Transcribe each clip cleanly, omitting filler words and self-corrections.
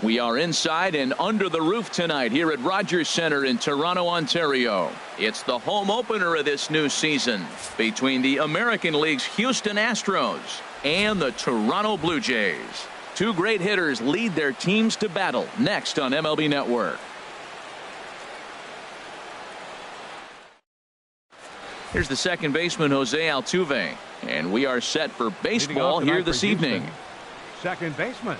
We are inside and under the roof tonight here at Rogers Centre in Toronto, Ontario. It's the home opener of this new season between the American League's Houston Astros and the Toronto Blue Jays. Two great hitters lead their teams to battle next on MLB Network. Here's the second baseman, Jose Altuve, and we are set for baseball here this evening. Second baseman.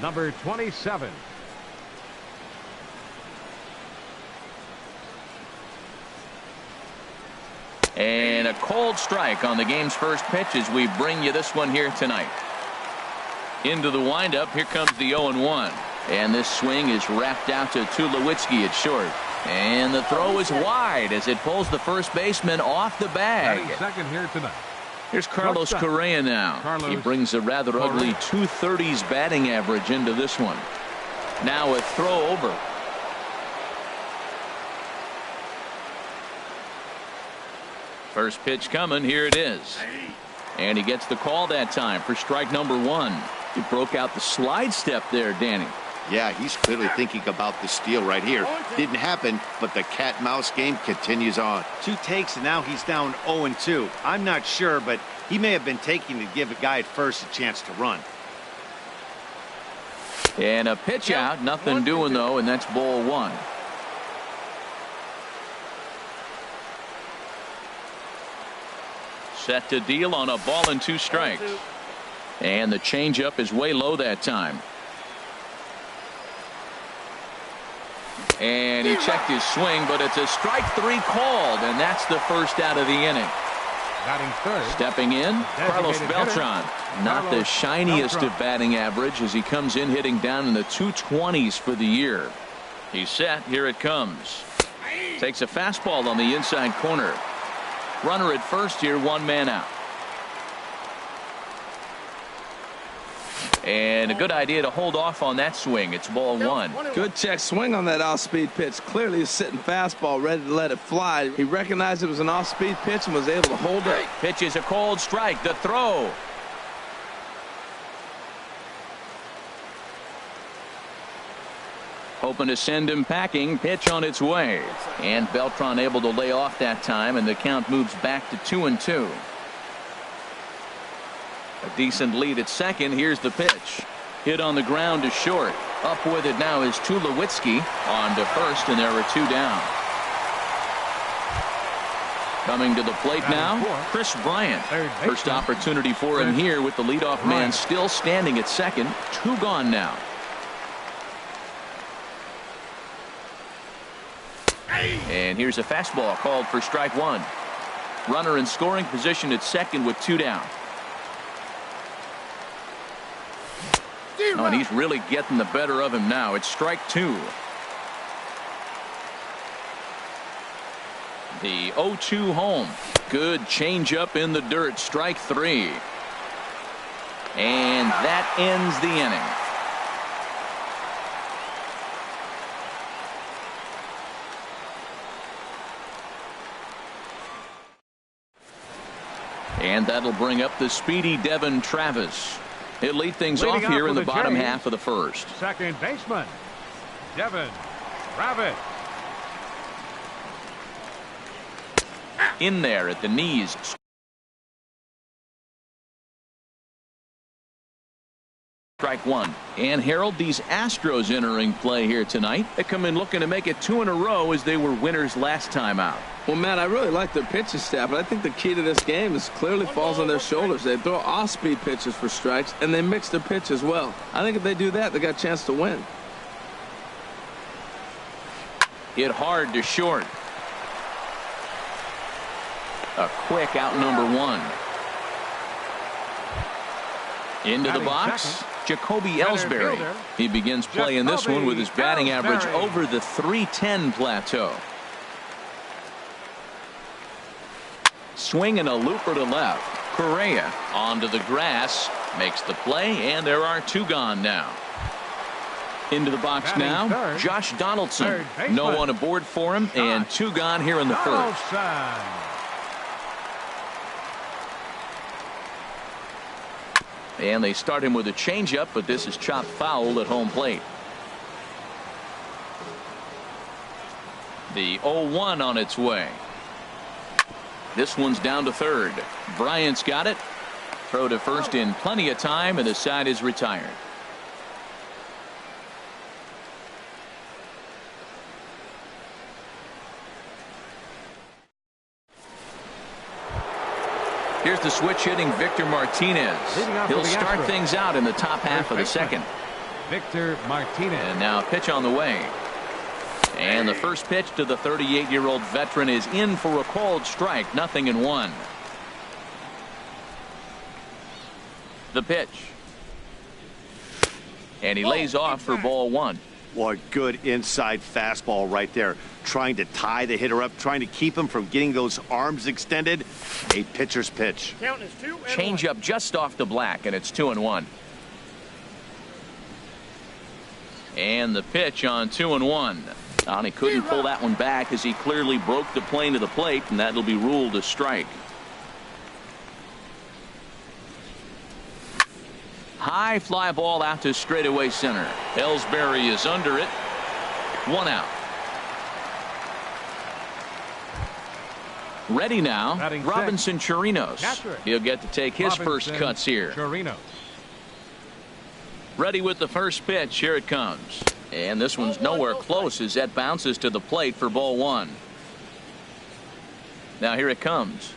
Number 27. And a cold strike on the game's first pitch as we bring you this one here tonight. Into the windup, here comes the 0-1. And this swing is wrapped out to Tulowitzki at short. And the throw is wide as it pulls the first baseman off the bag. Second here tonight. Here's Carlos Correa now. He brings a rather ugly .230s batting average into this one. Now a throw over. First pitch coming. Here it is. And he gets the call that time for strike number one. He broke out the slide step there, Danny. Yeah, he's clearly thinking about the steal right here. Didn't happen, but the cat-mouse game continues on. 2 takes, and now he's down 0-2. I'm not sure, but he may have been taking to give a guy at first a chance to run. And a pitch out. Nothing doing, though, and that's ball one. Set to deal on a ball and 2 strikes. And the changeup is way low that time. And he checked his swing, but it's a strike 3 called, and that's the first out of the inning. Batting third. Stepping in, Carlos Beltran. Not the shiniest of batting average as he comes in hitting down in the 220s for the year. He's set. Here it comes. Takes a fastball on the inside corner. Runner at first here, 1 man out. And a good idea to hold off on that swing. It's ball one. Good check swing on that off-speed pitch. Clearly a sitting fastball ready to let it fly. He recognized it was an off-speed pitch and was able to hold it. Pitch is a cold strike. The throw. Hoping to send him packing. Pitch on its way. And Beltran able to lay off that time, and the count moves back to 2-2. A decent lead at second. Here's the pitch. Hit on the ground to short. Up with it now is Tulowitzki on to first, and there are 2 down. Coming to the plate now, Chris Bryant. First opportunity for him here with the leadoff man still standing at second. 2 gone now. And here's a fastball called for strike 1. Runner in scoring position at second with 2 down. Oh, and he's really getting the better of him now. It's strike 2. The 0-2 home. Good changeup in the dirt. Strike 3. And that ends the inning. And that'll bring up the speedy Devin Travis. He'll lead things off here in the bottom half of the first. Second baseman, Devin Travis. In there at the knees. Strike 1. And Harold, these Astros entering play here tonight. They come in looking to make it 2 in a row as they were winners last time out. Well, Matt, I really like their pitching staff, but I think the key to this game is clearly falls on their shoulders. They throw off-speed pitches for strikes, and they mix their pitch as well. I think if they do that, they got a chance to win. Hit hard to short. A quick out number 1. Into the box, Jacoby Ellsbury. He begins playing this one with his batting average over the .310 plateau. Swing and a looper to left. Correa onto the grass, makes the play, and there are 2 gone now. Into the box now, Josh Donaldson. No one aboard for him, and 2 gone here in the first. And they start him with a changeup, but this is chopped foul at home plate. The 0-1 on its way. This one's down to third. Bryant's got it. Throw to first in plenty of time, and the side is retired. Here's the switch hitting Victor Martinez. He'll start things out in the top half of the second. Victor Martinez. And now a pitch on the way. And the first pitch to the 38-year-old veteran is in for a called strike. 0-1. The pitch. And he lays off for ball one. Boy, good inside fastball right there. Trying to tie the hitter up, trying to keep him from getting those arms extended. A pitcher's pitch. Change up just off the black, and it's 2-1. And the pitch on 2-1. And he couldn't pull that one back as he clearly broke the plane to the plate, and that'll be ruled a strike. High fly ball out to straightaway center. Ellsbury is under it. 1 out. Ready now, Robinson Chirinos. He'll get to take his first cuts here. Chirinos. Ready with the first pitch. Here it comes. And this one's nowhere close as that bounces to the plate for ball one. Now here it comes.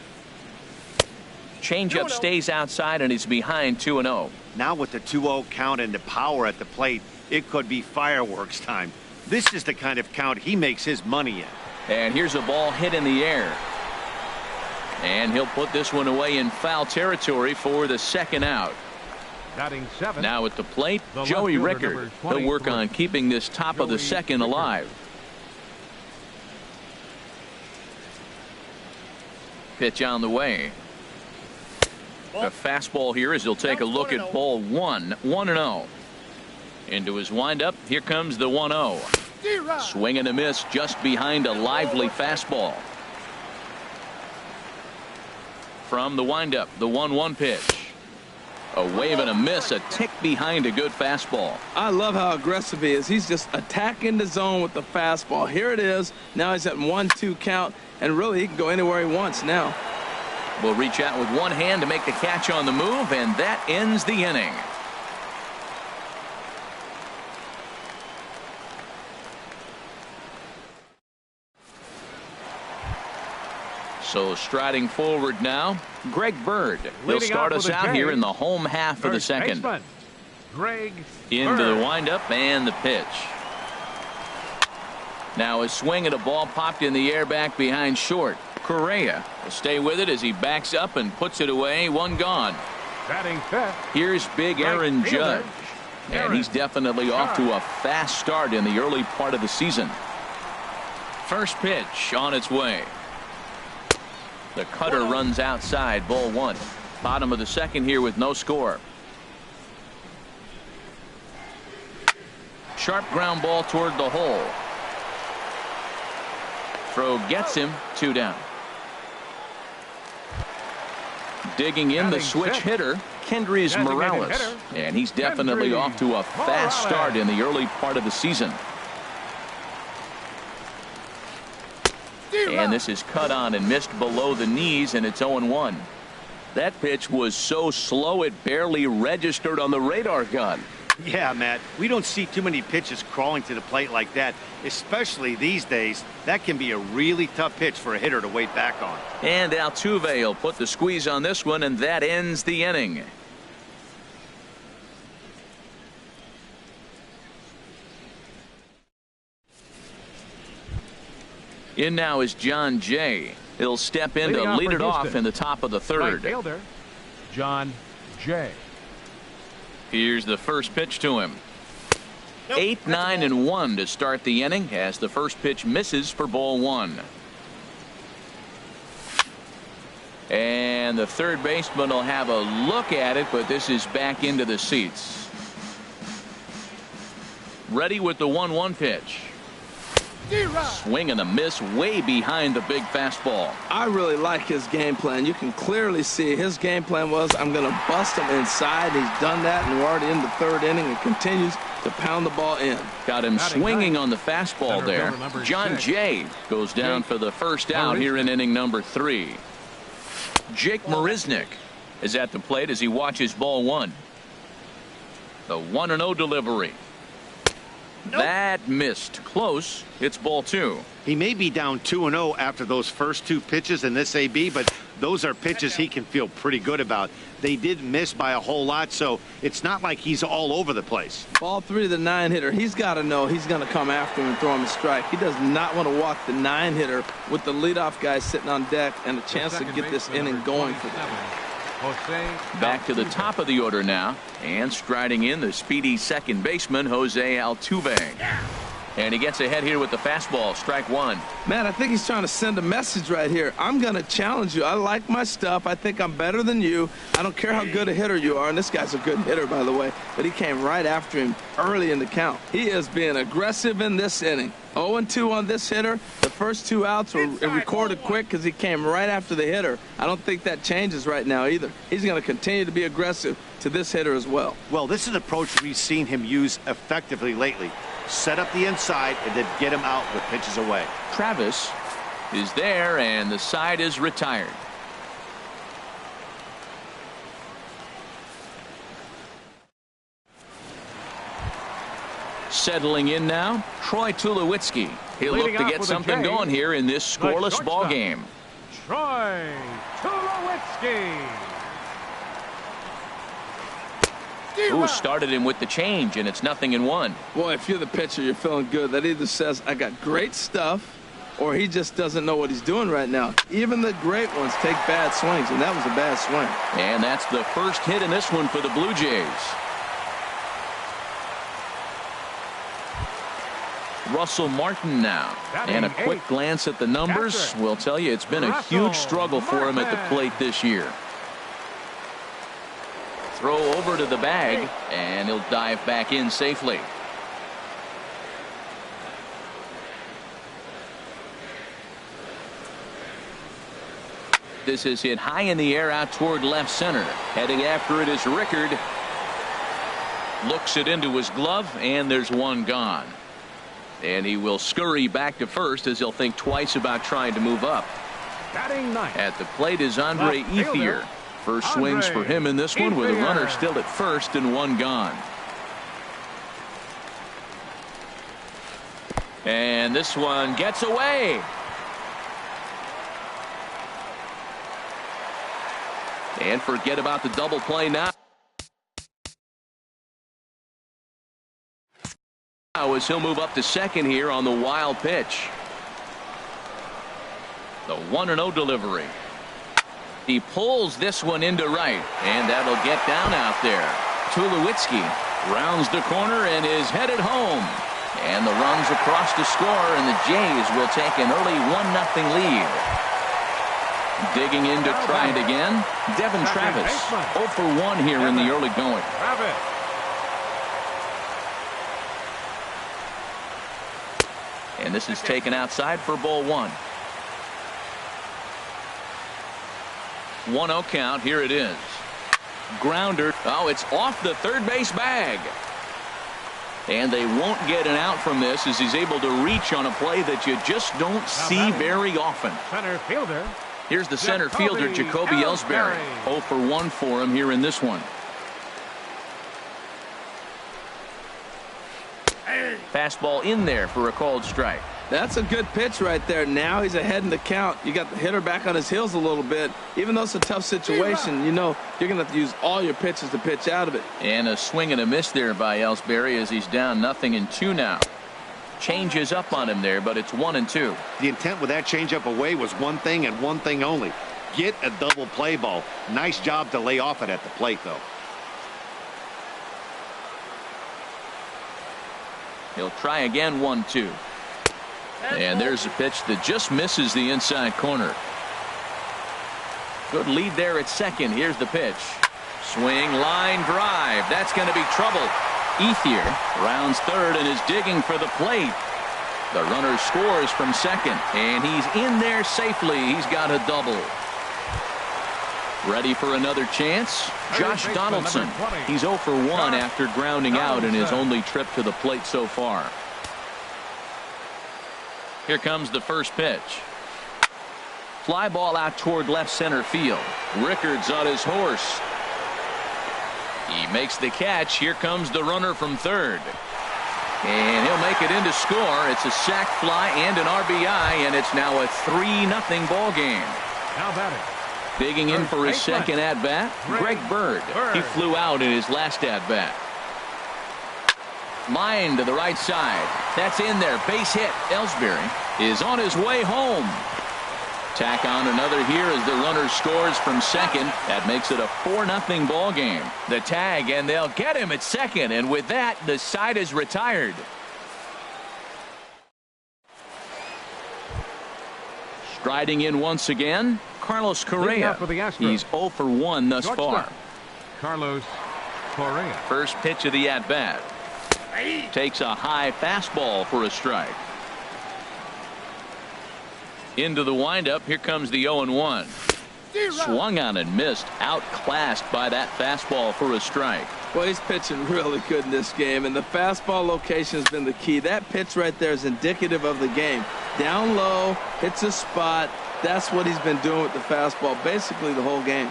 Changeup stays outside, and he's behind 2-0. Now with the 2-0 count and the power at the plate, it could be fireworks time. This is the kind of count he makes his money in. And here's a ball hit in the air. And he'll put this one away in foul territory for the second out. Batting seven. Now at the plate, Joey Rickard. He'll work on keeping this top of the second alive. Pitch on the way. A fastball here as he'll take a look at ball one. 1-0. Into his windup. Here comes the 1-0. Swing and a miss just behind a lively fastball. From the windup, the 1-1 pitch. A wave and a miss, a tick behind a good fastball. I love how aggressive he is. He's just attacking the zone with the fastball. Here it is. Now he's at 1-2 count, and really he can go anywhere he wants now. Will reach out with one hand to make the catch on the move, and that ends the inning. So striding forward now, Greg Bird. He'll start us out here in the home half of the second. Greg Into the windup and the pitch. Now a swing at a ball popped in the air back behind short. Correa will stay with it as he backs up and puts it away. One gone. Batting fifth. Here's big Aaron Judge. And he's definitely off to a fast start in the early part of the season. First pitch on its way. The cutter runs outside, ball one. Bottom of the second here with no score. Sharp ground ball toward the hole. Throw gets him, 2 down. Digging in the switch hitter, Kendrys Morales. And he's definitely off to a fast start in the early part of the season. And this is cut on and missed below the knees, and it's 0-1. That pitch was so slow it barely registered on the radar gun. Yeah, Matt, we don't see too many pitches crawling to the plate like that, especially these days. That can be a really tough pitch for a hitter to wait back on. And Altuve will put the squeeze on this one, and that ends the inning. In now is John Jay. He'll step in to lead it off in the top of the third. Right fielder, John Jay. Here's the first pitch to him. 8, 9, and 1 to start the inning as the first pitch misses for ball one. And the third baseman will have a look at it, but this is back into the seats. Ready with the 1-1 pitch. Swing and a miss way behind the big fastball. I really like his game plan. You can clearly see his game plan was, I'm going to bust him inside. He's done that, and we're already in the third inning and continues to pound the ball in. Got him swinging on the fastball there. John Jay goes down for the first out here in inning number 3. Jake Marisnick is at the plate as he watches ball 1. The 1-0 delivery. That missed. Close. It's ball 2. He may be down 2-0 after those first 2 pitches in this AB, but those are pitches he can feel pretty good about. They did miss by a whole lot, so it's not like he's all over the place. Ball 3 to the 9-hitter. He's got to know he's going to come after him and throw him a strike. He does not want to walk the 9-hitter with the leadoff guy sitting on deck and a chance to get this inning going for them. Back to the top of the order now, and striding in the speedy second baseman Jose Altuve. And he gets ahead here with the fastball. Strike 1. Man, I think he's trying to send a message right here. I'm going to challenge you. I like my stuff. I think I'm better than you. I don't care how good a hitter you are. And this guy's a good hitter, by the way. But he came right after him early in the count. He is being aggressive in this inning. 0-2 on this hitter. The first 2 outs were recorded quick because he came right after the hitter. I don't think that changes right now either. He's going to continue to be aggressive to this hitter as well. Well, this is an approach we've seen him use effectively lately. Set up the inside and then get him out with pitches away. Travis is there, and the side is retired. Settling in now, Troy Tulowitzki. He'll look to get something going here in this scoreless ball game. Troy Tulowitzki. Who started him with the change, and it's 0-1. Boy, if you're the pitcher, you're feeling good. That either says I got great stuff, or he just doesn't know what he's doing right now. Even the great ones take bad swings, and that was a bad swing. And that's the first hit in this one for the Blue Jays. Russell Martin now, and a quick glance at the numbers will tell you it's been a huge struggle for him at the plate this year. Throw over to the bag, and he'll dive back in safely. This is hit high in the air out toward left center. Heading after it is Rickard. Looks it into his glove, and there's one gone. And he will scurry back to first as he'll think twice about trying to move up. At the plate is Andre Ethier. First swings for him in this one with a runner still at first and one gone. And this one gets away. And forget about the double play now. As he'll move up to second here on the wild pitch. The 1-0 delivery. He pulls this one into right, and that'll get down out there. Tulowitzki rounds the corner and is headed home. And the runs across to score, and the Jays will take an early 1-0 lead. Digging in to try it again, Devin Travis. 0 for 1 here in the early going. And this is taken outside for ball 1. 1-0 count. Here it is. Grounder. Oh, it's off the third base bag. And they won't get an out from this as he's able to reach on a play that you just don't see very often. Center fielder. Here's the center fielder, Jacoby Ellsbury. 0 for 1 for him here in this one. Fastball in there for a called strike. That's a good pitch right there. Now he's ahead in the count. You got the hitter back on his heels a little bit. Even though it's a tough situation, you know you're going to have to use all your pitches to pitch out of it. And a swing and a miss there by Ellsbury as he's down 0-2 now. Changes up on him there, but it's 1-2. The intent with that changeup away was one thing and one thing only. Get a double play ball. Nice job to lay off it at the plate, though. He'll try again. 1-2. And there's a pitch that just misses the inside corner. Good lead there at second. Here's the pitch. Swing, line drive. That's going to be trouble. Ethier rounds third and is digging for the plate. The runner scores from second, and he's in there safely. He's got a double. Ready for another chance? Josh Donaldson. He's 0 for 1 after grounding out in his only trip to the plate so far. Here comes the first pitch. Fly ball out toward left center field. Rickard's on his horse. He makes the catch. Here comes the runner from third. And he'll make it in to score. It's a sac fly and an RBI, and it's now a 3-0 ball game. Now batting. Digging in for his second at-bat, Greg Bird. He flew out in his last at-bat. Line to the right side. That's in there. Base hit. Ellsbury is on his way home. Tack on another here as the runner scores from second. That makes it a 4-0 ball game. The tag, and they'll get him at second. And with that, the side is retired. Striding in once again, Carlos Correa. He's 0 for 1 thus far. Carlos Correa. First pitch of the at-bat. Takes a high fastball for a strike. Into the windup. Here comes the 0-1. Swung on and missed. Outclassed by that fastball for a strike. Well, he's pitching really good in this game, and the fastball location has been the key. That pitch right there is indicative of the game. Down low, hits a spot. That's what he's been doing with the fastball basically the whole game.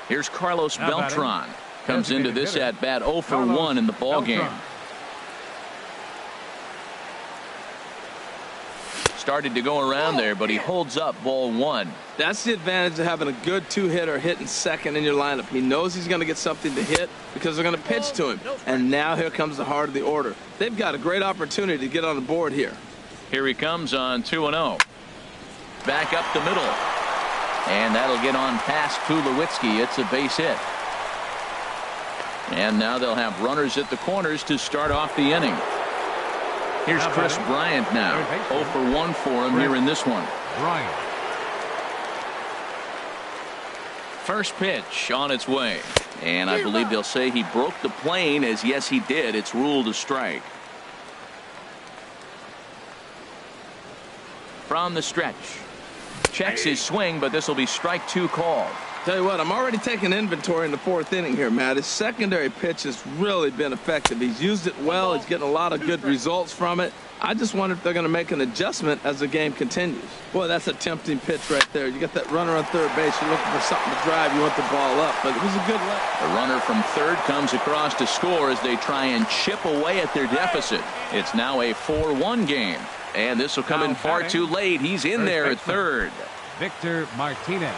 Here's Carlos Beltran. Comes into this at-bat 0 for 1 in the ball game. Started to go around there, but he holds up ball 1. That's the advantage of having a good two-hitter hitting second in your lineup. He knows he's going to get something to hit because they're going to pitch to him. And now here comes the heart of the order. They've got a great opportunity to get on the board here. Here he comes on 2-0. Back up the middle. And that'll get on past Tulowitzki. It's a base hit. And now they'll have runners at the corners to start off the inning. Here's Chris Bryant now. 0 for 1 for him here in this one. Bryant. First pitch on its way. And I believe they'll say he broke the plane, as yes he did. It's ruled a strike. From the stretch. Checks his swing, but this will be strike 2 called. Tell you what, I'm already taking inventory in the 4th inning here, Matt. His secondary pitch has really been effective. He's used it well. He's getting a lot of good results from it. I just wonder if they're going to make an adjustment as the game continues. Boy, that's a tempting pitch right there. You got that runner on third base. You're looking for something to drive. You want the ball up, but it was a good look. The runner from third comes across to score as they try and chip away at their deficit. It's now a 4-1 game, and this will come in far too late. He's in there at third. Victor Martinez.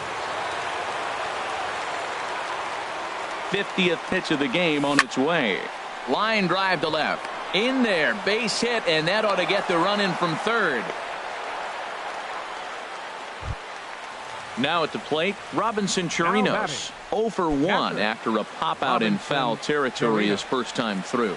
50th pitch of the game on its way. Line drive to left. In there, base hit, and that ought to get the run in from third. Now at the plate, Robinson Chirinos. 0 for 1 after a pop out in foul territory his first time through.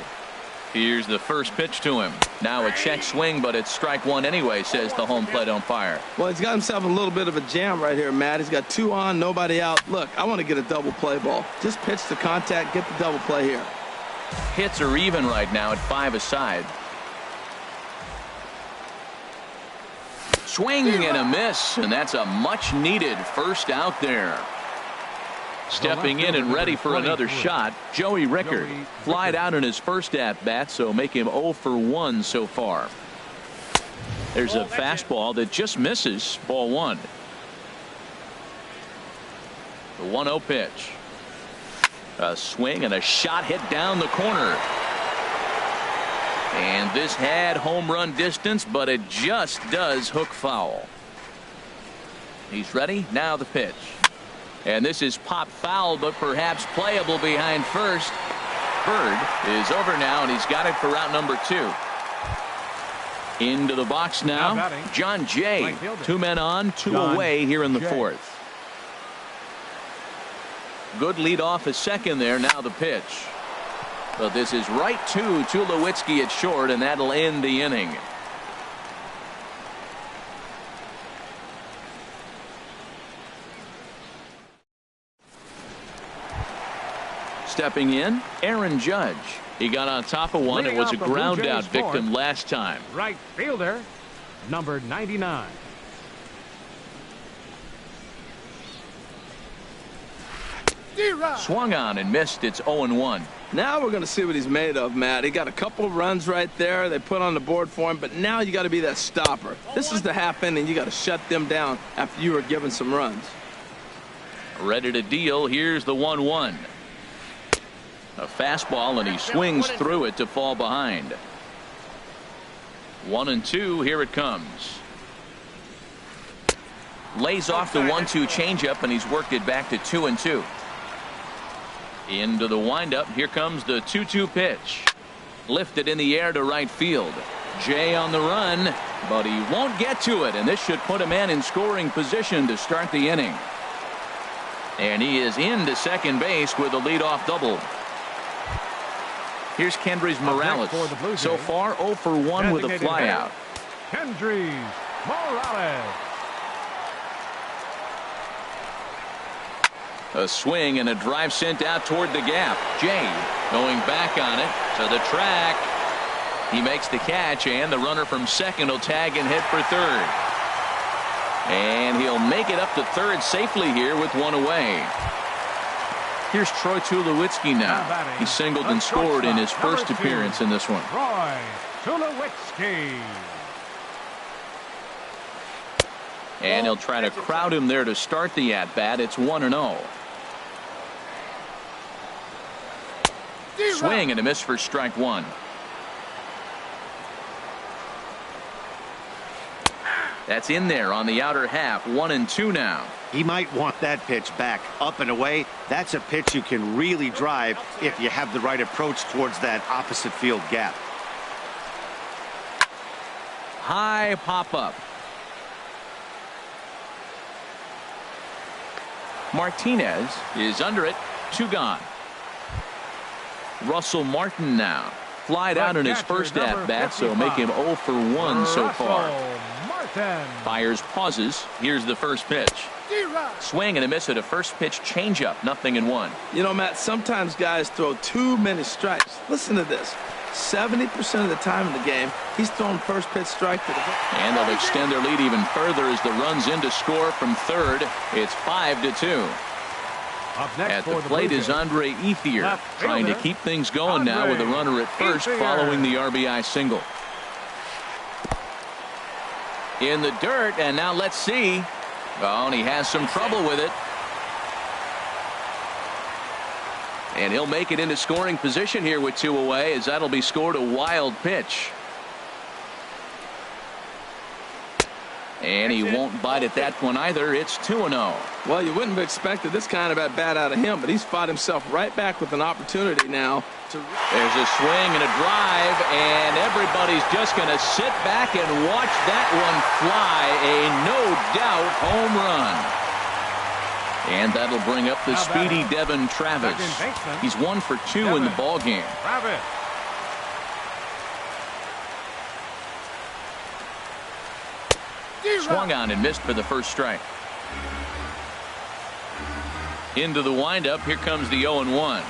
Here's the first pitch to him. Now a check swing, but it's strike 1 anyway, says the home plate umpire. Well, he's got himself a little bit of a jam right here, Matt. He's got 2 on, nobody out. Look, I want to get a double play ball. Just pitch to contact, get the double play here. Hits are even right now at 5 aside. Swing and a miss, and that's a much needed first out there. Stepping in and ready for another shot, Joey Rickard. Flied out in his first at-bat, so make him 0 for 1 so far. There's a fastball that just misses, ball 1. The 1-0 pitch. A swing and a shot hit down the corner. And this had home run distance, but it just does hook foul. He's ready. Now the pitch. And this is pop foul, but perhaps playable behind first. Bird is over now, and he's got it for route number 2. Into the box now, John Jay. 2 men on, 2 away here in the 4th. Good lead off at second there. Now the pitch. But this is right to Tulowitzki at short, and that'll end the inning. stepping in, Aaron Judge. He got on top of one and was a ground out victim last time. Right fielder, number 99. Swung on and missed. It's 0-1. Now we're going to see what he's made of, Matt. He got a couple runs right there they put on the board for him, but now you got to be that stopper. This is the half inning. You got to shut them down after you were given some runs. Ready to deal. Here's the 1-1. A fastball, and he swings through it to fall behind. 1-2. Here it comes. Lays off the 1-2 changeup, and he's worked it back to 2-2. Into the windup. Here comes the 2-2 pitch. Lifted in the air to right field. Jay on the run, but he won't get to it, and this should put a man in scoring position to start the inning. And he is into second base with a leadoff double. Here's Kendrys Morales. So far 0 for 1 with a flyout. Kendrys Morales. A swing and a drive sent out toward the gap. Jay going back on it to the track. He makes the catch, and the runner from second will tag and hit for third. And he'll make it up to third safely here with one away. Here's Troy Tulowitzki now. He singled and scored in his first appearance in this one. Troy Tulowitzki. And he'll try to crowd him there to start the at-bat. It's 1-0. Swing and a miss for strike one. That's in there on the outer half. 1-2 now. He might want that pitch back up and away. That's a pitch you can really drive if you have the right approach towards that opposite field gap. High pop up. Martinez is under it. 2 gone. Russell Martin now. Flied out in his first at-bat, so make him 0 for 1 so far. Fires pauses. Here's the first pitch. Swing and a miss at a first pitch changeup. 0-1. You know, Matt, sometimes guys throw too many strikes. Listen to this. 70% of the time in the game, he's throwing first pitch strike to the hit. And they'll extend their lead even further as the runs in to score from third. It's 5-2. At the plate is Andre Ethier, trying to keep things going now with a runner at first following the RBI single. In the dirt, and now let's see. Oh, and he has some trouble with it. And he'll make it into scoring position here with 2 away, as that'll be scored a wild pitch. And he won't bite at that one either. It's 2-0. Well, you wouldn't have expected this kind of at bat out of him, but he's fought himself right back with an opportunity now to. There's a swing and a drive, and everybody's just going to sit back and watch that one fly. A no-doubt home run. And that'll bring up the speedy Devin Travis. He's 1 for 2 in the ballgame. Swung on and missed for the first strike. Into the windup. Here comes the 0-1.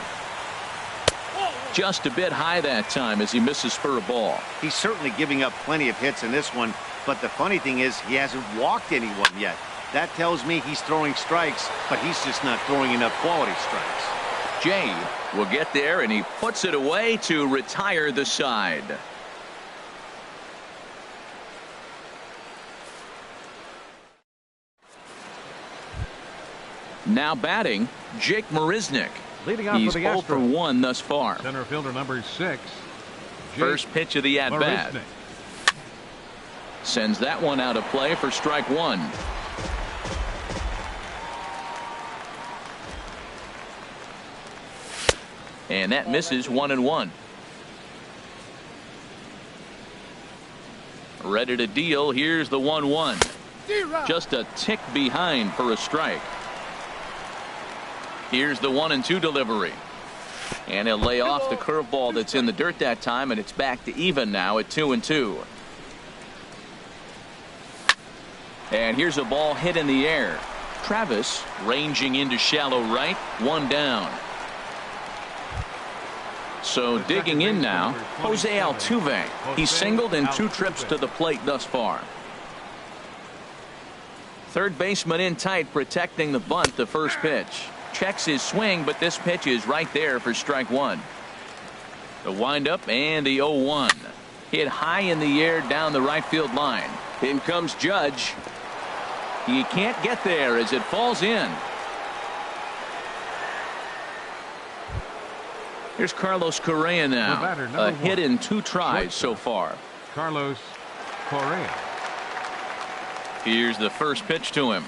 Just a bit high that time as he misses for a ball. He's certainly giving up plenty of hits in this one, but the funny thing is he hasn't walked anyone yet. That tells me he's throwing strikes, but he's just not throwing enough quality strikes. Jay will get there, and he puts it away to retire the side. Now batting, Jake Marisnick. Leading off He's for the 0 for 1 thus far. Center fielder number 6. First pitch of the at-bat. Sends that one out of play for strike one. And that misses. 1-1. Ready to deal. Here's the 1-1. Just a tick behind for a strike. Here's the 1-2 delivery. And he'll lay off the curveball that's in the dirt that time, and it's back to even now at 2-2. And here's a ball hit in the air. Travis ranging into shallow right. 1 down. So digging in now, Jose Altuve. He's singled in 2 trips to the plate thus far. Third baseman in tight, protecting the bunt. The first pitch checks his swing, but this pitch is right there for strike 1. The windup and the 0-1 hit high in the air down the right field line. In comes Judge. He can't get there as it falls in. Here's Carlos Correa now. A hit in 2 tries so far. Carlos Correa. Here's the first pitch to him.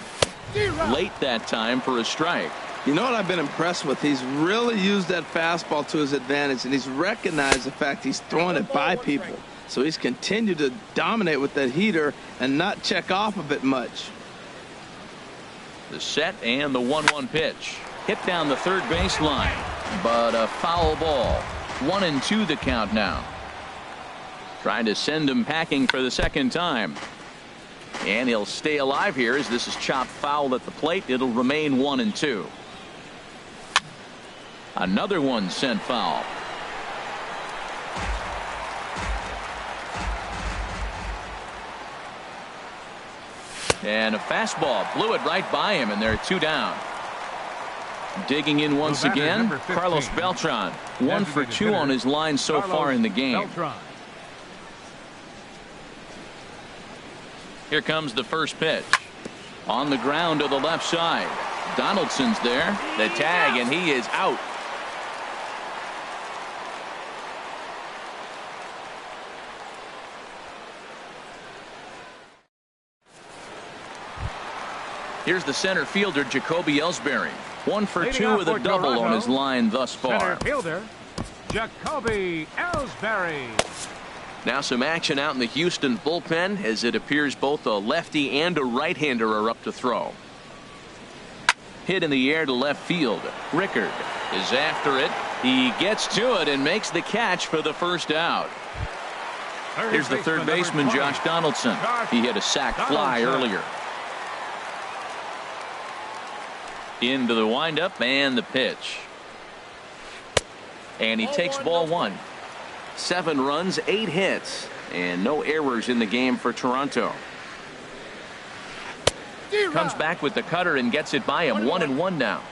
Late that time for a strike. You know what I've been impressed with? He's really used that fastball to his advantage, and he's recognized the fact he's throwing it by people. So he's continued to dominate with that heater and not check off of it much. The set and the 1-1 pitch. Hit down the third base line, but a foul ball. 1-2 the count now. Trying to send him packing for the second time. And he'll stay alive here as this is chopped foul at the plate. It'll remain 1-2. Another one sent foul. And a fastball blew it right by him, and there are 2 down. Digging in once again, Carlos Beltran. 1 for 2 on his line so far in the game. Here comes the first pitch. On the ground to the left side. Donaldson's there. The tag, and he is out. Here's the center fielder, Jacoby Ellsbury. 1 for 2 with a double on his line thus far. Center fielder, Jacoby Ellsbury. Now some action out in the Houston bullpen as it appears both a lefty and a right-hander are up to throw. Hit in the air to left field. Rickard is after it. He gets to it and makes the catch for the first out. Here's the third baseman, Josh Donaldson. He hit a sac fly earlier. Into the windup and the pitch. And he takes ball 1. 7 runs, 8 hits, and no errors in the game for Toronto. Comes back with the cutter and gets it by him. 1-1 now.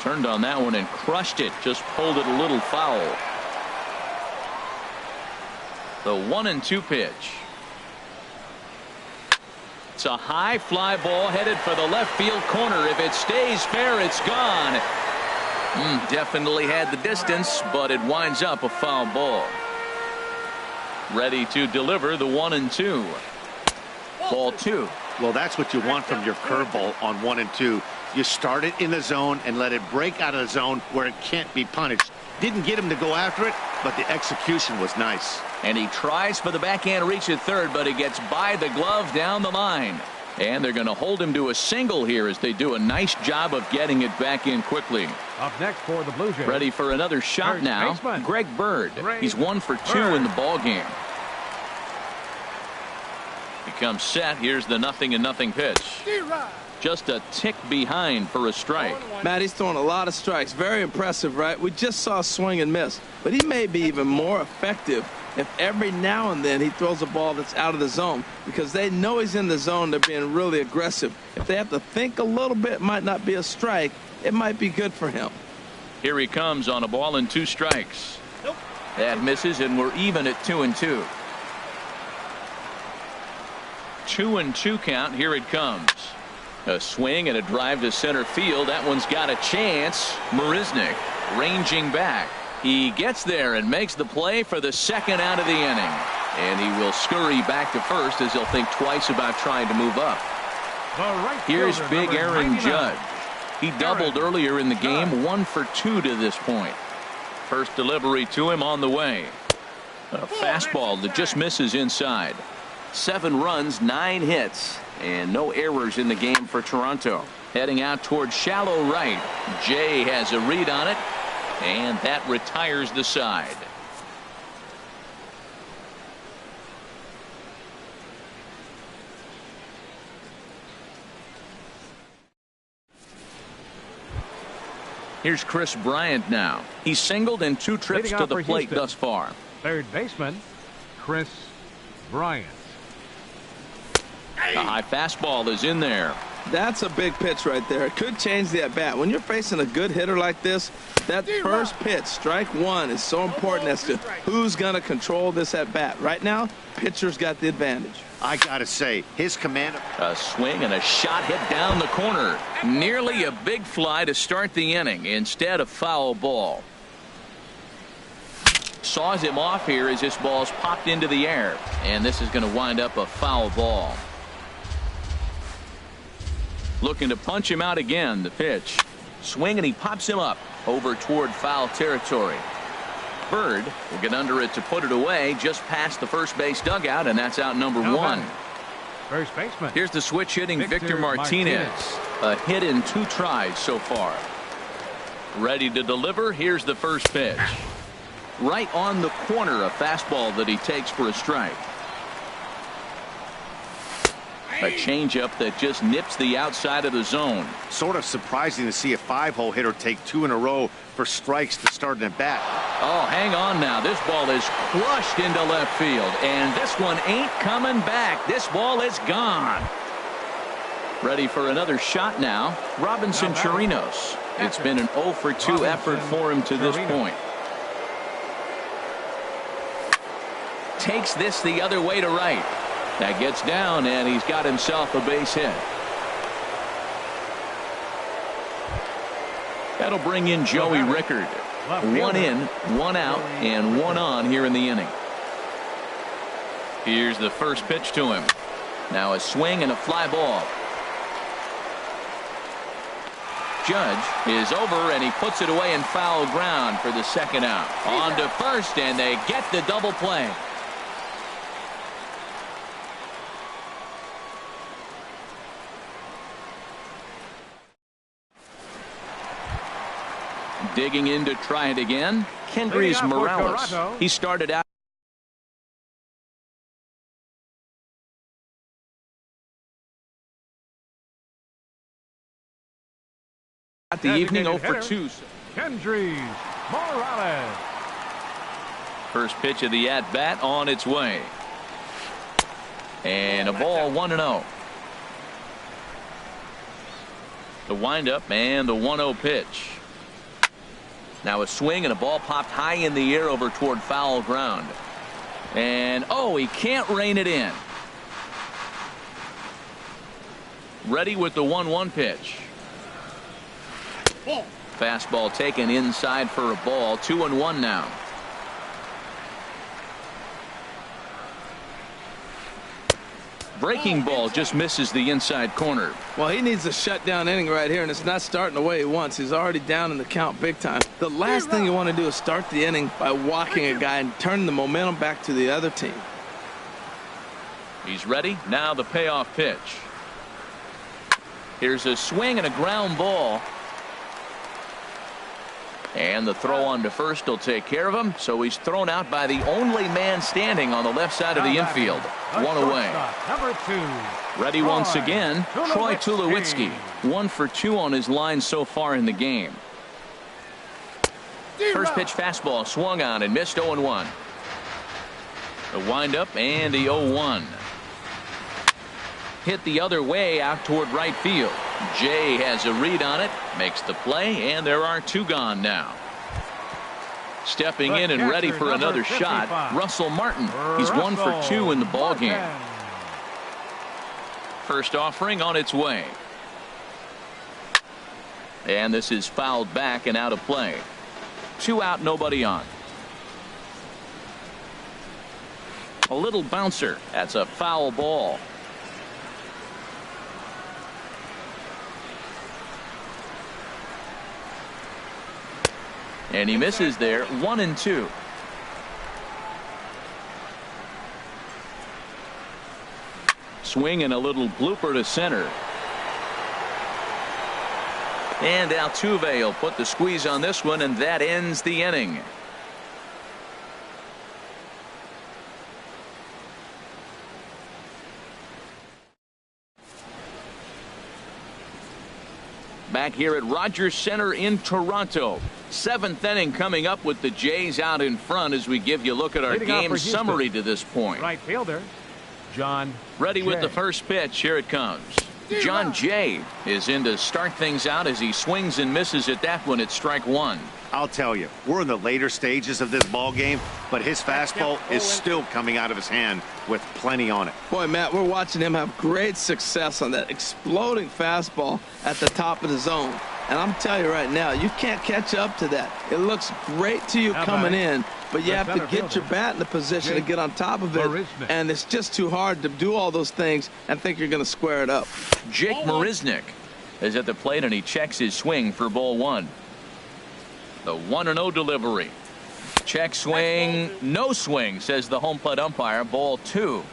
Turned on that one and crushed it. Just pulled it a little foul. The 1-2 pitch. It's a high fly ball headed for the left field corner. If it stays fair, it's gone. Definitely had the distance, but it winds up a foul ball. Ready to deliver the 1-2. Ball 2. Well, that's what you want from your curveball on 1-2. You start it in the zone and let it break out of the zone where it can't be punished. Didn't get him to go after it, but the execution was nice. And he tries for the backhand reach at third, but he gets by the glove down the line. And they're going to hold him to a single here as they do a nice job of getting it back in quickly. Up next for the Blue Jays. Ready for another shot First now. baseman, Greg Bird. He's 1 for 2 in the ball game. He comes set. Here's the 0-0 pitch. Just a tick behind for a strike. Matt, he's throwing a lot of strikes. Very impressive, right? We just saw a swing and miss. But he may be even more effective if every now and then he throws a ball that's out of the zone, because they know he's in the zone. They're being really aggressive. If they have to think a little bit, it might not be a strike. It might be good for him. Here he comes on a ball and 2 strikes. That misses, and we're even at 2-2. 2-2 count. Here it comes. A swing and a drive to center field. That one's got a chance. Marisnick ranging back. He gets there and makes the play for the second out of the inning. And he will scurry back to first as he'll think twice about trying to move up. Here's big Aaron Judge. He doubled earlier in the game. 1 for 2 to this point. First delivery to him on the way. A fastball that just misses inside. 7 runs, 9 hits, and no errors in the game for Toronto. Heading out towards shallow right. Jay has a read on it, and that retires the side. Here's Chris Bryant now. He's singled in 2 trips Leading to off the for plate Houston, thus far. third baseman, Chris Bryant. The high fastball is in there. That's a big pitch right there. It could change the at-bat. When you're facing a good hitter like this, that first pitch, strike one, is so important as to who's going to control this at-bat. Right now, pitcher's got the advantage. I gotta say, his command. A swing and a shot hit down the corner. Nearly a big fly to start the inning. Instead, a foul ball. Saws him off here as this ball's popped into the air. And this is going to wind up a foul ball. Looking to punch him out again. The pitch. Swing and he pops him up over toward foul territory. Bird will get under it to put it away just past the first base dugout, and that's out number 1. First baseman. Here's the switch hitting Victor Martinez. A hit in 2 tries so far. Ready to deliver. Here's the first pitch. Right on the corner, a fastball that he takes for a strike. A changeup that just nips the outside of the zone. Sort of surprising to see a 5-hole hitter take 2 in a row for strikes to start an at-bat. Oh, hang on now. This ball is crushed into left field, and this one ain't coming back. This ball is gone. Ready for another shot now. Robinson Chirinos. It's been an 0 for 2 effort for him to this point. Takes this the other way to right. That gets down, and he's got himself a base hit. That'll bring in Joey Rickard. 1 in, 1 out, and 1 on here in the inning. Here's the first pitch to him. Now a swing and a fly ball. Judge is over, and he puts it away in foul ground for the second out. On to first, and they get the double play. Digging in to try it again. Kendrys Morales. He started out at the evening 0 for 2. Kendrys Morales. First pitch of the at-bat on its way. And a ball 1-0. The windup and the 1-0 pitch. Now a swing and a ball popped high in the air over toward foul ground. And oh, he can't rein it in. Ready with the 1-1 pitch. Fastball taken inside for a ball. 2-1 now. Breaking ball just misses the inside corner. Well, he needs a shutdown inning right here, and it's not starting the way he wants. He's already down in the count big time. The last thing you want to do is start the inning by walking a guy and turn the momentum back to the other team. He's ready. Now the payoff pitch. Here's a swing and a ground ball. And the throw on to first will take care of him. So he's thrown out by the only man standing on the left side of the infield. 1 away. Number 2. Ready once again. Troy Tulowitzki. 1 for 2 on his line so far in the game. First pitch fastball swung on and missed. 0-1. The windup and the 0-1. Hit the other way out toward right field. Jay has a read on it, makes the play, and there are 2 gone now. Stepping in and ready for another shot, Russell Martin. He's 1 for 2 in the ball game. First offering on its way. And this is fouled back and out of play. 2 out, nobody on. A little bouncer. That's a foul ball. And he misses there. 1-2. Swing and a little blooper to center. And Altuve will put the squeeze on this one, and that ends the inning. back here at Rogers Center in Toronto. 7th inning coming up with the Jays out in front as we give you a look at our game summary to this point. Right fielder, John Ready Jay. with the first pitch. Here it comes. John Jay is in to start things out as he swings and misses at that one at strike one. I'll tell you, we're in the later stages of this ball game, but his fastball is still coming out of his hand with plenty on it. Boy, Matt, we're watching him have great success on that exploding fastball at the top of the zone. And I'm telling you right now, you can't catch up to that. It looks great to you coming in, but you have to get your bat in the position to get on top of it. And it's just too hard to do all those things and think you're going to square it up. Jake Marisnick is at the plate, and he checks his swing for ball one. The 1-0 delivery. Check swing, no swing, says the home plate umpire. Ball two.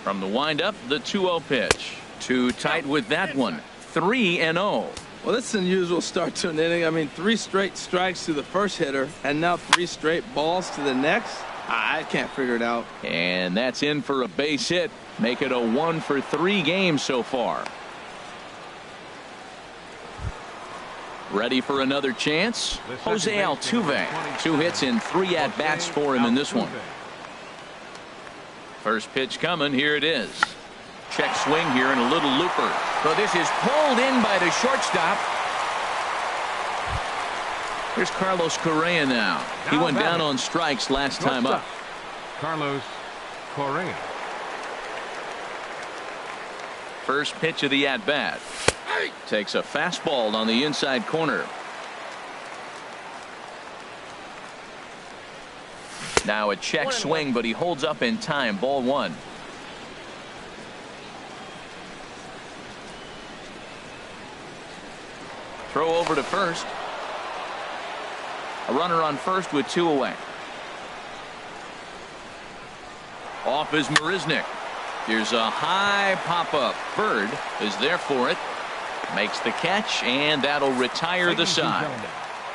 From the windup, the 2-0 pitch. Too tight with that one. 3-0. Well, that's an unusual start to an inning. I mean, 3 straight strikes to the first hitter, and now 3 straight balls to the next. I can't figure it out. And that's in for a base hit. Make it a 1-for-3 game so far. Ready for another chance? Jose Altuve. 2 hits and 3 at-bats for him in this one. First pitch coming. Here it is. Check swing here and a little looper. So this is pulled in by the shortstop. Here's Carlos Correa now. He went down on strikes last time up. Carlos Correa. First pitch of the at-bat. Takes a fastball on the inside corner. Now a check swing, but he holds up in time. Ball one. Throw over to first. A runner on first with 2 away. Off is Marisnick. Here's a high pop-up. Bird is there for it. Makes the catch, and that'll retire the side.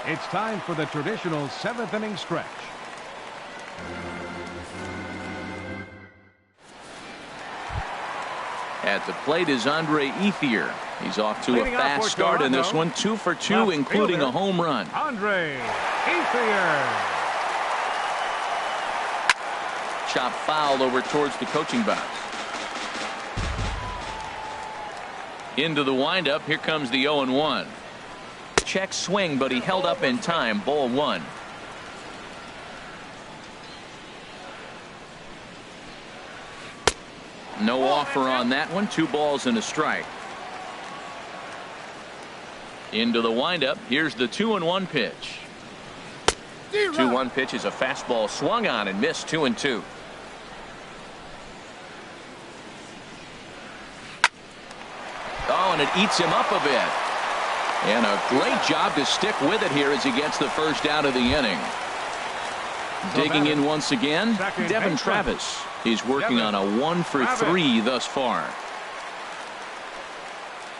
It's time for the traditional 7th inning stretch. At the plate is Andre Ethier. He's off to a fast start in this one. 2 for 2, including a home run. Andre Ethier. Chop foul over towards the coaching box. Into the windup. Here comes the 0-1. Check swing, but he held up in time. Ball one. No offer on that one. 2 balls and a strike. Into the windup. Here's the 2-1 pitch. 2-1 pitch is a fastball swung on and missed. 2-2. Oh, and it eats him up a bit. And a great job to stick with it here as he gets the first out of the inning. Digging in once again, Devin Travis. He's working on a 1-for-3 thus far.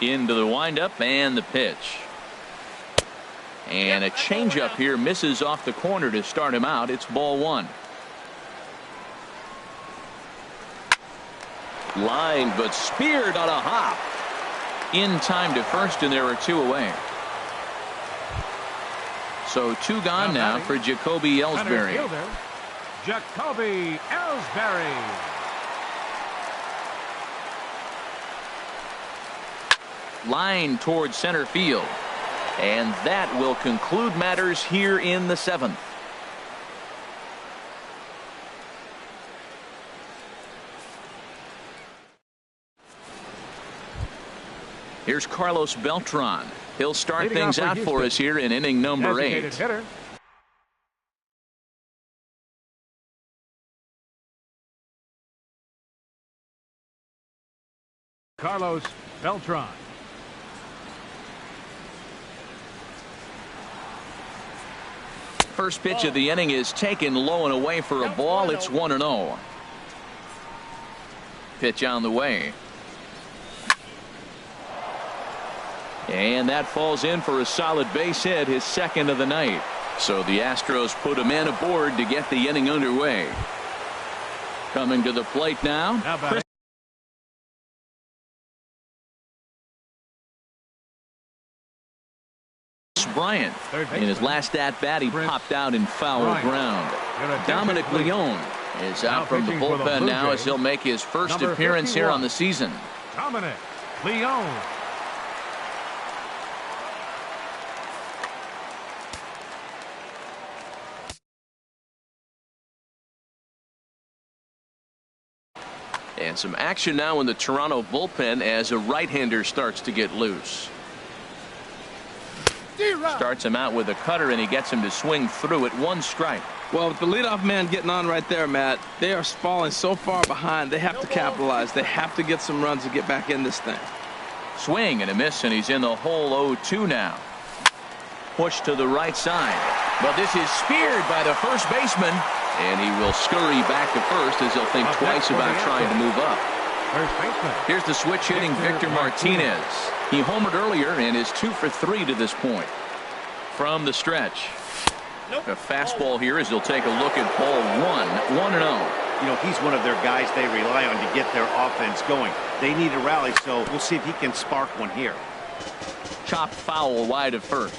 Into the windup and the pitch. And a changeup here misses off the corner to start him out. It's ball one. Line, but speared on a hop. In time to first, and there are 2 away. So 2 gone now for Jacoby Ellsbury. Jacoby Ellsbury. Line towards center field. And that will conclude matters here in the 7th. Here's Carlos Beltran. He'll start things out for us here in inning number 8. Hitter. Carlos Beltran. First pitch of the inning is taken low and away for a ball. It's 1-0. Pitch on the way. And that falls in for a solid base hit, his second of the night. So the Astros put a man aboard to get the inning underway. Coming to the plate now. Bryant. In his last at-bat, he popped out in foul ground. Dominic Leone is out from the bullpen now as he'll make his first appearance here on the season. Dominic Leone. And some action now in the Toronto bullpen as a right-hander starts to get loose. Starts him out with a cutter, and he gets him to swing through it. 1 strike. Well, with the leadoff man getting on right there, Matt, they are falling so far behind. They have to capitalize. They have to get some runs to get back in this thing. Swing and a miss, and he's in the hole 0-2 now. Push to the right side. But this is speared by the first baseman, and he will scurry back to first as he'll think twice about trying to move up. Here's the switch hitting Victor Martinez. He homered earlier and is 2 for 3 to this point. From the stretch. A fastball here as he'll take a look at ball 1. 1-0. You know, he's one of their guys they rely on to get their offense going. They need a rally, so we'll see if he can spark one here. Chopped foul wide of first.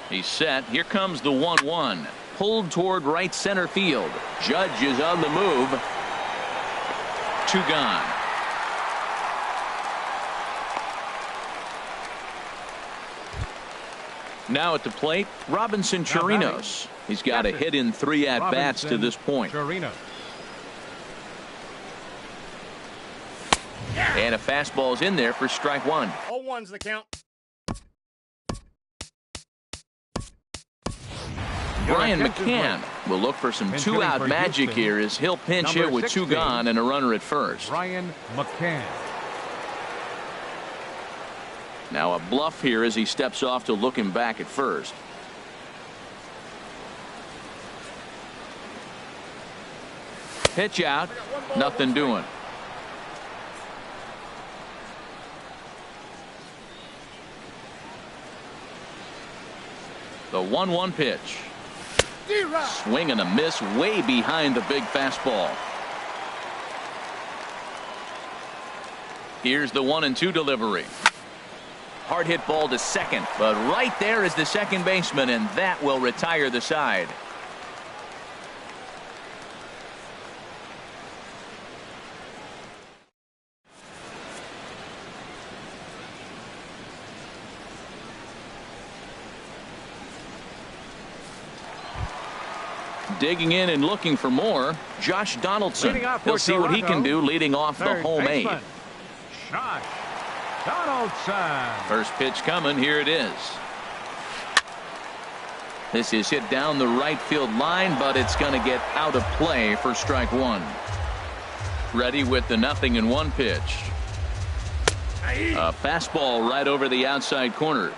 He's set. Here comes the 1-1. Pulled toward right center field. Judge is on the move. 2 gone. Now at the plate, Robinson Chirinos. He's got a hit in 3 at-bats to this point. And a fastball's in there for strike 1. 0-1's the count. Brian McCann will look for some 2-out magic here as he'll pinch hit with 2 gone and a runner at first. Brian McCann. Now a bluff here as he steps off to look him back at first. Pitch out. Nothing doing. The 1-1 pitch. Swing and a miss way behind the big fastball. Here's the 1-2 delivery. Hard hit ball to second, but right there is the second baseman, and that will retire the side. Digging in and looking for more, Josh Donaldson. He'll see what he can do leading off the home 8. Josh Donaldson. First pitch coming. Here it is. This is hit down the right field line, but it's going to get out of play for strike 1. Ready with the 0-1 pitch. A fastball right over the outside corner.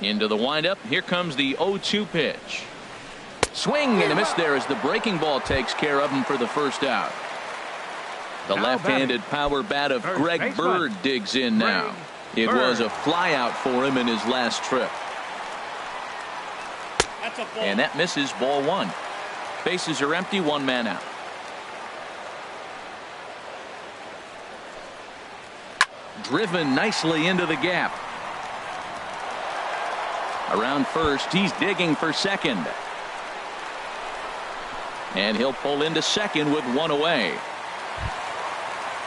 Into the windup. Here comes the 0-2 pitch. Swing and a miss there as the breaking ball takes care of him for the first out. The left-handed power bat of Greg Bird digs in now. It was a fly out for him in his last trip. And that misses ball 1. Bases are empty, 1 man out. Driven nicely into the gap. Around first, he's digging for second. And he'll pull into second with 1 away.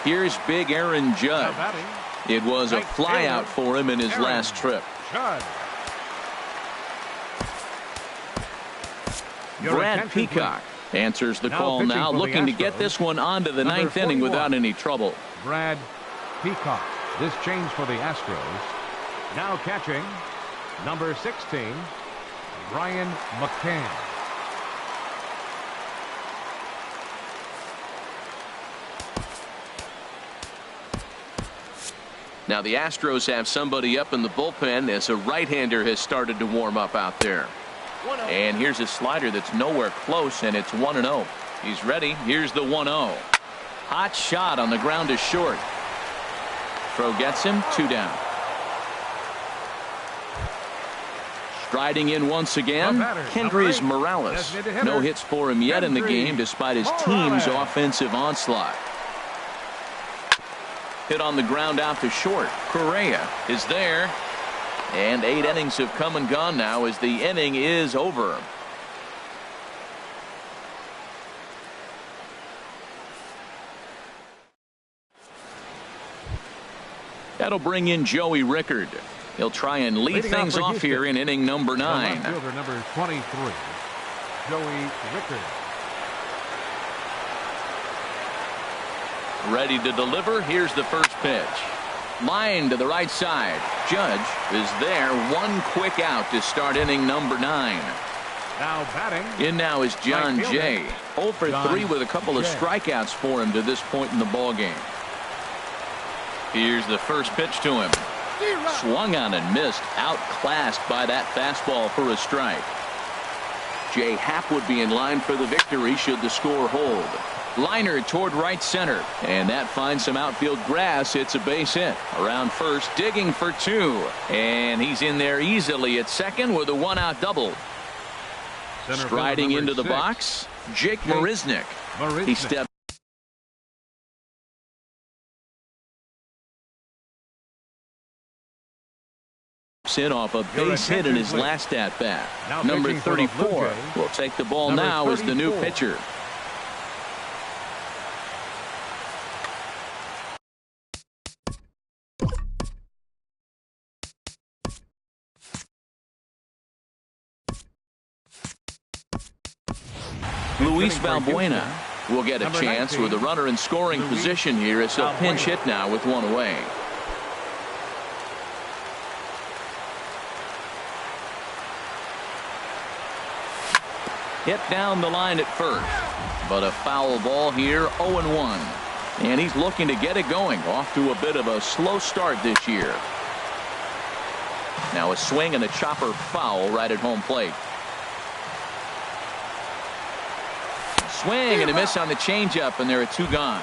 Here's big Aaron Judge. It was a fly out for him in his last trip. Brad Peacock answers the call now, looking to get this one onto the 9th inning without any trouble. Brad Peacock. This change for the Astros. Now catching number 16, Brian McCann. Now the Astros have somebody up in the bullpen as a right-hander has started to warm up out there. And here's a slider that's nowhere close, and it's 1-0. He's ready. Here's the 1-0. Hot shot on the ground to short. Throw gets him. 2 down. Striding in once again, Kendrys Morales. No hits for him yet in the game despite his team's offensive onslaught. hit on the ground out to short. Correa is there. And 8 innings have come and gone now as the inning is over. That'll bring in Joey Rickard. He'll try and lead things off here in inning number 9. Fielder number 23, Joey Rickard. Ready to deliver. Here's the first pitch. Line to the right side. Judge is there. One quick out to start inning number 9. Now batting. In now is John Right fielder, Jay. 0 for 3 with a couple of strikeouts for him to this point in the ball game. Here's the first pitch to him. Swung on and missed. Outclassed by that fastball for a strike. Jay Happ would be in line for the victory should the score hold. Liner toward right center, and that finds some outfield grass. It's a base hit. Around first, digging for 2, and he's in there easily at second with a 1-out double. Striding into the box, Jake Marisnick. He stepped in off a base hit in his last at bat. Number 34 will take the ball now as the new pitcher. Luis Valbuena will get a chance with a runner in scoring position here. It's a pinch hit now with 1 away. Hit down the line at first, but a foul ball here. 0-1, and he's looking to get it going. Off to a bit of a slow start this year. Now a swing and a chopper foul right at home plate. Swing and a miss on the changeup, and there are 2 gone.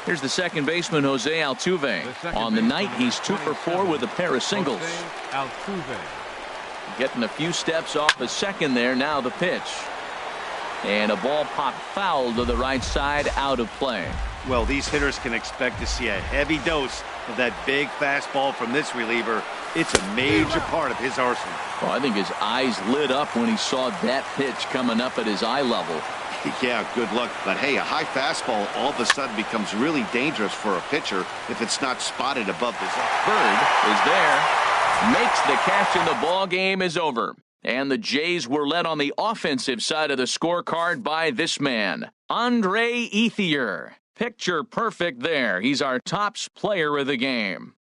Here's the second baseman, Jose Altuve. On the night, he's 2 for 4 with a pair of singles. Altuve. Getting a few steps off the second there. Now the pitch. And a ball popped foul to the right side, out of play. Well, these hitters can expect to see a heavy dose of that big fastball from this reliever. It's a major part of his arsenal. Well, I think his eyes lit up when he saw that pitch coming up at his eye level. Yeah, good luck. But hey, a high fastball all of a sudden becomes really dangerous for a pitcher if it's not spotted above his head. Bird is there. Makes the catch, and the ball game is over. And the Jays were led on the offensive side of the scorecard by this man, Andre Ethier. Picture perfect there. He's our top player of the game.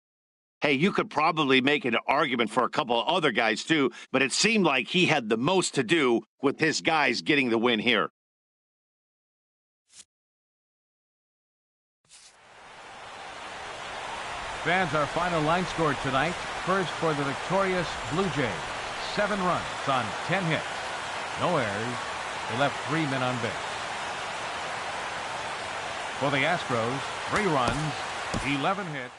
Hey, you could probably make an argument for a couple of other guys too, but it seemed like he had the most to do with his guys getting the win here. Fans, our final line score tonight. First for the victorious Blue Jays. 7 runs on 10 hits. No errors. They left 3 men on base. For the Astros, 3 runs, 11 hits.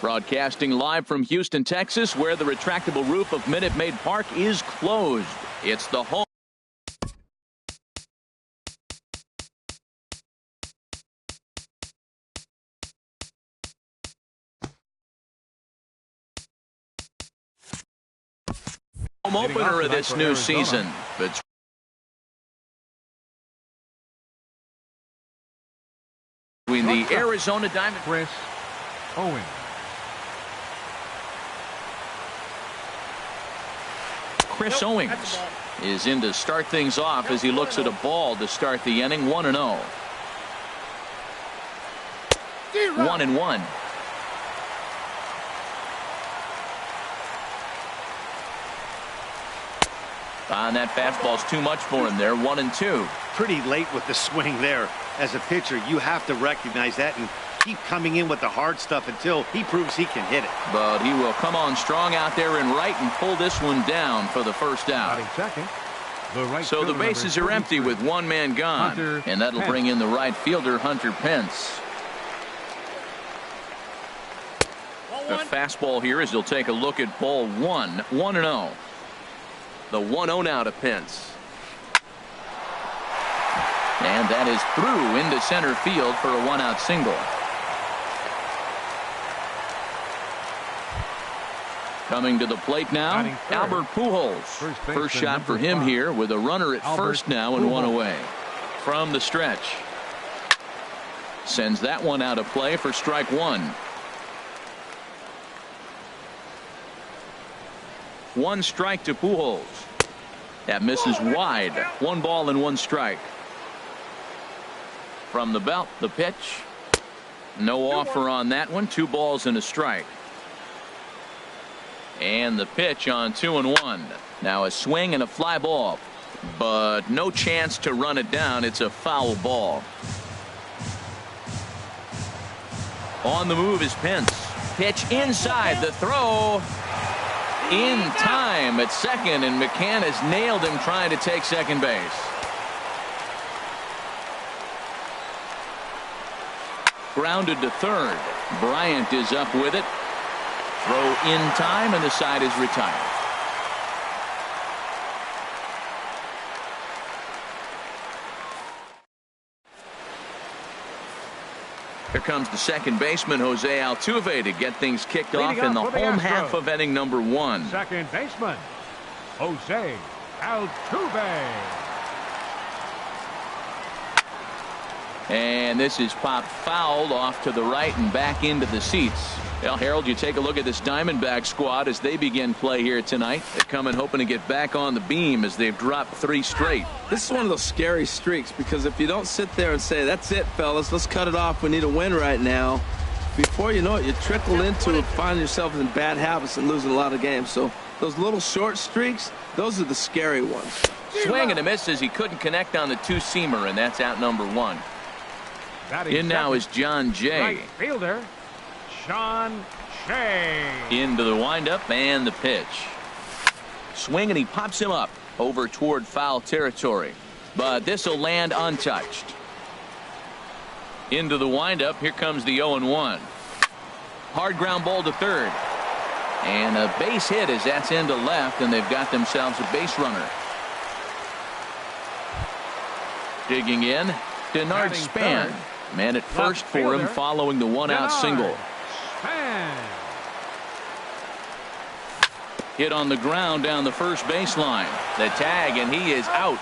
Broadcasting live from Houston, Texas, where the retractable roof of Minute Maid Park is closed. It's the home opener of this new season. Between the Arizona Diamondbacks. Chris Owings. Chris Owings is in to start things off as he looks at a ball to start the inning. 1-0. 1-1. And that fastball's too much for him there. 1-2. Pretty late with the swing there. As a pitcher, you have to recognize that and keep coming in with the hard stuff until he proves he can hit it. But he will come on strong out there in right and pull this one down for the first out. Second, so the bases are empty with one man gone. Hunter and that'll Pence. bring in the right fielder, Hunter Pence. The fastball here as he'll take a look at ball 1. 1-0. The 1-0 now to Pence. And that is through into center field for a one-out single. Coming to the plate now, Albert Pujols. First shot for him here with a runner at first now and one away. From the stretch. Sends that one out of play for strike one. One strike to Pujols. That misses wide. 1 ball and 1 strike. From the belt, the pitch. No offer on that one. 2 balls and a strike. And the pitch on 2-1. Now a swing and a fly ball. But no chance to run it down. It's a foul ball. On the move is Pence. Pitch inside. The throw. In time at second, and McCann has nailed him trying to take second base. Grounded to third. Bryant is up with it. Throw in time, and the side is retired. Here comes the second baseman, Jose Altuve, to get things kicked off in the home half of inning number 1. Second baseman, Jose Altuve. And this is popped fouled off to the right and back into the seats. Well, Harold, you take a look at this Diamondback squad as they begin play here tonight. They're coming hoping to get back on the beam as they've dropped 3 straight. This is one of those scary streaks because if you don't sit there and say, that's it, fellas, let's cut it off, we need a win right now, before you know it, you trickle into it, find yourself in bad habits and losing a lot of games. So those little short streaks, those are the scary ones. Swing and a miss as he couldn't connect on the 2-seamer, and that's out number 1. In now is John Jay. Right fielder, Sean Shea. Into the windup and the pitch. Swing and he pops him up over toward foul territory. But this will land untouched. Into the windup. Here comes the 0-1. Hard ground ball to third. And a base hit as that's into left, and they've got themselves a base runner. Digging in, Denard Span. Man at first for him following the one-out single. Hit on the ground down the first baseline. The tag, and he is out.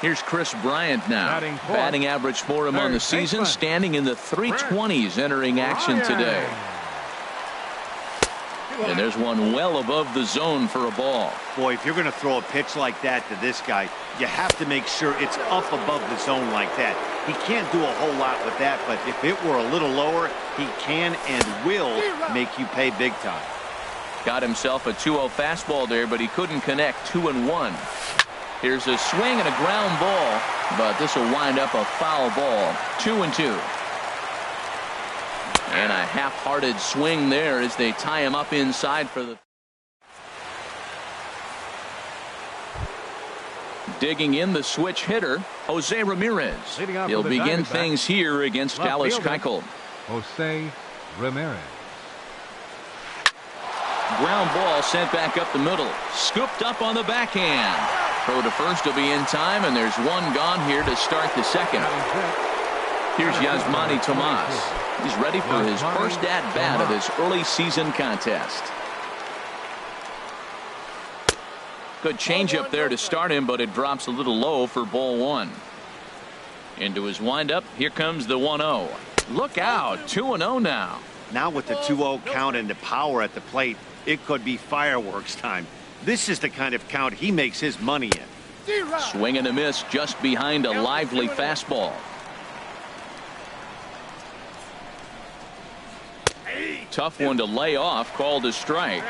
Here's Chris Bryant now. Batting average for him on the season, standing in the 320s entering action today. And there's one well above the zone for a ball. Boy, if you're going to throw a pitch like that to this guy, you have to make sure it's up above the zone like that. He can't do a whole lot with that, but if it were a little lower, he can and will make you pay big time. Got himself a 2-0 fastball there, but he couldn't connect. 2-1. Here's a swing and a ground ball, but this will wind up a foul ball. 2-2. And a half-hearted swing there as they tie him up inside for the. Digging in the switch hitter, Jose Ramirez. He'll begin things here against Dallas Keuchel. Jose Ramirez. Ground ball sent back up the middle. Scooped up on the backhand. Throw to first will be in time, and there's one gone here to start the second. Here's Yasmani Tomas. He's ready for his first at-bat of this early season contest. Good changeup there to start him, but it drops a little low for ball one. Into his windup, here comes the 1-0. Look out, 2-0 now. Now with the 2-0 count and the power at the plate, it could be fireworks time. This is the kind of count he makes his money in. Swing and a miss just behind a lively fastball. Tough one to lay off, called a strike.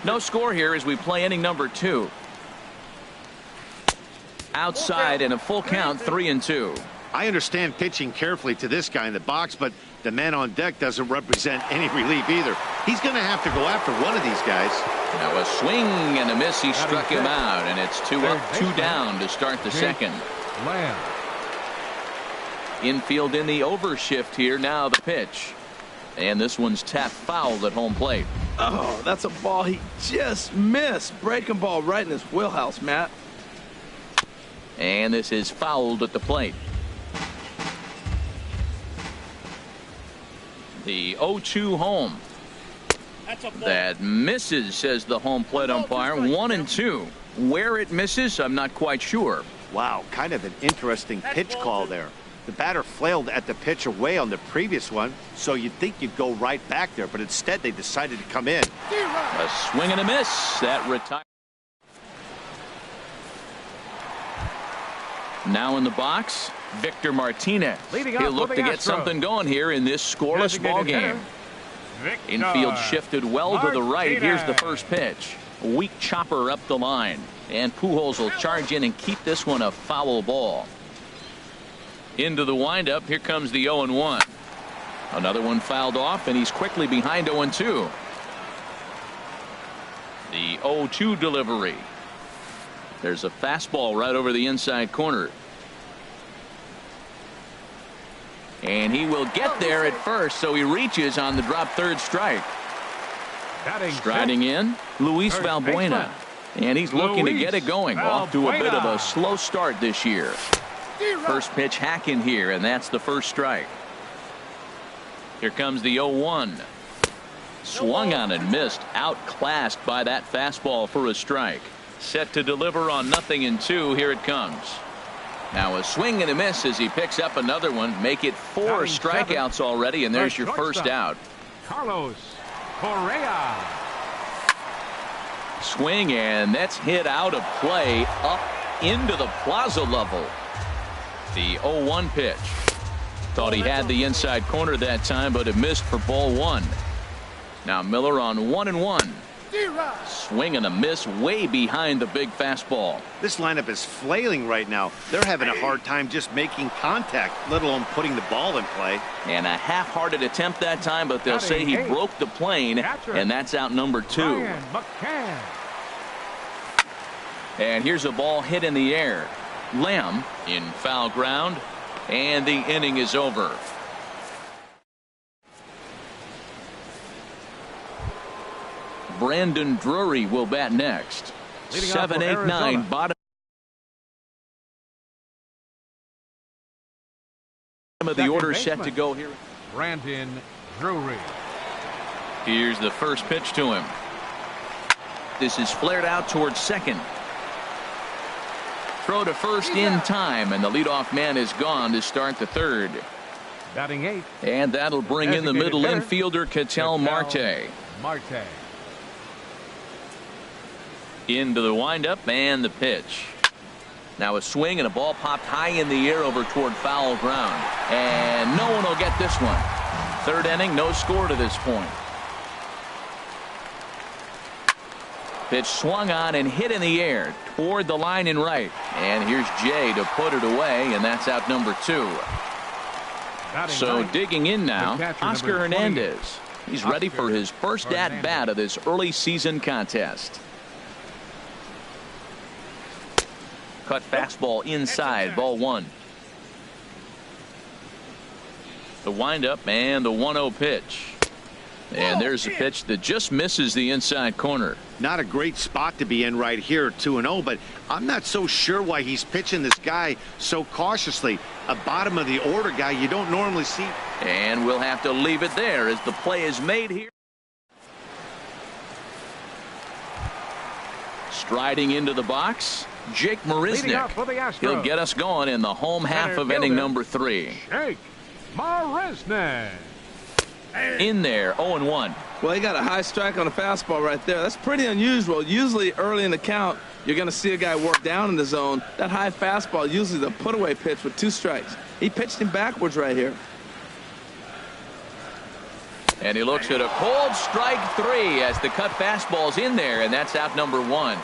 No score here as we play inning number 2. Outside and a full count, 3-2. I understand pitching carefully to this guy in the box, but the man on deck doesn't represent any relief either. He's going to have to go after one of these guys. Now a swing and a miss. He struck him out, and it's 2 up, 2 down to start the second. Infield in the overshift here. Now the pitch. And this one's tapped foul at home plate. Oh, that's a ball he just missed. Breaking ball right in his wheelhouse, Matt. And this is fouled at the plate. The 0-2 home. That misses, says the home plate umpire. 1-2. Where it misses, I'm not quite sure. Wow, kind of an interesting pitch call there. The batter flailed at the pitch away on the previous one, so you'd think you'd go right back there, but instead they decided to come in. A swing and a miss. That retires. Now in the box, Victor Martinez. He'll look to get something going here in this scoreless ball game. Infield shifted well to the right. Here's the first pitch. A weak chopper up the line. And Pujols will charge in and keep this one a foul ball. Into the windup. Here comes the 0-1. Another one fouled off, and he's quickly behind 0-2. The 0-2 delivery. There's a fastball right over the inside corner. And he will get there at first, so he reaches on the drop third strike. Striding in, Luis Valbuena. And he's looking to get it going. Off to a bit of a slow start this year. First pitch hack in here, and that's the first strike. Here comes the 0-1. Swung on and missed. Outclassed by that fastball for a strike. Set to deliver on 0-2. Here it comes. Now a swing and a miss as he picks up another one. Make it 4 strikeouts already, and there's your first out. Carlos Correa. Swing, and that's hit out of play up into the plaza level. The 0-1 pitch. Thought he had the inside corner that time, but it missed for ball 1. Now Miller on 1-1. Swing and a miss way behind the big fastball. This lineup is flailing right now. They're having a hard time just making contact, let alone putting the ball in play. And a half-hearted attempt that time, but they'll say he broke the plane, and that's out number 2. And here's a ball hit in the air. Lamb in foul ground, and the inning is over. Brandon Drury will bat next. 7, 8, 9 bottom of the order set to go here. Brandon Drury. Here's the first pitch to him. This is flared out towards second. Throw to first in time, and the leadoff man is gone to start the third. Batting 8. And that'll bring in the middle infielder, Ketel Marte. Into the windup and the pitch. Now a swing and a ball popped high in the air over toward foul ground. And no one will get this one. Third inning, no score to this point. Pitch swung on and hit in the air toward the line and right. And here's Jay to put it away, and that's out number 2. So digging in now, Oscar Hernandez. He's ready for his first at-bat of this early season contest. Cut fastball inside, ball 1. The windup and the 1-0 pitch. And there's a pitch that just misses the inside corner. Not a great spot to be in right here, 2-0, but I'm not so sure why he's pitching this guy so cautiously. A bottom of the order guy you don't normally see. And we'll have to leave it there as the play is made here. Striding into the box, Jake Marisnick. He'll get us going in the home half of inning number 3. Jake Marisnick. In there, 0-1. Well, he got a high strike on a fastball right there. That's pretty unusual. Usually early in the count, you're going to see a guy work down in the zone. That high fastball, usually the put-away pitch with 2 strikes. He pitched him backwards right here. And he looks at a cold strike 3 as the cut fastball's in there, and that's out number 1.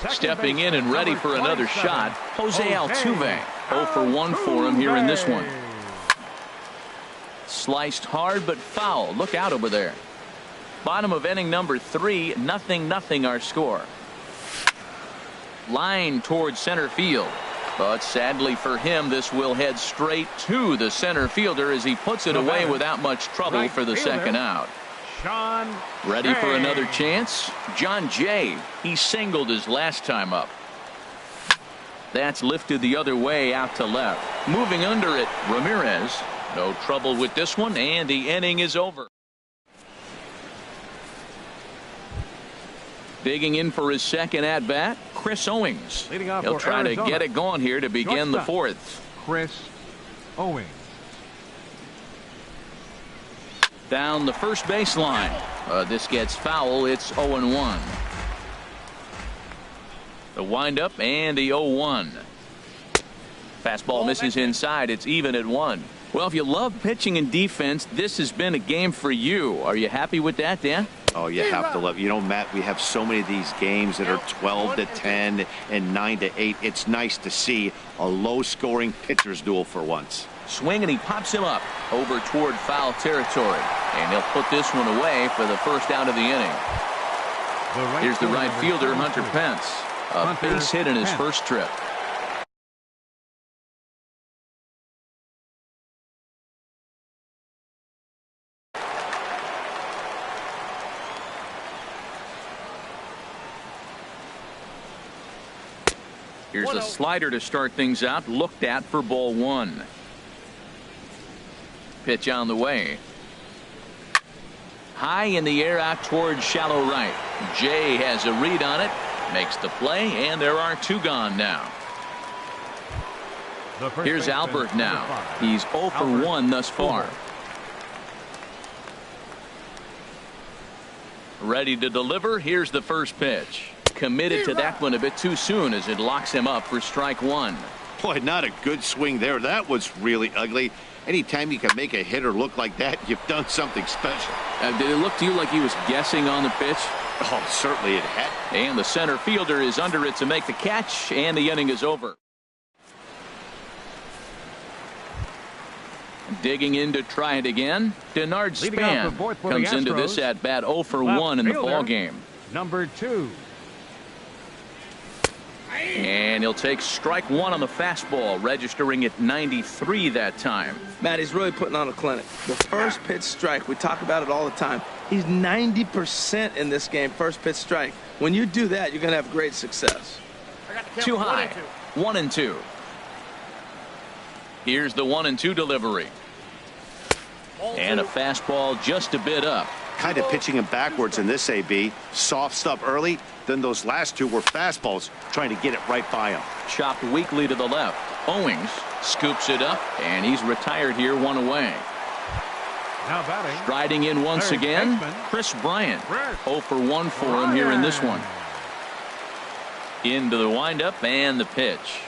Stepping in and ready for another shot, Jose Altuve. 0 for 1 for him here in this one. Sliced hard but foul. Look out over there. Bottom of inning number 3, 0-0 our score. Line towards center field. But sadly for him, this will head straight to the center fielder as he puts it away without much trouble for the second out. Ready for another chance? John Jay. He singled his last time up. That's lifted the other way out to left. Moving under it, Ramirez. No trouble with this one, and the inning is over. Digging in for his second at-bat, Chris Owings. He'll try to get it going here to begin the 4th. Chris Owings. Down the first baseline. This gets foul. It's 0-1. The windup and the 0-1. Fastball misses inside. It's even at 1. Well, if you love pitching and defense, this has been a game for you. Are you happy with that, Dan? Oh, you have to love. You know, Matt, we have so many of these games that are 12-10 and 9-8. It's nice to see a low-scoring pitcher's duel for once. Swing, and he pops him up over toward foul territory. And he'll put this one away for the first out of the inning. Here's the right fielder, Hunter Pence. A base hit in his first trip. Here's a slider to start things out. Looked at for ball 1. Pitch on the way. High in the air out towards shallow right. Jay has a read on it. Makes the play, and there are 2 gone now. Here's Albert now. He's 0 for 1 thus far. Ready to deliver. Here's the first pitch. Committed to that one a bit too soon as it locks him up for strike 1. Boy, not a good swing there. That was really ugly. Anytime you can make a hitter look like that, you've done something special. Did it look to you like he was guessing on the pitch? Oh, certainly it had. And the center fielder is under it to make the catch, and the inning is over. Digging in to try it again. Denard Span comes into this at bat 0 for 1 in the ball game. Number 2. And he'll take strike 1 on the fastball, registering at 93 that time. Matt, he's really putting on a clinic. The first pitch strike, we talk about it all the time. He's 90% in this game, first pitch strike. When you do that, you're going to have great success. Too high. 1-2. Here's the 1-2 delivery. And a fastball just a bit up. Kind of pitching him backwards in this AB. Soft stuff early. Then those last 2 were fastballs, trying to get it right by him. Chopped weakly to the left. Owings scoops it up, and he's retired here, 1 away. Now batting. Striding in once again, Chris Bryant. 0 for 1 for him here in this one. Into the windup and the pitch.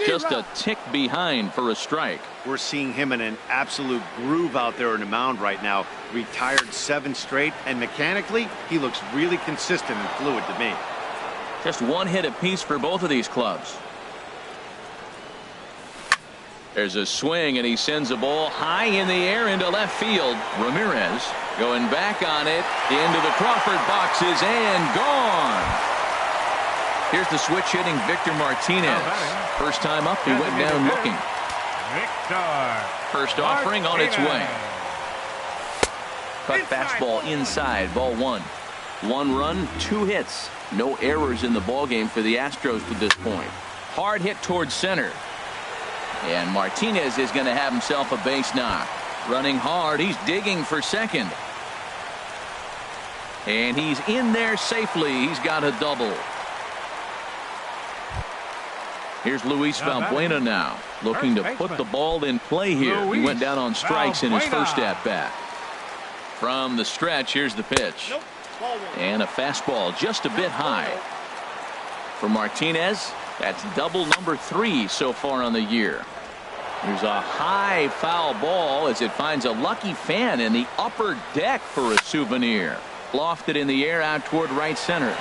Just a tick behind for a strike. We're seeing him in an absolute groove out there in the mound right now. Retired 7 straight, and mechanically, he looks really consistent and fluid to me. Just 1 hit apiece for both of these clubs. There's a swing, and he sends a ball high in the air into left field. Ramirez going back on it into the Crawford boxes and gone. Here's the switch hitting Victor Martinez. First time up, he went down looking. Victor. First offering on its way. Cut fastball inside, ball one. 1 run, 2 hits. No errors in the ballgame for the Astros to this point. Hard hit towards center. And Martinez is going to have himself a base knock. Running hard, he's digging for second. And he's in there safely. He's got a double. Here's Luis Valbuena now, looking to put the ball in play here. He went down on strikes in his first at-bat. From the stretch, here's the pitch. And a fastball just a bit high. For Martinez, that's double number 3 so far on the year. There's a high foul ball as it finds a lucky fan in the upper deck for a souvenir. Lofted in the air out toward right center.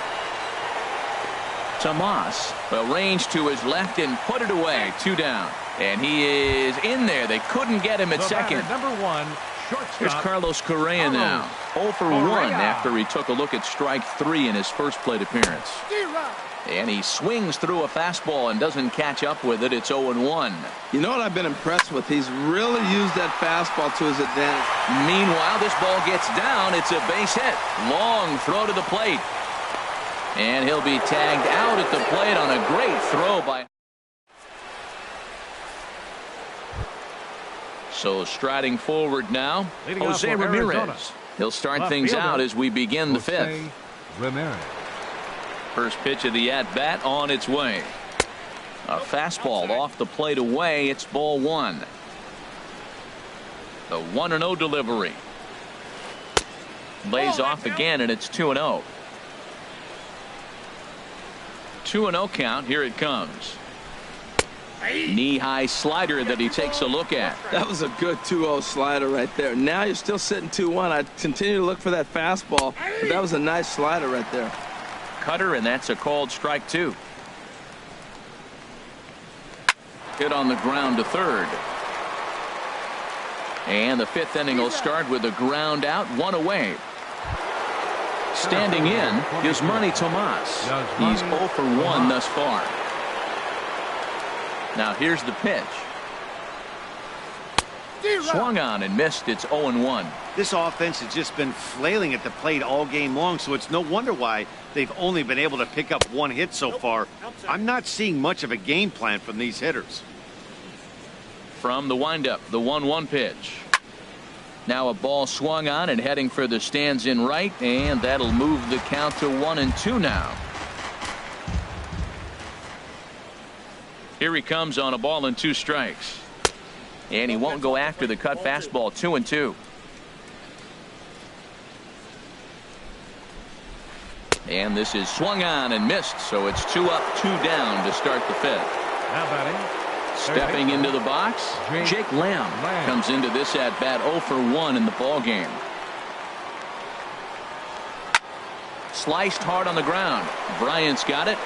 Tomas arranged to his left and put it away. 2 down. And he is in there. They couldn't get him at second. Number 1, shortstop. Here's Carlos Correa now. 0 for 1 after he took a look at strike 3 in his first plate appearance. And he swings through a fastball and doesn't catch up with it. It's 0-1. You know what I've been impressed with? He's really used that fastball to his advantage. Meanwhile, this ball gets down. It's a base hit. Long throw to the plate. And he'll be tagged out at the plate on a great throw by. So striding forward now, Jose Ramirez. He'll start things out as we begin the 5th. Ramirez. First pitch of the at-bat on its way. A fastball off the plate away. It's ball 1. The 1-0 delivery. Lays off again, and it's 2-0. 2-0 count. Here it comes. Knee-high slider that he takes a look at. That was a good 2-0 slider right there. Now you're still sitting 2-1. I continue to look for that fastball, but that was a nice slider right there. Cutter, and that's a called strike 2. Hit on the ground to third. And the 5th inning will start with a ground out, 1 away. Standing in is Manny Tomas. He's 0 for 1 thus far. Now here's the pitch. Swung on and missed. It's 0-1. This offense has just been flailing at the plate all game long, so it's no wonder why they've only been able to pick up 1 hit so far. I'm not seeing much of a game plan from these hitters. From the windup, the 1-1 pitch. Now a ball swung on and heading for the stands in right, and that'll move the count to 1-2 now. Here he comes on a ball and 2 strikes. And he won't go after the cut fastball. 2-2. And this is swung on and missed, so it's 2 up, 2 down to start the 5th. Now batting. Stepping into the box, Jake Lamb comes into this at bat 0 for 1 in the ball game. Sliced hard on the ground. Bryant's got it.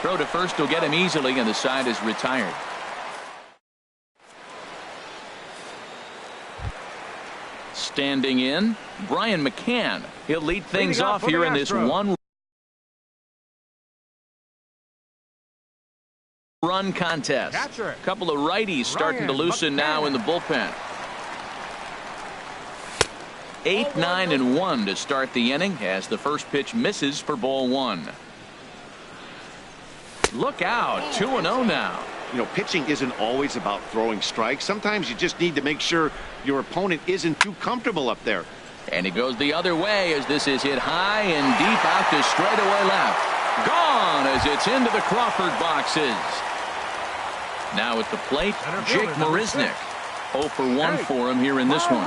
Throw to first will get him easily, and the side is retired. Standing in, Brian McCann. He'll lead things off here in this 1-run contest. A couple of righties starting to loosen now in the bullpen. 8, 9, and 1 to start the inning as the first pitch misses for ball 1. Look out, 2-0 now. You know, pitching isn't always about throwing strikes. Sometimes you just need to make sure your opponent isn't too comfortable up there. And it goes the other way as this is hit high and deep out to straightaway left. Gone as it's into the Crawford boxes. Now at the plate, Jake Marisnick. 0 for 1 for him here in this one.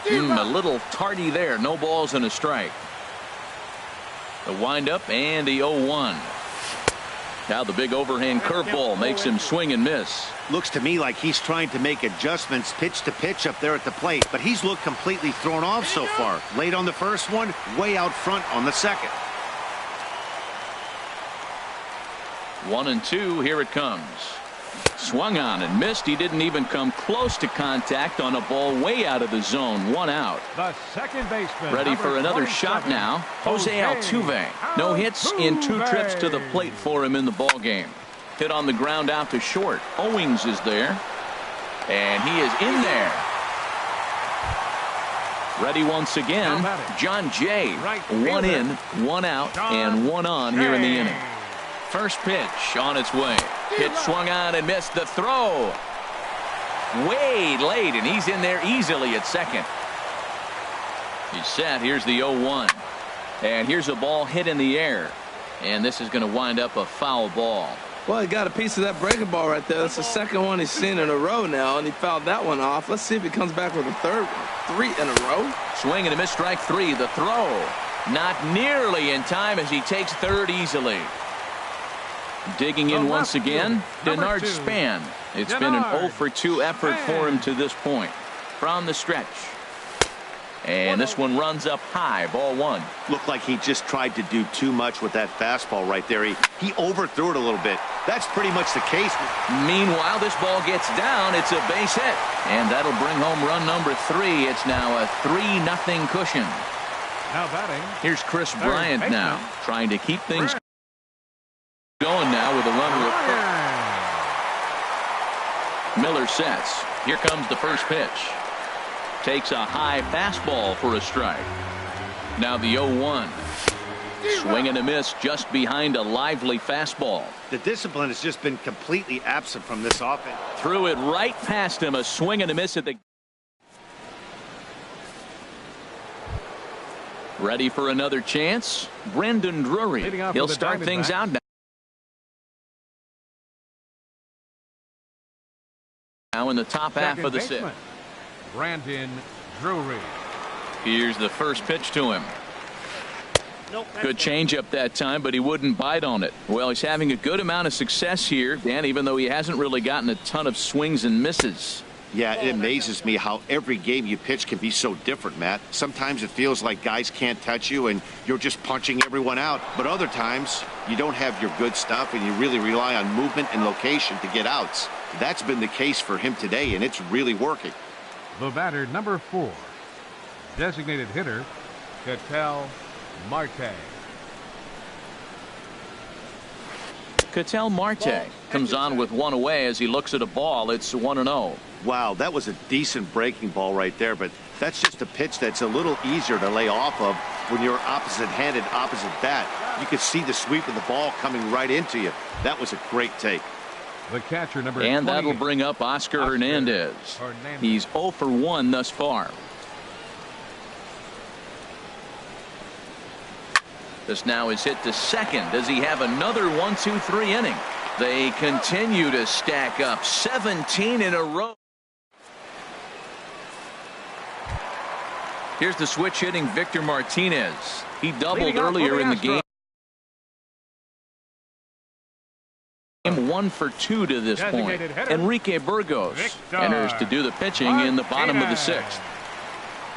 A little tardy there. No balls and a strike. The windup and the 0-1. Now the big overhand curveball makes him swing and miss. Looks to me like he's trying to make adjustments pitch to pitch up there at the plate, but he's looked completely thrown off so far. Late on the first one, way out front on the second. 1-2, here it comes. Swung on and missed. He didn't even come close to contact on a ball way out of the zone. 1 out. The second baseman. Ready for another shot now. Jose Altuve. No hits in 2 trips to the plate for him in the ball game. Hit on the ground out to short. Owings is there. And he is in there. Ready once again. John Jay. One in, one out, and one on here in the inning. First pitch on its way. Pitch swung on and missed the throw. Way late, and he's in there easily at second. He's set. Here's the 0-1. And here's a ball hit in the air. And this is going to wind up a foul ball. Well, he got a piece of that breaking ball right there. That's the second one he's seen in a row now, and he fouled that one off. Let's see if he comes back with a third one. 3 in a row. Swing and a miss, strike 3. The throw. Not nearly in time as he takes third easily. Digging in once again, Denard Span. It's been an 0 for 2 effort for him to this point. From the stretch. And this one runs up high, ball 1. Looked like he just tried to do too much with that fastball right there. He overthrew it a little bit. That's pretty much the case. Meanwhile, this ball gets down. It's a base hit. And that'll bring home run number 3. It's now a 3-0 cushion. Now batting. Here's Chris Bryant now, trying to keep things going now with a runner at first. Miller sets. Here comes the first pitch. Takes a high fastball for a strike. Now the 0-1. Swing and a miss just behind a lively fastball. The discipline has just been completely absent from this offense. Threw it right past him. A swing and a miss at the. Ready for another chance. Brendan Drury. He'll start things out now. Now in the top half of the 6th. Brandon Drury. Here's the first pitch to him. Good changeup that time, but he wouldn't bite on it. Well, he's having a good amount of success here, Dan, even though he hasn't really gotten a ton of swings and misses. Yeah, it amazes me how every game you pitch can be so different, Matt. Sometimes it feels like guys can't touch you and you're just punching everyone out. But other times you don't have your good stuff and you really rely on movement and location to get outs. That's been the case for him today, and it's really working. The batter, number 4. Designated hitter, Ketel Marte. Ketel Marte comes on with one away as he looks at a ball. It's 1-0. Wow, that was a decent breaking ball right there, but that's just a pitch that's a little easier to lay off of when you're opposite-handed, opposite bat. You could see the sweep of the ball coming right into you. That was a great take. The catcher, number and that'll bring up Oscar Hernandez. He's 0 for 1 thus far. This now is hit to second. Does he have another 1-2-3 inning? They continue to stack up 17 in a row. Here's the switch hitting Victor Martinez. He doubled earlier in the game. 1 for 2 to this point. Enrique Burgos enters to do the pitching in the bottom of the 6th.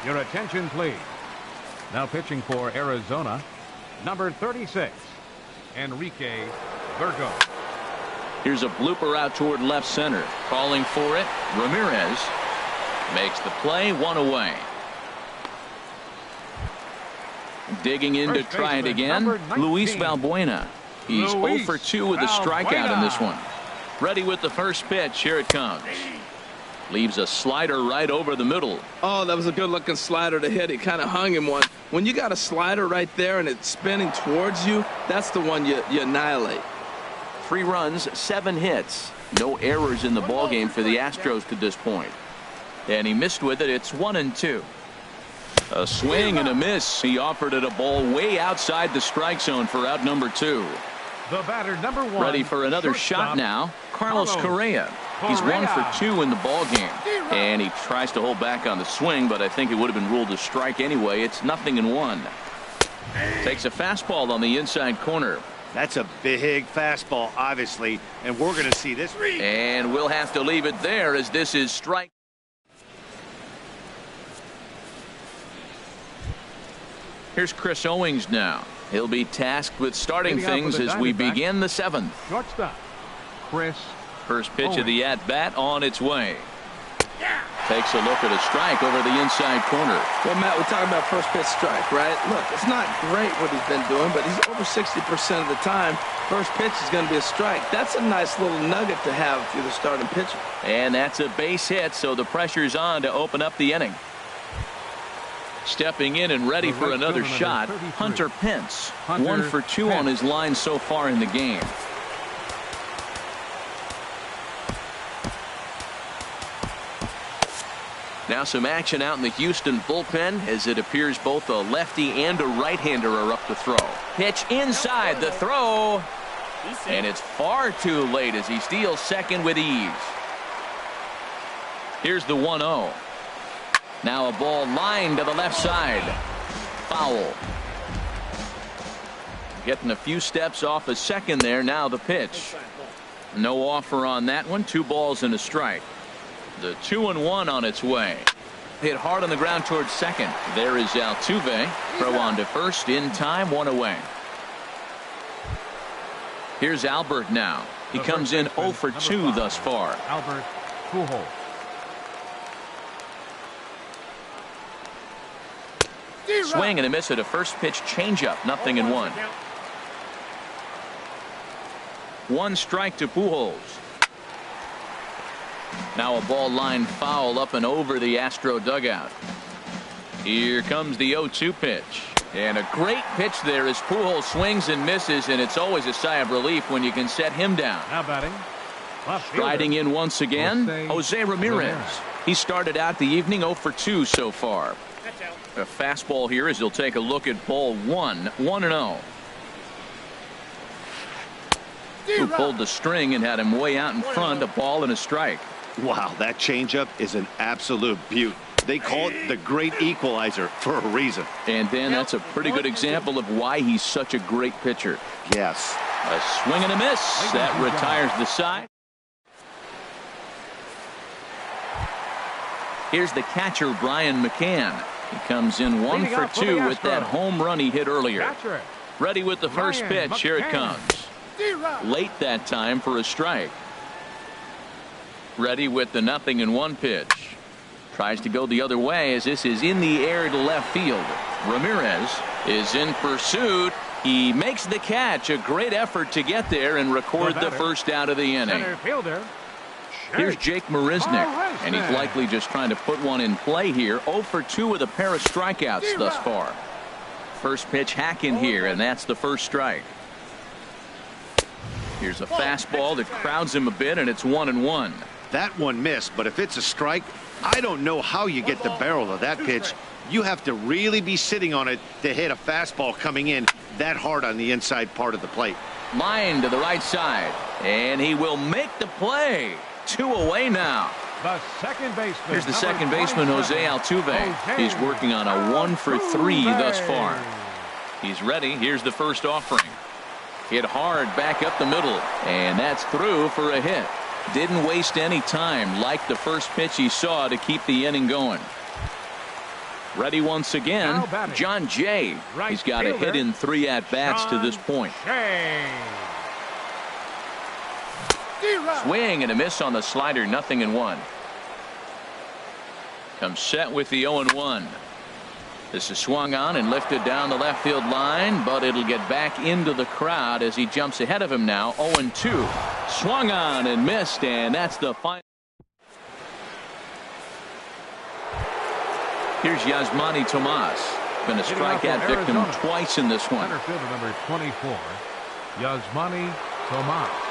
Your attention, please. Now pitching for Arizona, number 36, Enrique Burgos. Here's a blooper out toward left center. Calling for it. Ramirez makes the play, 1 away. Digging in to try it again. Luis Valbuena. He's 0 for 2 with a strikeout in this one. Ready with the first pitch. Here it comes. Leaves a slider right over the middle. Oh, that was a good-looking slider to hit. He kind of hung him one. When you got a slider right there and it's spinning towards you, that's the one you annihilate. 3 runs, 7 hits. No errors in the ballgame for the Astros to this point. And he missed with it. It's 1-2. A swing and a miss. He offered it a ball way outside the strike zone for out number 2. The batter, number 1. Ready for another shot now. Carlos Correa. He's 1 for 2 in the ball game, and he tries to hold back on the swing, but I think it would have been ruled a strike anyway. It's 0-1. Takes a fastball on the inside corner. That's a big fastball, obviously, and we're going to see this. And we'll have to leave it there as this is strike. Here's Chris Owings now. He'll be tasked with starting things as we begin the 7th. Shortstop, Chris. First pitch of the at-bat on its way. Takes a look at a strike over the inside corner. Well, Matt, we're talking about first pitch strike, right? Look, it's not great what he's been doing, but he's over 60% of the time. First pitch is going to be a strike. That's a nice little nugget to have if you're the starting pitcher. And that's a base hit, so the pressure's on to open up the inning. Stepping in and ready for another shot, Hunter Pence. 1 for 2 on his line so far in the game. Now some action out in the Houston bullpen as it appears both a lefty and a right-hander are up to throw. Pitch inside the throw. And it's far too late as he steals second with ease. Here's the 1-0. Now a ball lined to the left side. Foul. Getting a few steps off a second there. Now the pitch. No offer on that one. 2 balls and a strike. The 2-1 on its way. Hit hard on the ground towards second. There is Altuve. Throw on to first in time. 1 away. Here's Albert now. He comes in 0 for 2 thus far. Albert Pujols. Swing and a miss at a first pitch changeup. 0-1. 1 strike to Pujols. Now a ball line foul up and over the Astro dugout. Here comes the 0-2 pitch. And a great pitch there as Pujols swings and misses, and it's always a sigh of relief when you can set him down. Now batting. Striding in once again, Jose Ramirez. He started out the evening 0 for 2 so far. A fastball here as he'll take a look at ball 1. 1-0. Who pulled the string and had him way out in front. A ball and a strike. Wow, that changeup is an absolute beaut. They call it the great equalizer for a reason. And Dan, that's a pretty good example of why he's such a great pitcher. Yes. A swing and a miss. That retires the side. Here's the catcher, Brian McCann. He comes in 1 for 2 with that home run he hit earlier. Ready with the first pitch. Here it comes. Late that time for a strike. Ready with the 0-1 pitch. Tries to go the other way as this is in the air to left field. Ramirez is in pursuit. He makes the catch. A great effort to get there and record the first out of the inning. Here's Jake Marisnick, and he's likely just trying to put one in play here. 0 for 2 with a pair of strikeouts thus far. First pitch hack in here, and that's the first strike. Here's a fastball that crowds him a bit, and it's 1-1. That one missed, but if it's a strike, I don't know how you get the barrel of that pitch. You have to really be sitting on it to hit a fastball coming in that hard on the inside part of the plate. Line to the right side, and he will make the play. 2 away now. The second baseman. Here's the second baseman, Jose Altuve. He's working on a 1 for 3 thus far. He's ready. Here's the first offering. Hit hard back up the middle, and that's through for a hit. Didn't waste any time, like the first pitch he saw, to keep the inning going. Ready once again, John Jay. He's got a hit in 3 at-bats to this point. Swing and a miss on the slider. 0-1. Comes set with the 0-1. This is swung on and lifted down the left field line, but it'll get back into the crowd as he jumps ahead of him now. 0-2. Swung on and missed, and that's the final. Here's Yasmani Tomas. Been a strikeout victim twice in this one. Center fielder number 24, Yasmani Tomas.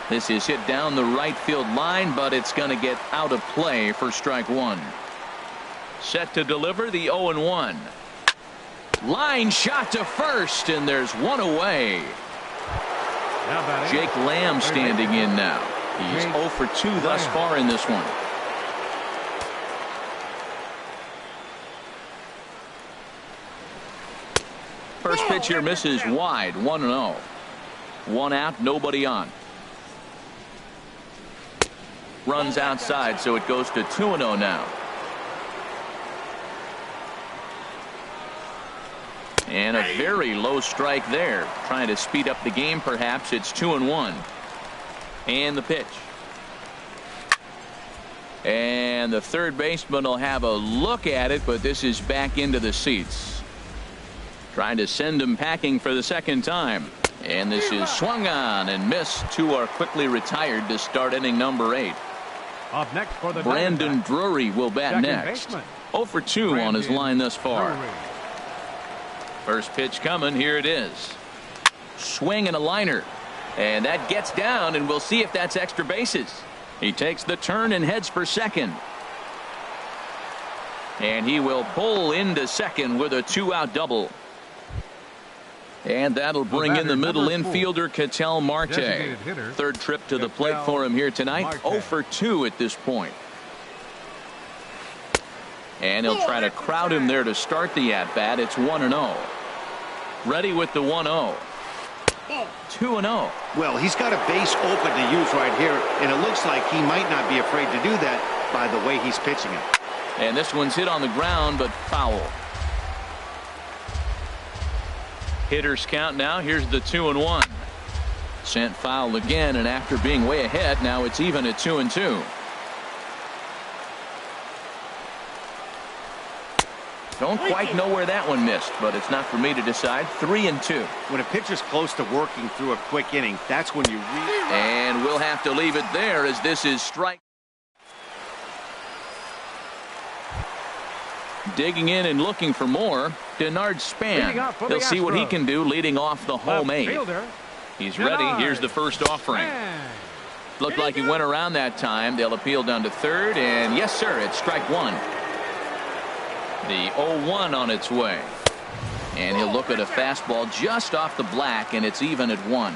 This is hit down the right field line, but it's going to get out of play for strike 1. Set to deliver the 0-1. Line shot to first, and there's 1 away. Jake Lamb standing in now. He's 0 for 2 thus far in this one. First pitch here misses wide. 1-0. 1 out, nobody on. Runs outside, so it goes to 2-0 now. And a very low strike there. Trying to speed up the game, perhaps. It's 2-1. And the pitch. And the third baseman will have a look at it, but this is back into the seats. Trying to send him packing for the second time. And this is swung on and missed. Two are quickly retired to start inning number 8. Up next for the Brandon Drury will bat second next. baseman. 0 for 2 on his line thus far. Drury. First pitch coming. Here it is. Swing and a liner. And that gets down, and we'll see if that's extra bases. He takes the turn and heads for second. And he will pull into second with a 2-out double. And that'll bring in the middle infielder, Ketel Marte. Third trip to the plate for him here tonight. 0 for 2 at this point. And he'll try to crowd him there to start the at-bat. It's 1-0. Ready with the 1-0. 2-0. Well, he's got a base open to use right here, and it looks like he might not be afraid to do that by the way he's pitching it. And this one's hit on the ground, but foul. Hitters count now. Here's the 2-1. Sent foul again, and after being way ahead, now it's even at 2-2. Don't quite know where that one missed, but it's not for me to decide. 3-2. When a pitcher's close to working through a quick inning, that's when you really... And we'll have to leave it there as this is strike. Digging in and looking for more, Denard Span. He'll see what he can do leading off the home 8. He's ready. Here's the first offering. Looked like he went around that time. They'll appeal down to third, and yes, sir, it's strike 1. The 0-1 on its way. And he'll look at a fastball just off the black, and it's even at 1.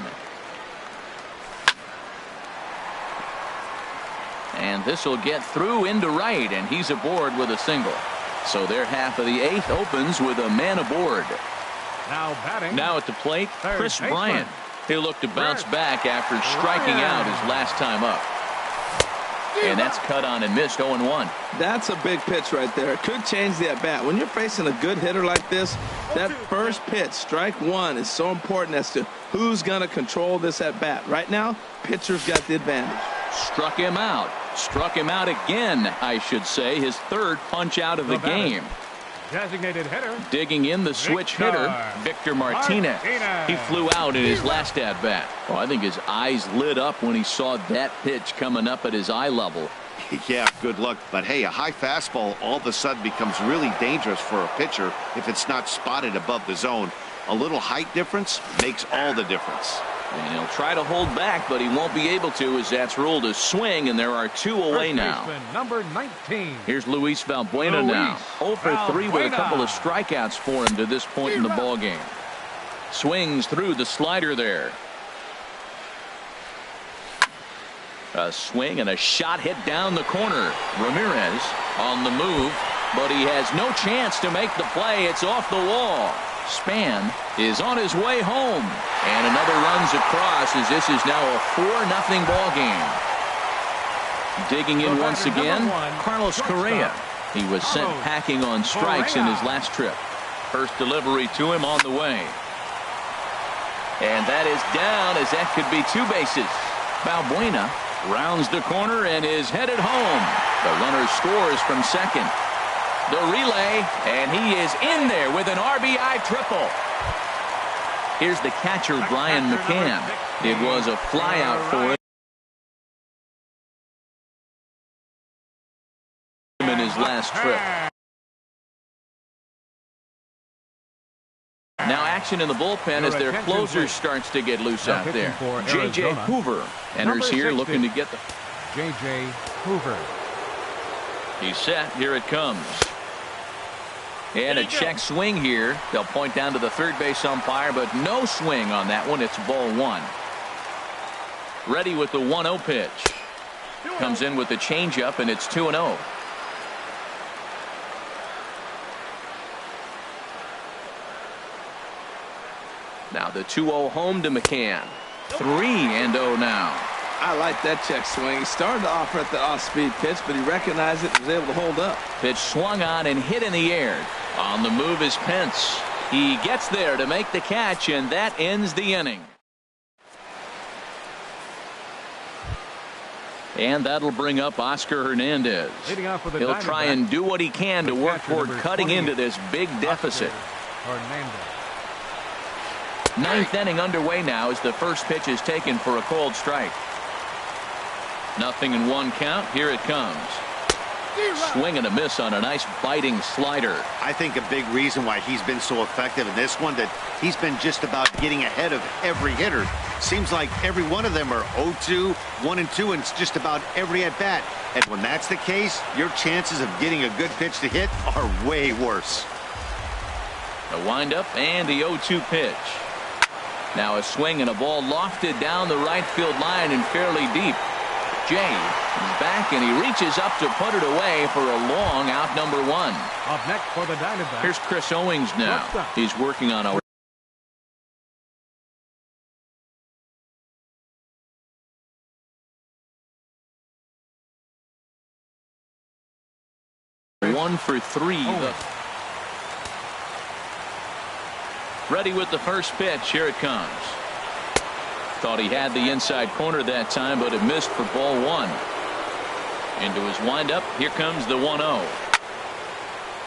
And this will get through into right, and he's aboard with a single. So their half of the 8th opens with a man aboard. Now batting. Now at the plate, Chris baseman. Bryant. He'll look to bounce back after striking out his last time up. And that's cut on and missed. 0-1. That's a big pitch right there. It could change the at-bat. When you're facing a good hitter like this, that first pitch, strike 1, is so important as to who's going to control this at-bat. Right now, pitcher's got the advantage. Struck him out. Struck him out again, I should say. His third punch out of the game. Designated hitter. Digging in the switch hitter, Victor Martinez. He flew out in his last at-bat. Oh, I think his eyes lit up when he saw that pitch coming up at his eye level. Yeah, good luck. But hey, a high fastball all of a sudden becomes really dangerous for a pitcher if it's not spotted above the zone. A little height difference makes all the difference. And he'll try to hold back, but he won't be able to, as that's ruled a swing, and there are 2 away now. Number 19. Here's Luis Valbuena now. 0 for 3 with a couple of strikeouts for him to this point in the ballgame. Swings through the slider there. A swing and a shot hit down the corner. Ramirez on the move, but he has no chance to make the play. It's off the wall. Span is on his way home, and another runs across as this is now a 4-0 ball game. Digging in once again, Carlos Correa. He was sent packing on strikes in his last trip. First delivery to him on the way, and that is down as that could be 2 bases. Valbuena rounds the corner and is headed home. The runner scores from second. The relay, and he is in there with an RBI triple. Here's the catcher, Brian McCann. It was a flyout for him in his last trip. Now action in the bullpen as their closer starts to get loose out there. J.J. Hoover enters here looking to get the... J.J. Hoover. He's set. Here it comes. And a check swing here. They'll point down to the third base umpire, but no swing on that one. It's ball 1. Ready with the 1-0 pitch. Comes in with the changeup, and it's 2-0. Now the 2-0 home to McCann. 3-0 now. I like that check swing. He started off at the off-speed pitch, but he recognized it and was able to hold up. Pitch swung on and hit in the air. On the move is Pence. He gets there to make the catch, and that ends the inning. And that'll bring up Oscar Hernandez. Leading off for the He'll try and do what he can to work toward cutting into this big deficit. Ninth inning underway now as the first pitch is taken for a cold strike. 0-1 count. Here it comes. Swing and a miss on a nice biting slider. I think a big reason why he's been so effective in this one, that he's been just about getting ahead of every hitter. Seems like every one of them are 0-2, 1-2, and it's just about every at-bat. And when that's the case, your chances of getting a good pitch to hit are way worse. The windup and the 0-2 pitch. Now a swing and a ball lofted down the right field line and fairly deep. Jay is back and he reaches up to put it away for a long out, number 1. Up next for the Diamondbacks. Here's Chris Owings now. He's working on a one for 3. Ready with the first pitch. Here it comes. Thought he had the inside corner that time, but it missed for ball 1. Into his windup. Here comes the 1-0.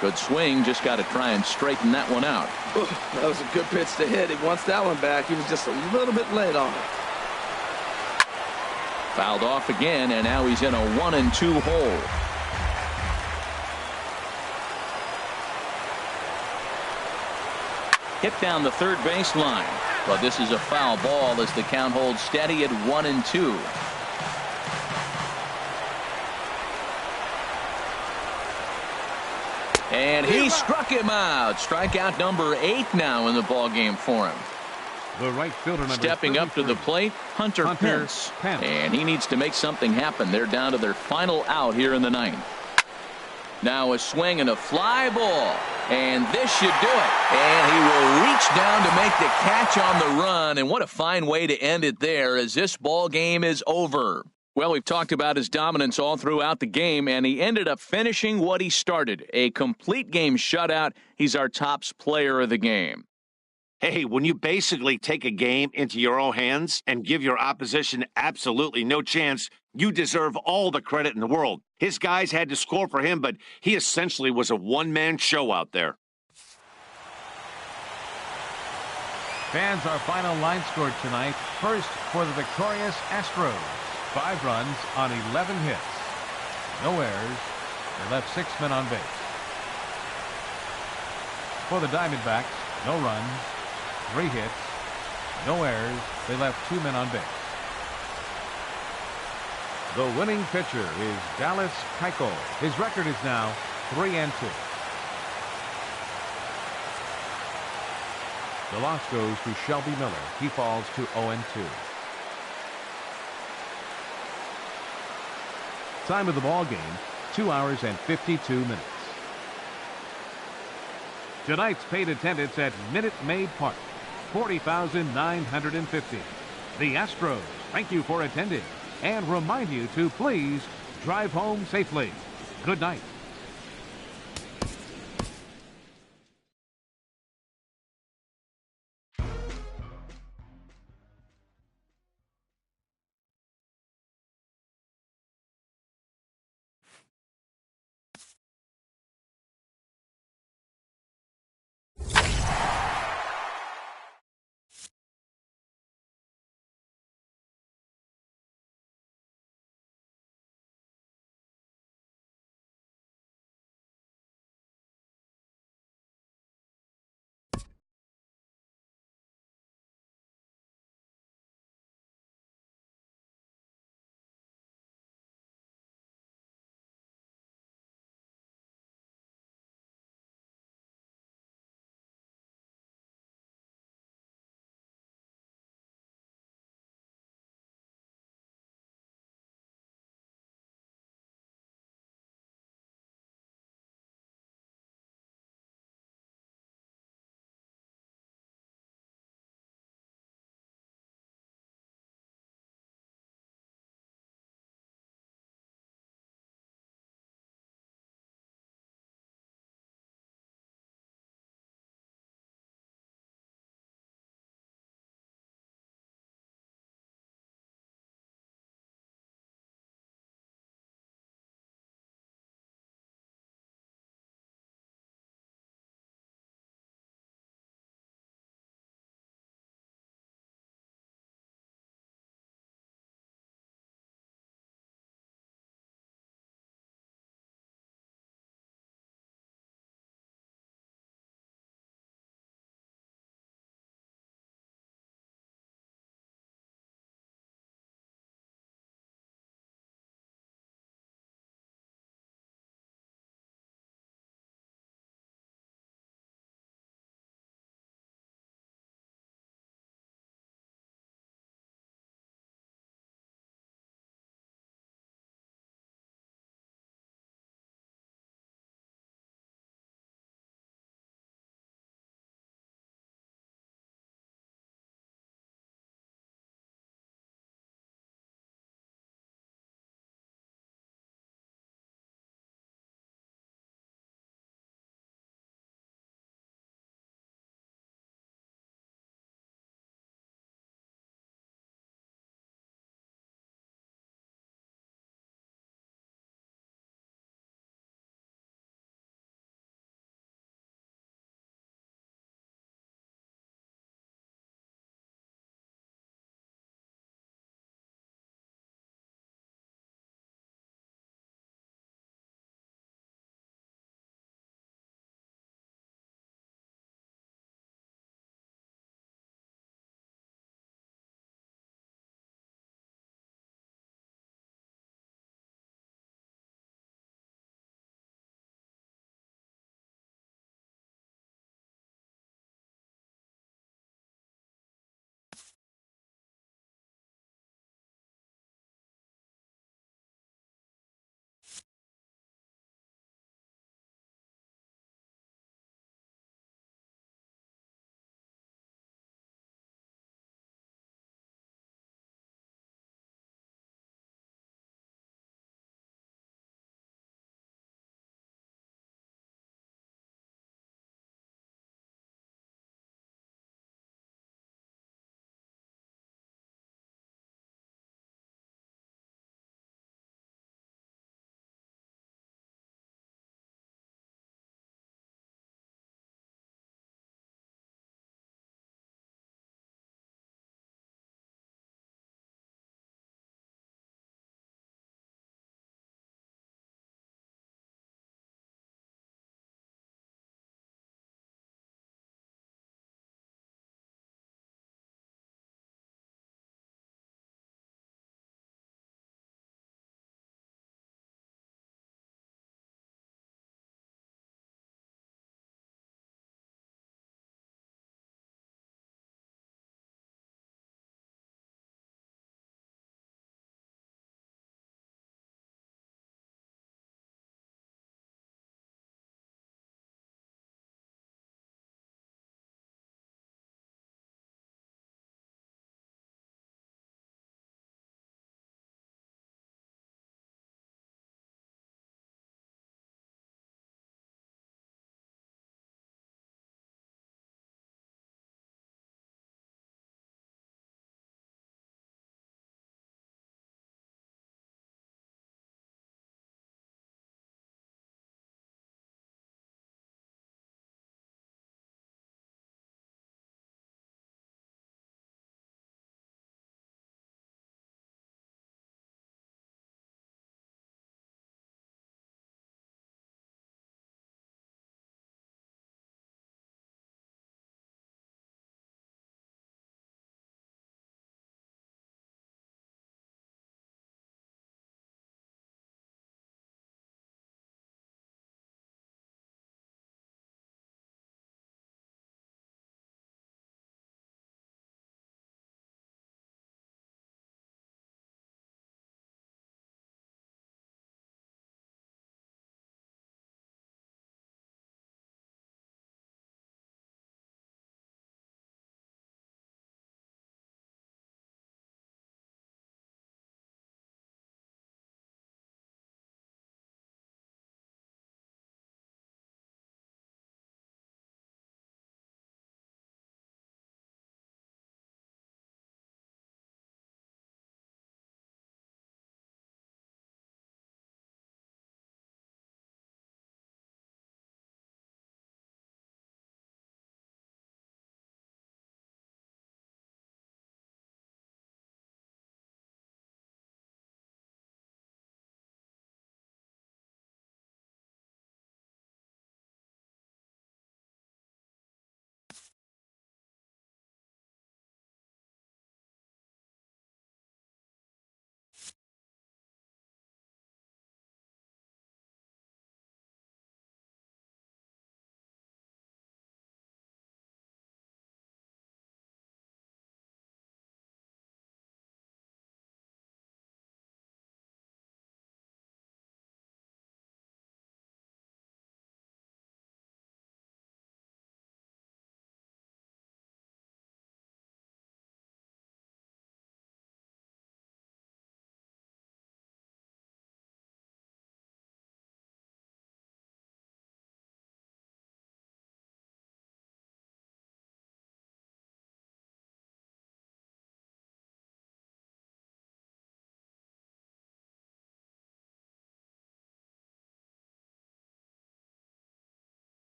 Good swing. Just got to try and straighten that one out. Ooh, that was a good pitch to hit. He wants that one back. He was just a little bit late on it. Fouled off again, and now he's in a 1-2 hole. Hit down the third baseline. But this is a foul ball as the count holds steady at 1-2. And he struck him out. Strikeout number 8 now in the ball game for him. The right fielder number stepping up to the plate, Hunter Pence. And he needs to make something happen. They're down to their final out here in the 9th. Now a swing and a fly ball. And this should do it. And he will reach down to make the catch on the run. And what a fine way to end it there, as this ball game is over. Well, we've talked about his dominance all throughout the game, and he ended up finishing what he started. A complete game shutout. He's our top player of the game. Hey, when you basically take a game into your own hands and give your opposition absolutely no chance, you deserve all the credit in the world. His guys had to score for him, but he essentially was a one-man show out there. Fans, our final line score tonight. First for the victorious Astros. 5 runs on 11 hits. No errors. They left 6 men on base. For the Diamondbacks, no runs, 3 hits, no errors. They left 2 men on base. The winning pitcher is Dallas Keuchel. His record is now 3-2. The loss goes to Shelby Miller. He falls to 0-2. Time of the ball game, 2 hours and 52 minutes. Tonight's paid attendance at Minute Maid Park, 40,950. The Astros thank you for attending and remind you to please drive home safely. Good night.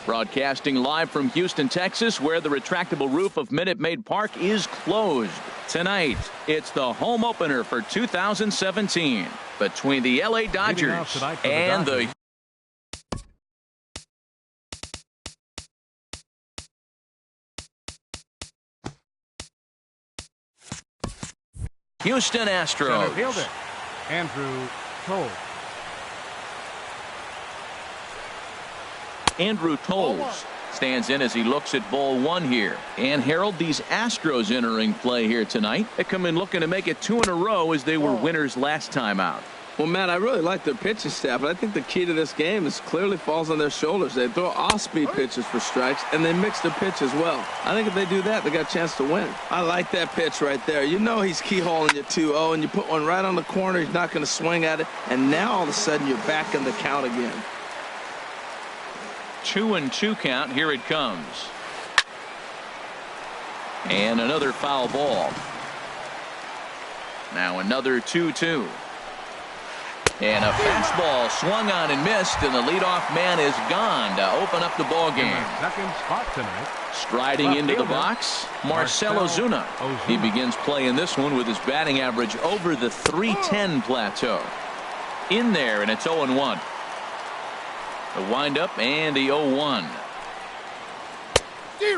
Broadcasting live from Houston, Texas, where the retractable roof of Minute Maid Park is closed. Tonight, it's the home opener for 2017 between the LA Dodgers and the Houston Astros. Center fielder, Andrew Toll. Andrew Tolles stands in as he looks at ball one here. And Harold, these Astros entering play here tonight. They come in looking to make it 2 in a row as they were winners last time out. Well, Matt, I really like their pitching staff, but I think the key to this game is clearly falls on their shoulders. They throw off-speed pitches for strikes, and they mix their pitch as well. I think if they do that, they got a chance to win. I like that pitch right there. You know he's keyholing you 2-0, and you put one right on the corner. He's not going to swing at it, and now all of a sudden you're back in the count again. 2-2 count. Here it comes. And another foul ball. Now another 2-2. And a fastball swung on and missed, and the leadoff man is gone to open up the ball game. Second spot tonight. Striding into the box, Marcell Ozuna. He begins playing this one with his batting average over the .310 plateau. In there, and it's 0-1. The windup and the 0-1.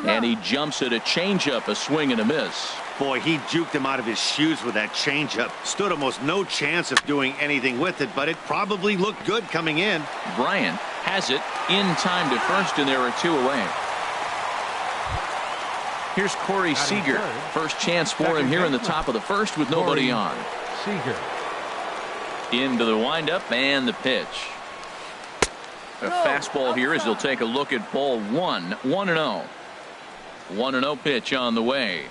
And he jumps at a changeup, a swing and a miss. Boy, he juked him out of his shoes with that changeup. Stood almost no chance of doing anything with it, but it probably looked good coming in. Bryant has it in time to first, and there are 2 away. Here's Corey Seager. First chance for him here in the top of the first with nobody on. Seager. Into the windup and the pitch. A fastball here as he'll take a look at ball one. 1-0. 1-0 pitch on the way.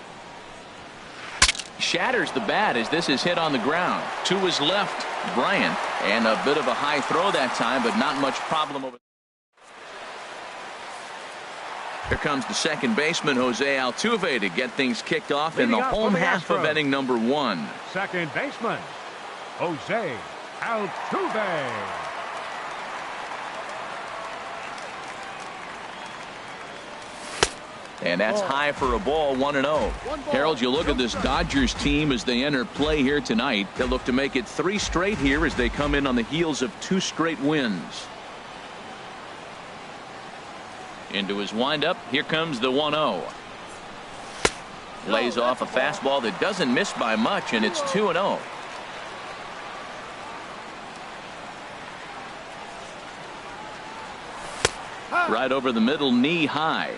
Shatters the bat as this is hit on the ground. To his left, Bryant, and a bit of a high throw that time, but not much problem over. Here comes the second baseman, Jose Altuve, to get things kicked off in the home half of inning number 1. Second baseman, Jose Altuve. And that's high for a ball. 1-0. Harold, you look at this Dodgers team as they enter play here tonight. They'll look to make it 3 straight here as they come in on the heels of 2 straight wins. Into his windup. Here comes the 1-0. Lays off a fastball that doesn't miss by much, and it's 2-0. Right over the middle, knee high.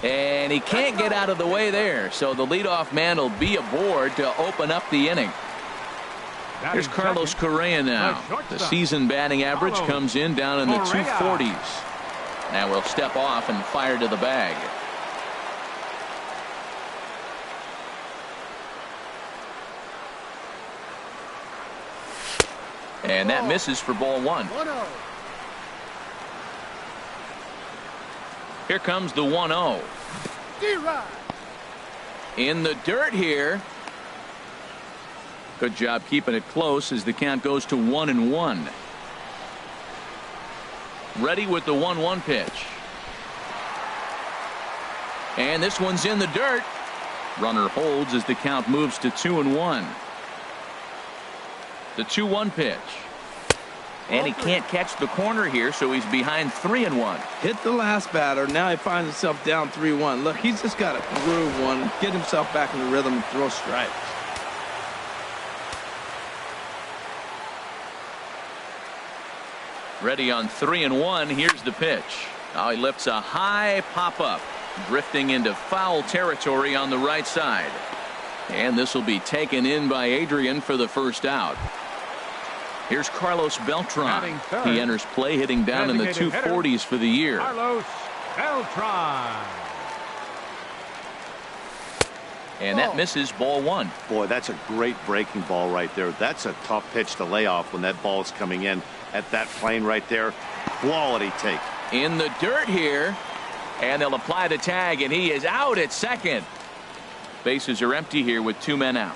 And he can't get out of the way there, so the leadoff man will be aboard to open up the inning. Here's Carlos Correa now. The season batting average comes in down in the 240s. Now we'll step off and fire to the bag. And that misses for ball 1. Here comes the 1-0. In the dirt here. Good job keeping it close as the count goes to 1-1. Ready with the 1-1 pitch. And this one's in the dirt. Runner holds as the count moves to 2-1. The 2-1 pitch. And he can't catch the corner here, so he's behind 3-1. Hit the last batter. Now he finds himself down 3-1. Look, he's just got to groove one, get himself back in the rhythm, and throw strikes. Ready on 3-1. Here's the pitch. Now he lifts a high pop-up, drifting into foul territory on the right side. And this will be taken in by Adrian for the first out. Here's Carlos Beltran. He enters play hitting down in the 240s for the year. Carlos Beltran. And that misses ball 1. Boy, that's a great breaking ball right there. That's a tough pitch to lay off when that ball is coming in at that plane right there. Quality take. In the dirt here. And they'll apply the tag, and he is out at second. Bases are empty here with 2 men out.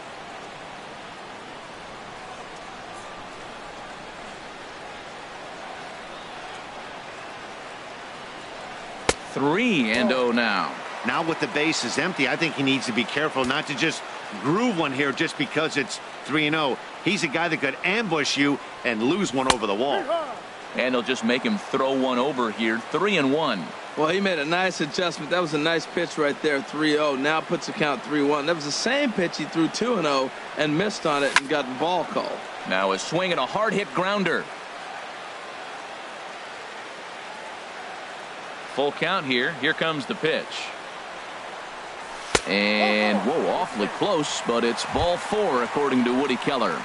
Three and 0 now. Now with the bases empty, I think he needs to be careful not to just groove one here just because it's 3-0. He's a guy that could ambush you and lose one over the wall. And he'll just make him throw one over here. 3-1. Well, he made a nice adjustment. That was a nice pitch right there, 3-0. Now puts the count 3-1. That was the same pitch he threw 2-0 and missed on it and got the ball called. Now a swing and a hard hit grounder. Full count here. Here comes the pitch. And, whoa, awfully close, but it's ball 4 according to Woody Keller.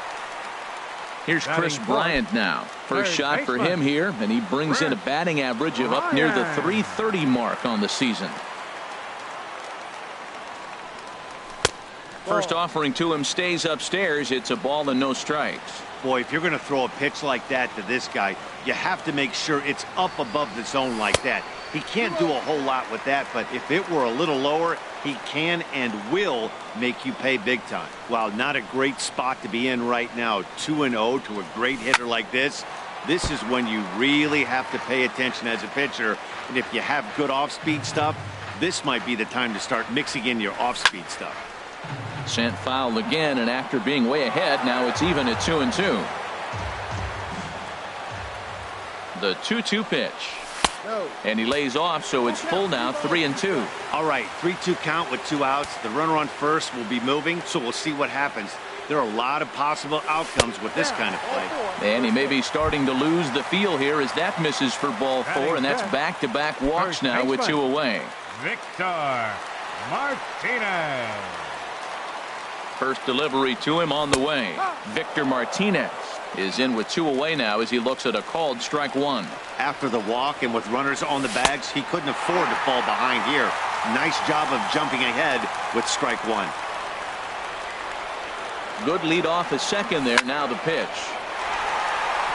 Here's Chris Bryant now. First shot for him here, and he brings in a batting average of up near the .330 mark on the season. First offering to him stays upstairs. It's a ball and no strikes. Boy, if you're going to throw a pitch like that to this guy, you have to make sure it's up above the zone like that. He can't do a whole lot with that, but if it were a little lower, he can and will make you pay big time. Wow, not a great spot to be in right now. 2-0 to a great hitter like this. This is when you really have to pay attention as a pitcher. And if you have good off-speed stuff, this might be the time to start mixing in your off-speed stuff. Sent foul again, and after being way ahead, now it's even at 2-2. The 2-2 pitch. And he lays off, so it's full now, 3-2. All right, 3-2 count with 2 outs. The runner on first will be moving, so we'll see what happens. There are a lot of possible outcomes with this kind of play. And he may be starting to lose the feel here as that misses for ball 4, and that's back-to-back walks now with 2 away. Victor Martinez. First delivery to him on the way. Victor Martinez is in with 2 away now as he looks at a called strike 1. After the walk and with runners on the bags, he couldn't afford to fall behind here. Nice job of jumping ahead with strike 1. Good lead off at second there. Now the pitch.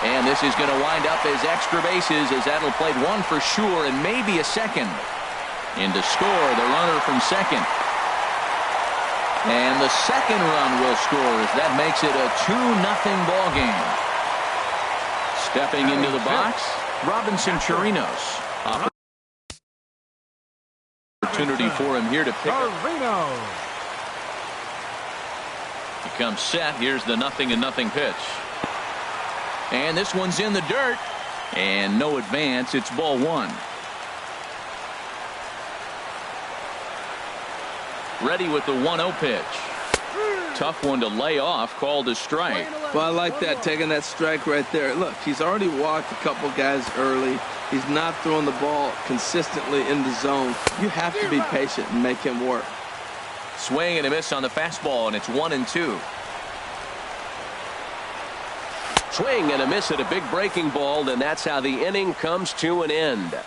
And this is going to wind up as extra bases as that'll play 1 for sure and maybe a second. In to score the runner from second. And the second run will score as that makes it a 2-0 ball game. Stepping into the box, Robinson Chirinos. Opportunity for him here to pick up. He comes set. Here's the 0-0 pitch. And this one's in the dirt. And no advance. It's ball 1. Ready with the 1-0 pitch. Tough one to lay off, called a strike. Well, I like that, taking that strike right there. Look, he's already walked a couple guys early. He's not throwing the ball consistently in the zone. You have to be patient and make him work. Swing and a miss on the fastball, and it's 1-2. Swing and a miss at a big breaking ball, and that's how the inning comes to an end.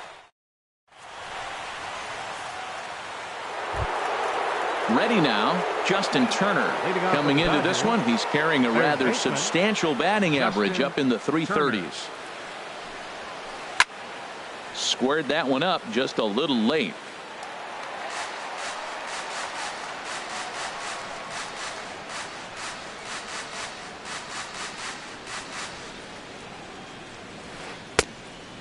Ready now, Justin Turner. Coming into this one, he's carrying a rather substantial batting average up in the 330s. Squared that one up just a little late.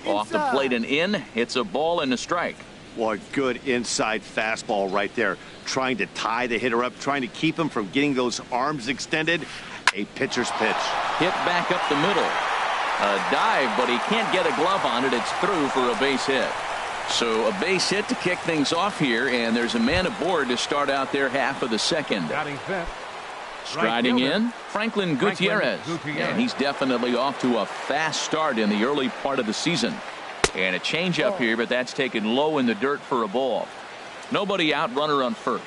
Off the plate and in. It's a ball and a strike. Well, good inside fastball right there. Trying to tie the hitter up, trying to keep him from getting those arms extended. A pitcher's pitch. Hit back up the middle. A dive, but he can't get a glove on it. It's through for a base hit. So a base hit to kick things off here, and there's a man aboard to start out their half of the second. Striding in, Franklin Gutierrez. And he's definitely off to a fast start in the early part of the season. And a changeup here, but that's taken low in the dirt for a ball. Nobody out, runner on first.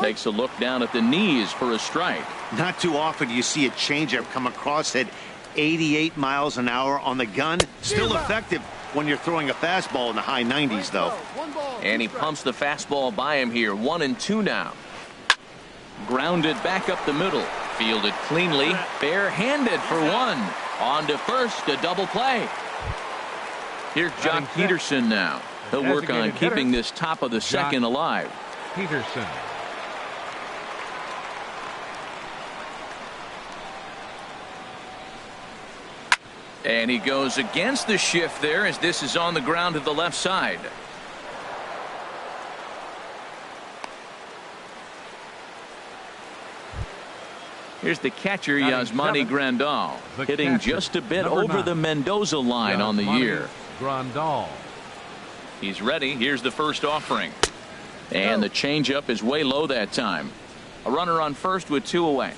Takes a look down at the knees for a strike. Not too often you see a changeup come across at 88 miles an hour on the gun. Still effective when you're throwing a fastball in the high 90s, though. And he pumps the fastball by him here. 1-2 now. Grounded back up the middle. Fielded cleanly. Bare-handed for 1. On to first, a double play. Here's Jock Peterson now. He'll work on keeping this top of the second alive. Peterson. And he goes against the shift there as this is on the ground to the left side. Here's the catcher, Yasmani Grandal, hitting just a bit over the Mendoza line on the year. Grandal. He's ready. Here's the first offering. And the changeup is way low that time. A runner on first with 2 away.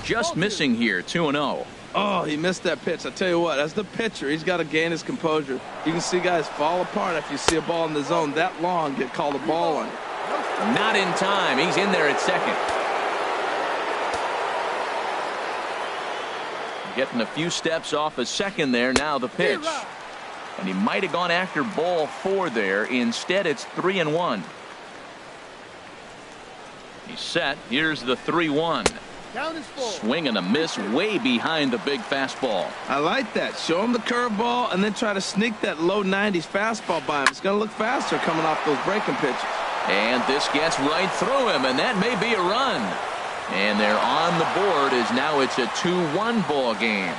Just missing here, 2-0. Oh, he missed that pitch. I tell you what, as the pitcher, he's got to gain his composure. You can see guys fall apart if you see a ball in the zone that long, get called a ball on. Not in time. He's in there at second. Getting a few steps off a second there. Now the pitch. And he might have gone after ball 4 there. Instead, it's 3-1. He's set. Here's the 3-1. Swing and a miss way behind the big fastball. I like that. Show him the curveball and then try to sneak that low 90s fastball by him. It's going to look faster coming off those breaking pitches. And this gets right through him, and that may be a run. And they're on the board as now it's a 2-1 ball game.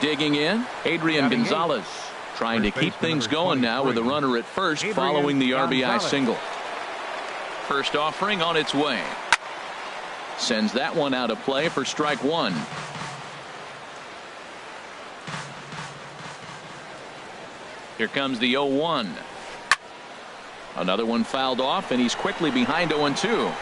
Digging in, Adrian Gonzalez trying to keep things going now with a runner at first following the RBI single. First offering on its way. Sends that one out of play for strike 1. Here comes the 0-1. Another one fouled off, and he's quickly behind 0-2.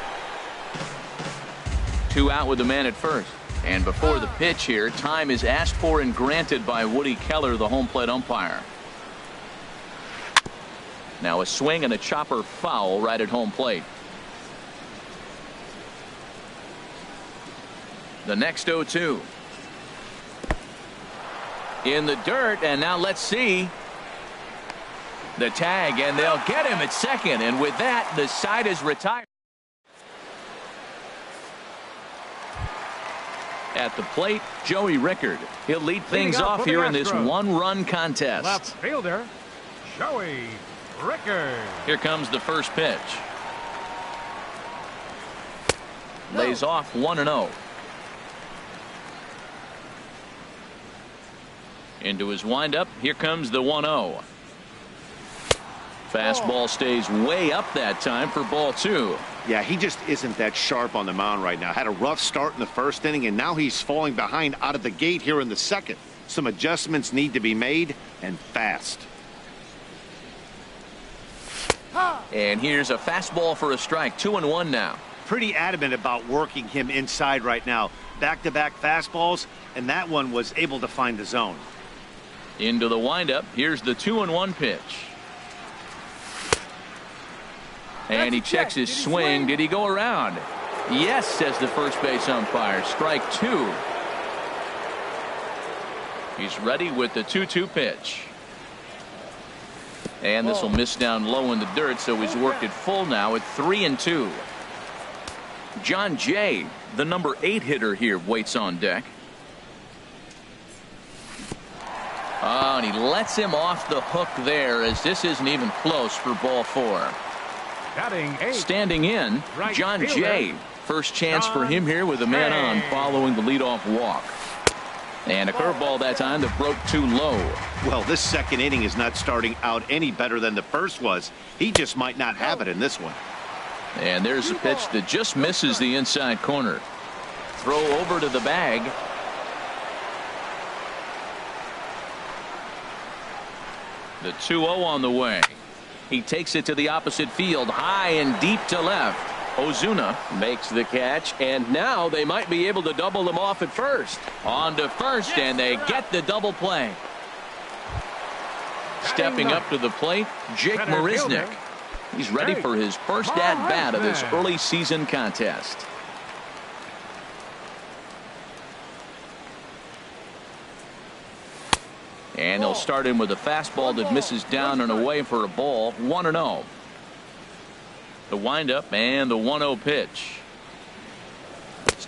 2 out with the man at first. And before the pitch here, time is asked for and granted by Woody Keller, the home plate umpire. Now a swing and a chopper foul right at home plate. The next 0-2. In the dirt, and now let's see. The tag, and they'll get him at second, and with that, the side is retired. At the plate, Joey Rickard. He'll lead things off here in this 1-run contest. Left fielder, Joey Rickard. Here comes the first pitch. Lays off 1-0. Into his windup, here comes the 1-0. Fastball stays way up that time for ball 2. Yeah, he just isn't that sharp on the mound right now. Had a rough start in the first inning, and now he's falling behind out of the gate here in the second. Some adjustments need to be made, and fast. And here's a fastball for a strike. 2-1 now. Pretty adamant about working him inside right now. Back-to-back fastballs, and that one was able to find the zone. Into the windup. Here's the 2-1 pitch. And he checks his swing. Did he go around? Yes, says the first base umpire. Strike 2. He's ready with the 2-2 pitch. And this will miss down low in the dirt, so he's worked it full now at 3-2. John Jay, the number 8 hitter here, waits on deck. Oh, and he lets him off the hook there as this isn't even close for ball 4. Standing in, John Jay. First chance for him here with a man on following the leadoff walk. And a curveball that time that broke too low. Well, this second inning is not starting out any better than the first was. He just might not have it in this one. And there's a pitch that just misses the inside corner. Throw over to the bag. The 2-0 on the way. He takes it to the opposite field, high and deep to left. Ozuna makes the catch, and now they might be able to double him off at first. On to first, and they get the double play. Stepping up to the plate, Jake Marisnick. He's ready for his first at-bat of this early season contest. And they'll start him with a fastball that misses down and away for a ball. 1-0. The windup and the 1-0 pitch.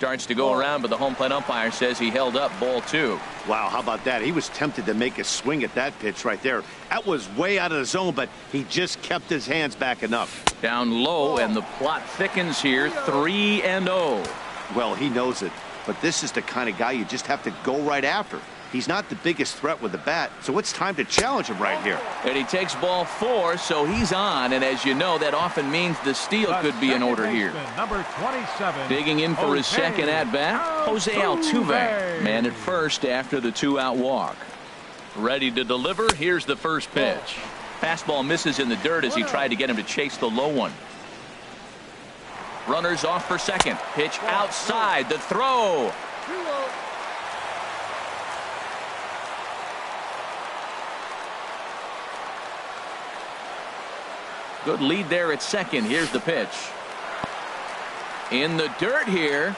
starts to go around, but the home plate umpire says he held up ball 2. Wow, how about that? He was tempted to make a swing at that pitch right there. That was way out of the zone, but he just kept his hands back enough. Down low, and the plot thickens here, 3-0. Well, he knows it, but this is the kind of guy you just have to go right after. He's not the biggest threat with the bat, so it's time to challenge him right here. And he takes ball 4, so he's on, and as you know, that often means the steal could be in order here. Number 27. Digging in for his second at-bat, Jose Altuve. Man at first after the 2-out walk. Ready to deliver. Here's the first pitch. Fastball misses in the dirt as he tried to get him to chase the low one. Runners off for second. Pitch outside. The throw. Good lead there at second. Here's the pitch. In the dirt here.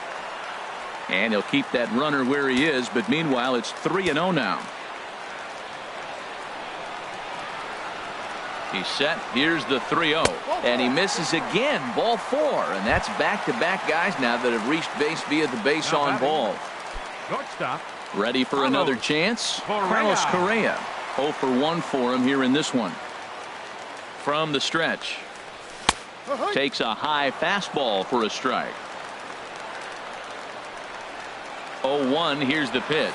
And he'll keep that runner where he is, but meanwhile it's 3-0 now. He's set. Here's the 3-0. And he misses again. Ball 4. And that's back-to-back guys now that have reached base via the base on ball. Shortstop. Ready for another chance. Carlos Correa. 0 for 1 for him here in this one. From the stretch. Takes a high fastball for a strike. 0-1. Here's the pitch.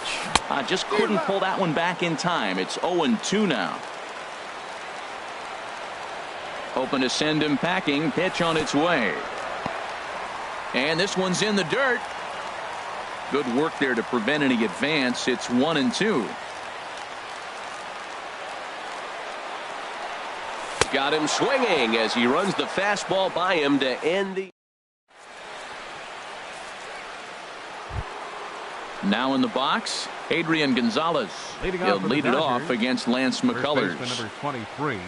Just couldn't pull that one back in time. It's 0-2 now. Hoping to send him packing. Pitch on its way. And this one's in the dirt. Good work there to prevent any advance. It's 1-2. Got him swinging as he runs the fastball by him to end the. Now in the box, Adrian Gonzalez. He'll lead it off against Lance McCullers. Number 23.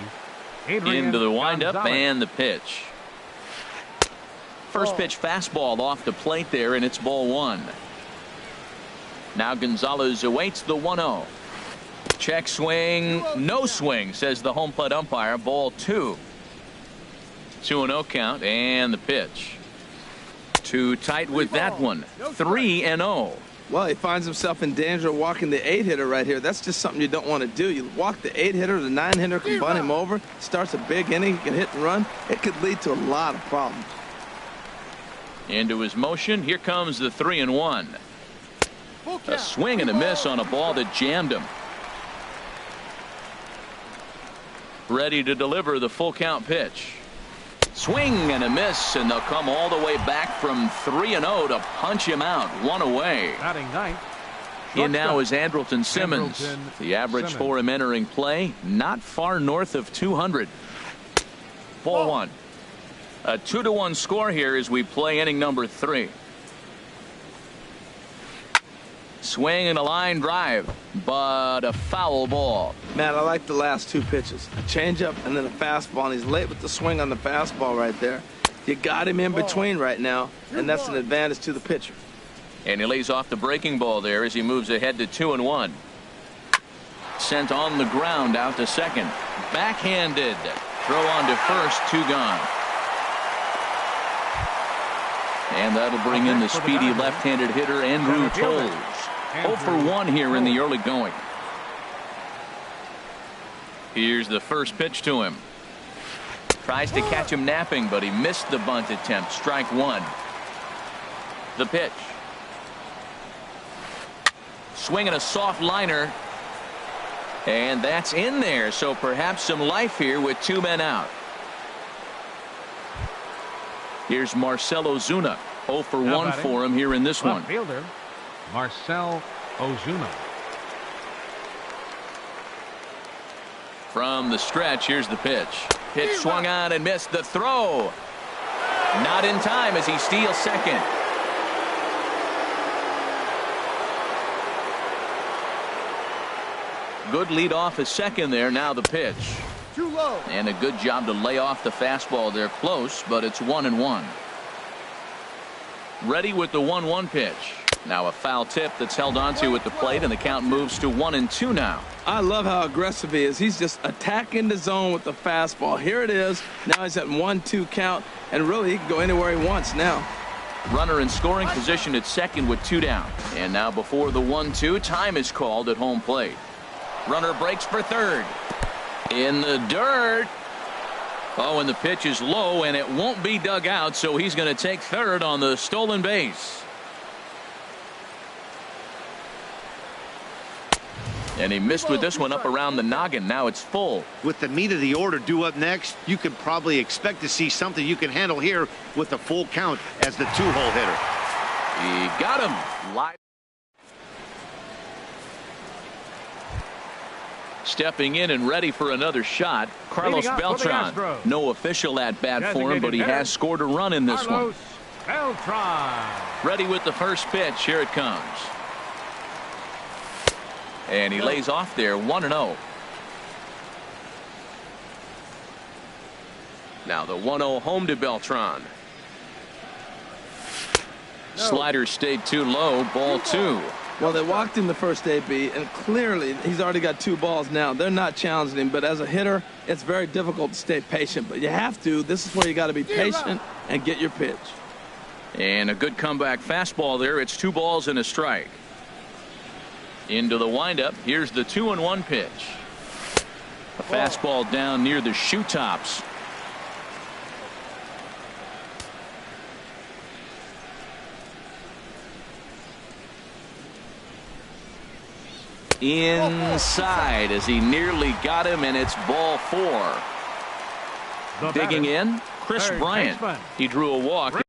Into the windup and the pitch. First pitch fastball off the plate there, and it's ball 1. Now Gonzalez awaits the 1-0. Check swing, no swing, says the home plate umpire. Ball 2. 2-0 count, and the pitch. Too tight with that one. 3-0. Well, he finds himself in danger of walking the 8-hitter right here. That's just something you don't want to do. You walk the 8-hitter, the 9-hitter can bunt him over. Starts a big inning, he can hit and run. It could lead to a lot of problems. Into his motion. Here comes the 3-1. A swing and a miss on a ball that jammed him. Ready to deliver the full count pitch. Swing and a miss, and they'll come all the way back from 3-0 to punch him out. One away. Batting ninth. In now is Andrelton Simmons. The average for him entering play, not far north of 200. Ball 1. A 2-1 score here as we play inning number 3. Swing and a line drive, but a foul ball. Man, I like the last 2 pitches. A changeup and then a fastball, and he's late with the swing on the fastball right there. You got him in between right now, and that's an advantage to the pitcher. And he lays off the breaking ball there as he moves ahead to 2-1. Sent on the ground out to second. Backhanded. Throw on to first, 2 gone. And that'll bring in the speedy left-handed hitter Andrew Toles. 0 for 1 here in the early going. Here's the first pitch to him. Tries to catch him napping, but he missed the bunt attempt. Strike 1. The pitch. Swinging a soft liner. And that's in there, so perhaps some life here with 2 men out. Here's Marcell Ozuna. 0 for 1 for him here in this one. Fielder Marcell Ozuna. From the stretch, here's the pitch. Pitch swung on and missed the throw. Not in time as he steals second. Good lead off his second there. Now the pitch. Too low. And a good job to lay off the fastball there. Close, but it's 1-1. Ready with the 1-1 pitch. Now a foul tip that's held onto at the plate, and the count moves to 1-2 now. I love how aggressive he is. He's just attacking the zone with the fastball. Here it is. Now he's at 1-2 count, and really he can go anywhere he wants now. Runner in scoring position at second with 2 down. And now before the 1-2, time is called at home plate. Runner breaks for third. In the dirt. Oh, and the pitch is low, and it won't be dug out, so he's going to take third on the stolen base. And he missed with this one up around the noggin. Now it's full. With the meat of the order due up next, you can probably expect to see something you can handle here with a full count as the 2-hole hitter. He got him. Live. Stepping in and ready for another shot, Carlos Beltran. No official at-bat for him, but he has scored a run in this one. Beltran. Ready with the first pitch. Here it comes. And he lays off there, 1-0. Now the 1-0 home to Beltran. Slider stayed too low, ball 2. Well, they walked him the first AB, and clearly he's already got 2 balls now. They're not challenging him, but as a hitter, it's very difficult to stay patient. But you have to. This is where you got to be patient and get your pitch. And a good comeback fastball there. It's 2 balls and a strike. Into the windup. Here's the 2-1 pitch. A fastball down near the shoe tops. Inside as he nearly got him, and it's ball 4. Digging in, Chris Bryant. He drew a walk.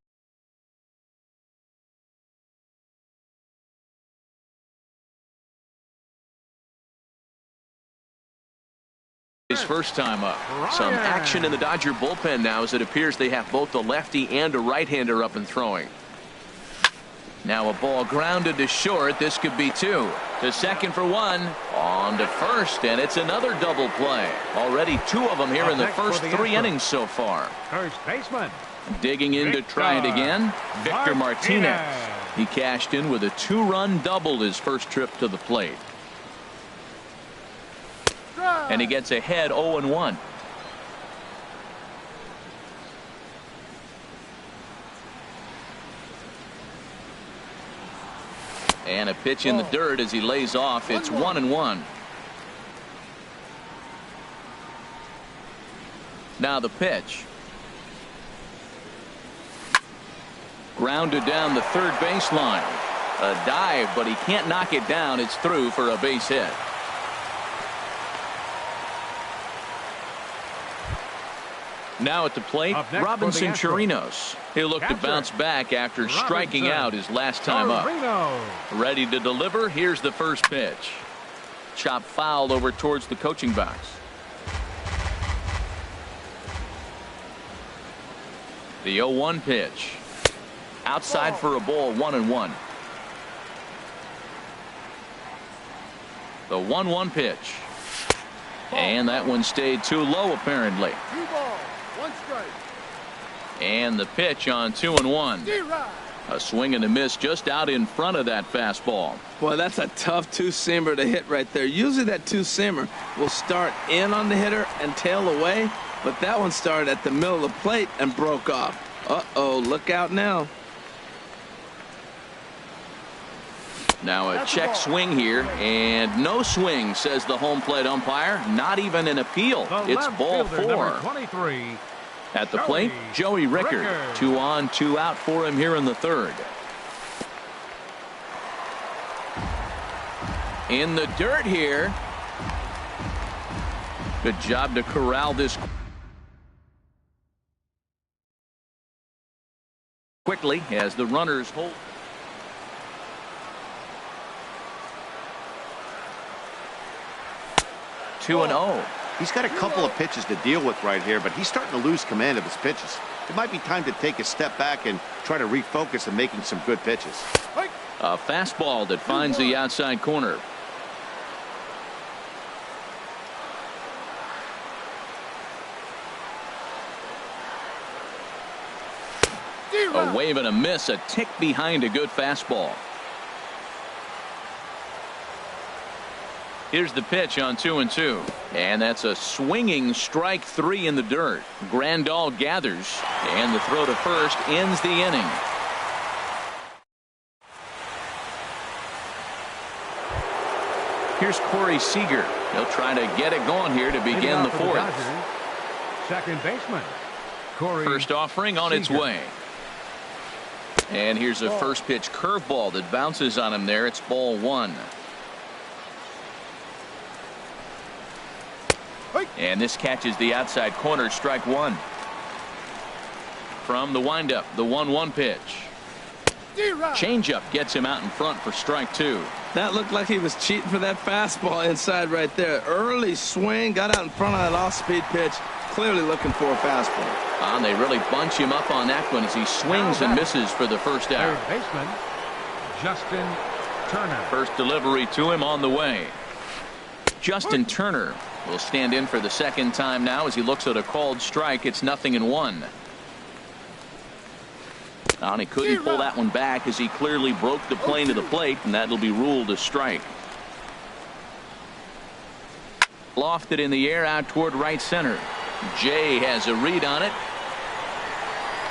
His first time up. Some action in the Dodger bullpen now as it appears they have both a lefty and a right-hander up and throwing. Now a ball grounded to short. This could be 2. To second for 1. On to first, and it's another double play. Already 2 of them here in the first 3 innings so far. First baseman. Digging in to try it again, Victor Martinez. He cashed in with a 2-run double his first trip to the plate. And he gets ahead 0-1. And a pitch in the dirt as he lays off. It's 1-1. Now the pitch. Grounded down the third baseline. A dive, but he can't knock it down. It's through for a base hit. Now at the plate, Robinson Chirinos. He'll look to bounce back after striking out his last time up. Ready to deliver. Here's the first pitch. Chop foul over towards the coaching box. The 0-1 pitch. Outside for a ball, 1-1. The 1-1 pitch. And that one stayed too low apparently. 2 balls, 1 strike. And the pitch on 2-1. A swing and a miss just out in front of that fastball. Boy, that's a tough 2-seamer to hit right there. Usually that 2-seamer will start in on the hitter and tail away, but that one started at the middle of the plate and broke off. Uh-oh, look out now. Now a check swing here, and no swing, says the home plate umpire. Not even an appeal. It's ball 4. 23. At the plate, Joey Rickard. 2 on, 2 out for him here in the third. In the dirt here. Good job to corral this quickly as the runners hold. Two 2-0. He's got a couple of pitches to deal with right here, but he's starting to lose command of his pitches. It might be time to take a step back and try to refocus on making some good pitches. A fastball that finds the outside corner. A wave and a miss, a tick behind a good fastball. Here's the pitch on 2-2. And that's a swinging strike 3 in the dirt. Grandal gathers, and the throw to first ends the inning. Here's Corey Seager. He'll try to get it going here to begin the fourth. Second baseman, Corey First offering on its way. And here's a first pitch curveball that bounces on him there. It's ball one. And this catches the outside corner, strike one. From the windup, the 1-1 pitch. Changeup gets him out in front for strike two. That looked like he was cheating for that fastball inside right there. Early swing, got out in front of that off-speed pitch. Clearly looking for a fastball. And they really bunch him up on that one as he swings and misses for the first out. Third baseman, Justin Turner. First delivery to him on the way. Justin Turner will stand in for the second time now as he looks at a called strike. It's 0-1. And he couldn't pull that one back as he clearly broke the plane to the plate, and that'll be ruled a strike. Lofted in the air out toward right center. Jay has a read on it.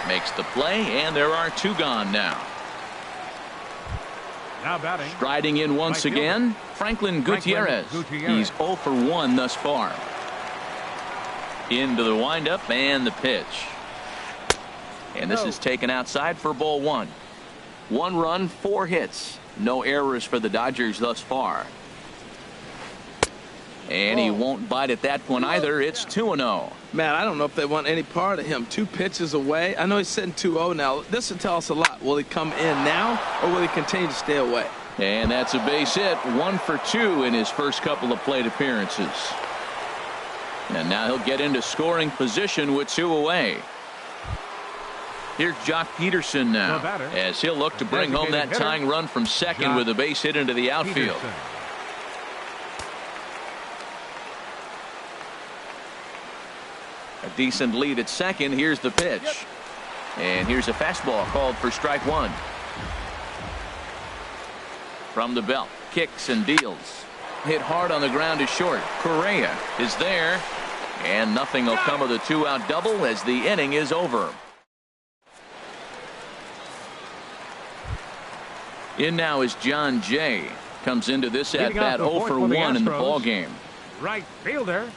Makes the play, and there are two gone now. Now batting. Striding in once again, Franklin Gutierrez. He's 0 for 1 thus far. Into the windup and the pitch. And this is taken outside for ball one. 1 run, 4 hits. No errors for the Dodgers thus far. And he won't bite at that one either. It's 2-0. Man, I don't know if they want any part of him. 2 pitches away. I know he's sitting 2-0 now. This will tell us a lot. Will he come in now, or will he continue to stay away? And that's a base hit. 1 for 2 in his first couple of plate appearances. And now he'll get into scoring position with 2 away. Here's Jock Peterson now, as he'll look to bring home that tying run from second with a base hit into the outfield. A decent lead at second. Here's the pitch. And here's a fastball called for strike one. From the belt, kicks and deals. Hit hard on the ground to short. Correa is there. And nothing will come of the 2-out double as the inning is over. In now is John Jay. Comes into this at bat 0 for 1 in the ball game. Right fielder,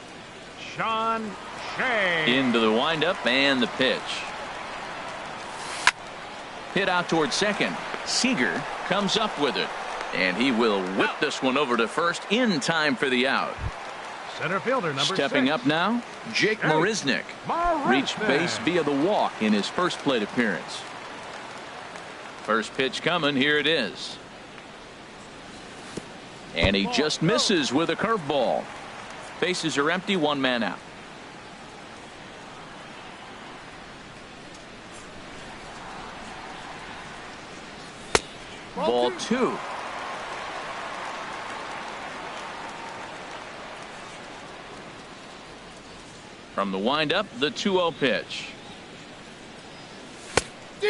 Sean Shea. Into the windup and the pitch. Hit out towards second. Seager comes up with it. And he will whip this one over to first in time for the out. Center fielder number Stepping 6. up now, Jake Marisnick. Reached base via the walk in his first plate appearance. First pitch coming. Here it is. And he just misses with a curveball. Bases are empty. 1 man out. Ball 2. From the windup, the 2-0 pitch.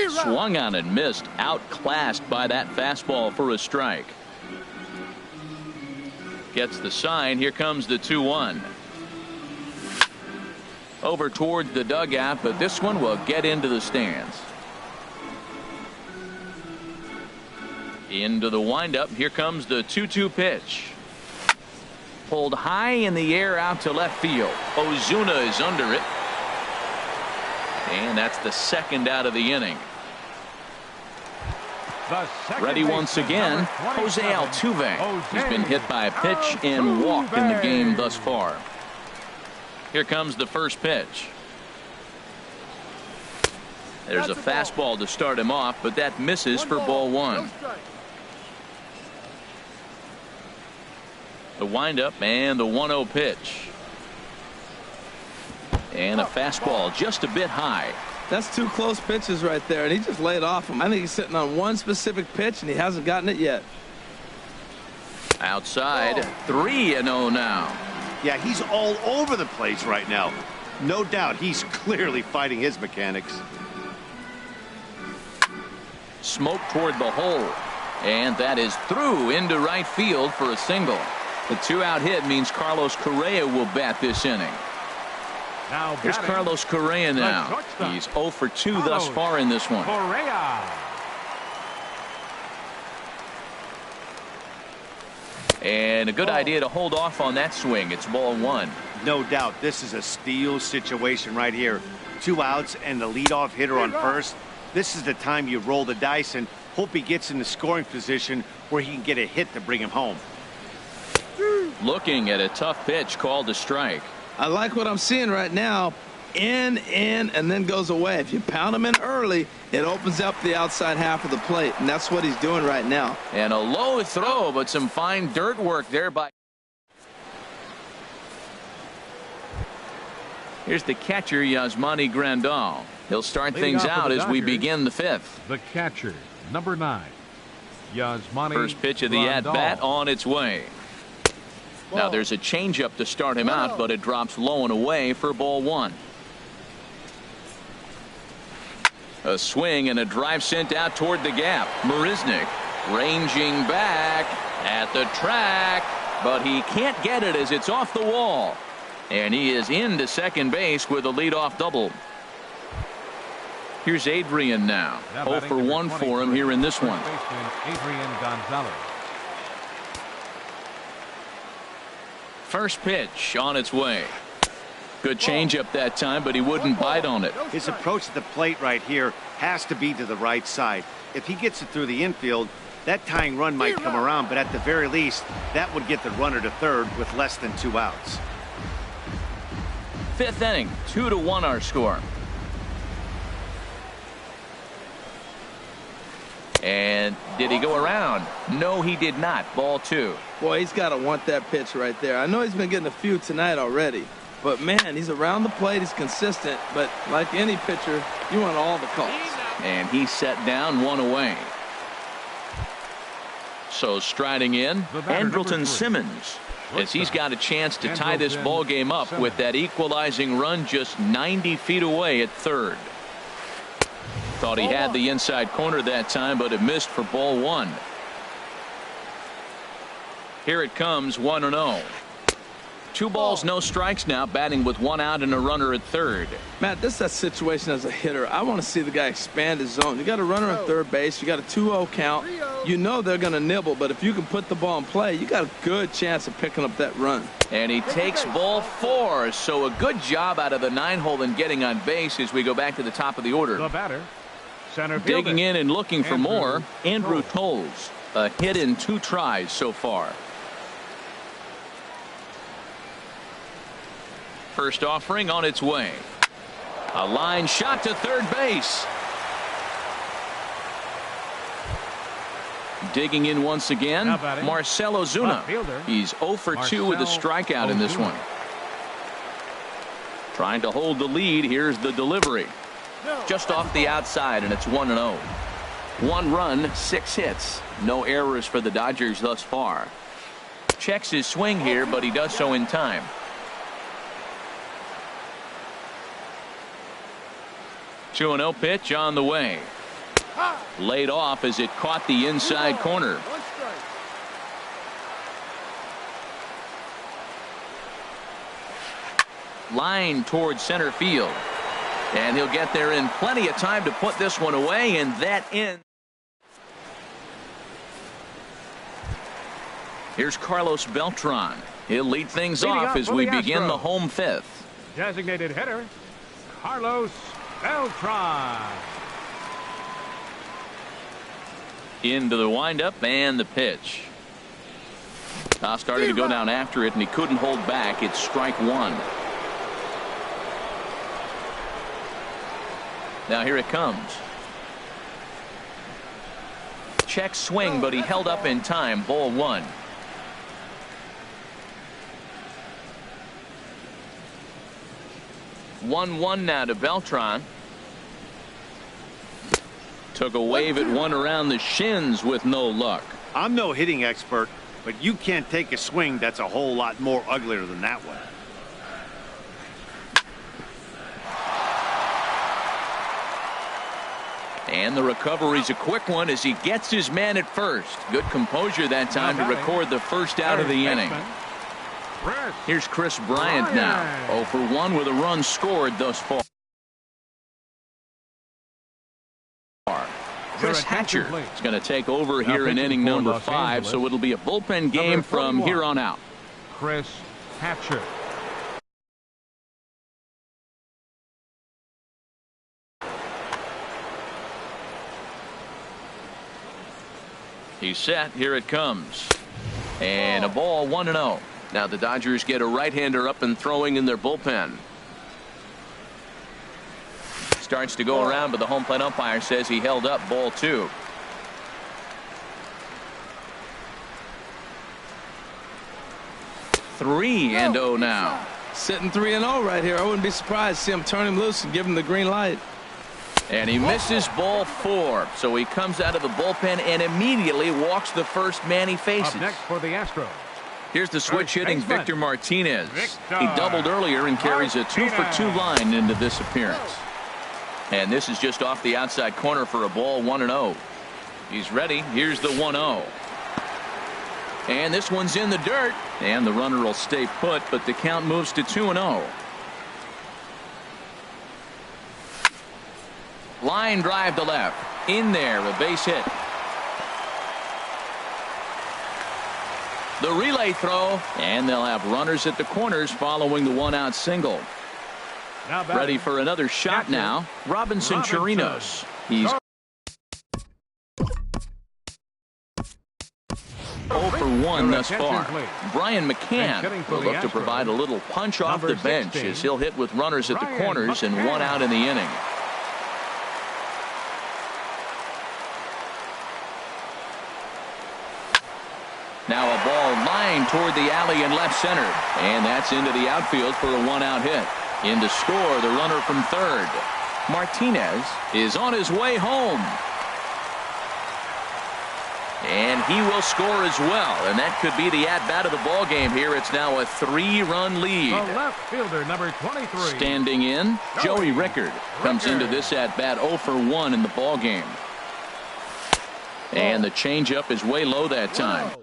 Swung on and missed. Outclassed by that fastball for a strike. Gets the sign. Here comes the 2-1. Over towards the dugout, but this one will get into the stands. Into the windup. Here comes the 2-2 pitch. Pulled high in the air out to left field. Ozuna is under it. And that's the second out of the inning. Ready once again, Jose Altuve. He's been hit by a pitch and walked in the game thus far. Here comes the first pitch. There's a fastball to start him off, but that misses for ball 1. The windup and the 1-0 pitch. And a fastball just a bit high. That's 2 close pitches right there, and he just laid off him. I think he's sitting on one specific pitch, and he hasn't gotten it yet. Outside, 3-0 now. Yeah, he's all over the place right now. No doubt he's clearly fighting his mechanics. Smoke toward the hole. And that is through into right field for a single. The 2-out hit means Carlos Correa will bat this inning. Now here's Carlos Correa now. He's 0 for 2 thus far in this one. Correa. And a good idea to hold off on that swing. It's ball one. No doubt, this is a steal situation right here. 2 outs and the leadoff hitter on first. This is the time you roll the dice and hope he gets in the scoring position where he can get a hit to bring him home. Looking at a tough pitch called a strike. I like what I'm seeing right now. In, and then goes away. If you pound him in early, it opens up the outside half of the plate, and that's what he's doing right now. And a low throw, but some fine dirt work there by. Here's the catcher, Yasmani Grandal. He'll start things out as we begin the fifth. The catcher, number 9, Yasmani. First pitch of the at-bat on its way. Now there's a changeup to start him out, but it drops low and away for ball one. A swing and a drive sent out toward the gap. Marisnik ranging back at the track, but he can't get it as it's off the wall. And he is into second base with a leadoff double. Here's Adrian now. 0 for 1 for him here in this one. Adrian Gonzalez. First pitch on its way. Good changeup that time, but he wouldn't bite on it. His approach to the plate right here has to be to the right side. If he gets it through the infield, that tying run might come around, but at the very least, that would get the runner to third with less than 2 outs. Fifth inning, 2-1 our score. And did he go around? No, he did not. Ball 2. Boy, he's got to want that pitch right there. I know he's been getting a few tonight already, but man, he's around the plate. He's consistent, but like any pitcher, you want all the calls. And he set down 1 away. So striding in, Andrelton Simmons, as he's got a chance to tie this ball game up with that equalizing run just 90 feet away at third. Thought he had the inside corner that time, but it missed for ball 1. Here it comes, 1-0. 2 balls, no strikes now, batting with 1 out and a runner at third. Matt, this is that situation as a hitter. I want to see the guy expand his zone. You got a runner at third base. You got a 2-0 count. You know they're going to nibble, but if you can put the ball in play, you got a good chance of picking up that run. And he takes ball 4, so a good job out of the 9-hole in getting on base as we go back to the top of the order. The batter, center fielder. Digging in and looking for more, Andrew Tolles. A hit in 2 tries so far. First offering on its way. A line shot to third base. Digging in once again, Marcell Ozuna. He's 0 for 2 with a strikeout in this one. Trying to hold the lead. Here's the delivery. Just off the outside, and it's 1-0. 1 run, 6 hits. No errors for the Dodgers thus far. Checks his swing here, but he does so in time. Two 2-0 pitch on the way. Laid off as it caught the inside corner. Line towards center field. And he'll get there in plenty of time to put this one away, and that ends. Here's Carlos Beltran. He'll lead things off as we begin the home fifth. Designated hitter, Carlos Beltran. Into the windup and the pitch. Started to go down after it, and he couldn't hold back. It's strike 1. Now here it comes. Check swing, but he held up in time. Ball 1. One now to Beltran. Took a wave at one around the shins with no luck. I'm no hitting expert, but you can't take a swing that's a whole lot more uglier than that one. And the recovery's a quick one as he gets his man at first. Good composure that time to record the first out of the inning. Here's Chris Bryant now. 0 for 1 with a run scored thus far. Chris Hatcher is going to take over here in inning number 5, so it'll be a bullpen game from here on out. Chris Hatcher. He's set. Here it comes. And a ball, 1-0. Now the Dodgers get a right-hander up and throwing in their bullpen. Starts to go around, but the home plate umpire says he held up, ball 2. Three and 0 now. Sitting 3-0 right here. I wouldn't be surprised to see him turn him loose and give him the green light. And he misses ball 4. So he comes out of the bullpen and immediately walks the first man he faces. Up next for the Astros. Here's the switch hitting Victor Martinez. He doubled earlier and carries a 2-for-2 line into this appearance. And this is just off the outside corner for a ball, 1-0. He's ready. Here's the 1-0. And this one's in the dirt. And the runner will stay put, but the count moves to 2-0. Line drive to left. In there, a base hit. The relay throw, and they'll have runners at the corners following the one-out single. Ready for another shot now. Robinson Chirinos. He's 0 for 1 thus far. Brian McCann will look to provide a little punch off the bench as he'll hit with runners at the corners and 1 out in the inning. Now a ball lined toward the alley in left center, and that's into the outfield for a 1-out hit. In to score, the runner from third. Martinez is on his way home. And he will score as well, and that could be the at-bat of the ball game here. It's now a 3-run lead. The left fielder, number 23. Standing in, Joey Rickard comes into this at-bat 0 for 1 in the ball game. And the changeup is way low that time.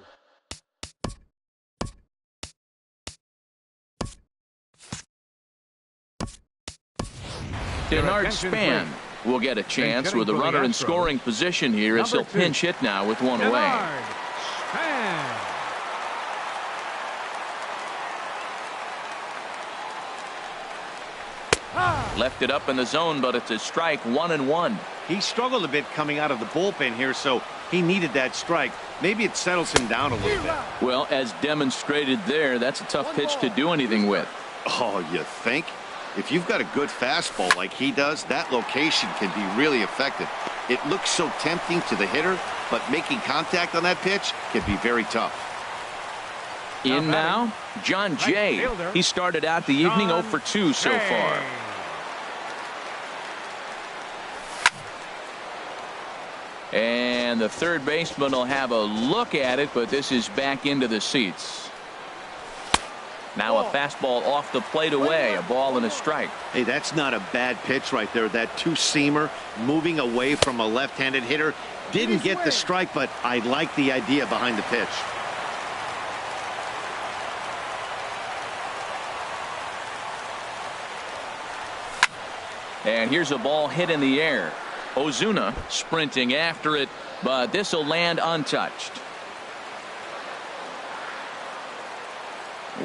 Denard Span will get a chance with a runner in scoring position here as he'll pinch hit now with 1 away. Left it up in the zone, but it's a strike, 1-1. He struggled a bit coming out of the bullpen here, so he needed that strike. Maybe it settles him down a little bit. Well, as demonstrated there, that's a tough pitch to do anything with. Oh, you think? If you've got a good fastball like he does, that location can be really effective. It looks so tempting to the hitter, but making contact on that pitch can be very tough. In now, John Jay. He started out the evening 0 for 2 so far. And the third baseman will have a look at it, but this is back into the seats. Now a fastball off the plate away, a ball and a strike. Hey, that's not a bad pitch right there. That two-seamer moving away from a left-handed hitter. Didn't get the strike, but I like the idea behind the pitch. And here's a ball hit in the air. Ozuna sprinting after it, but this will land untouched.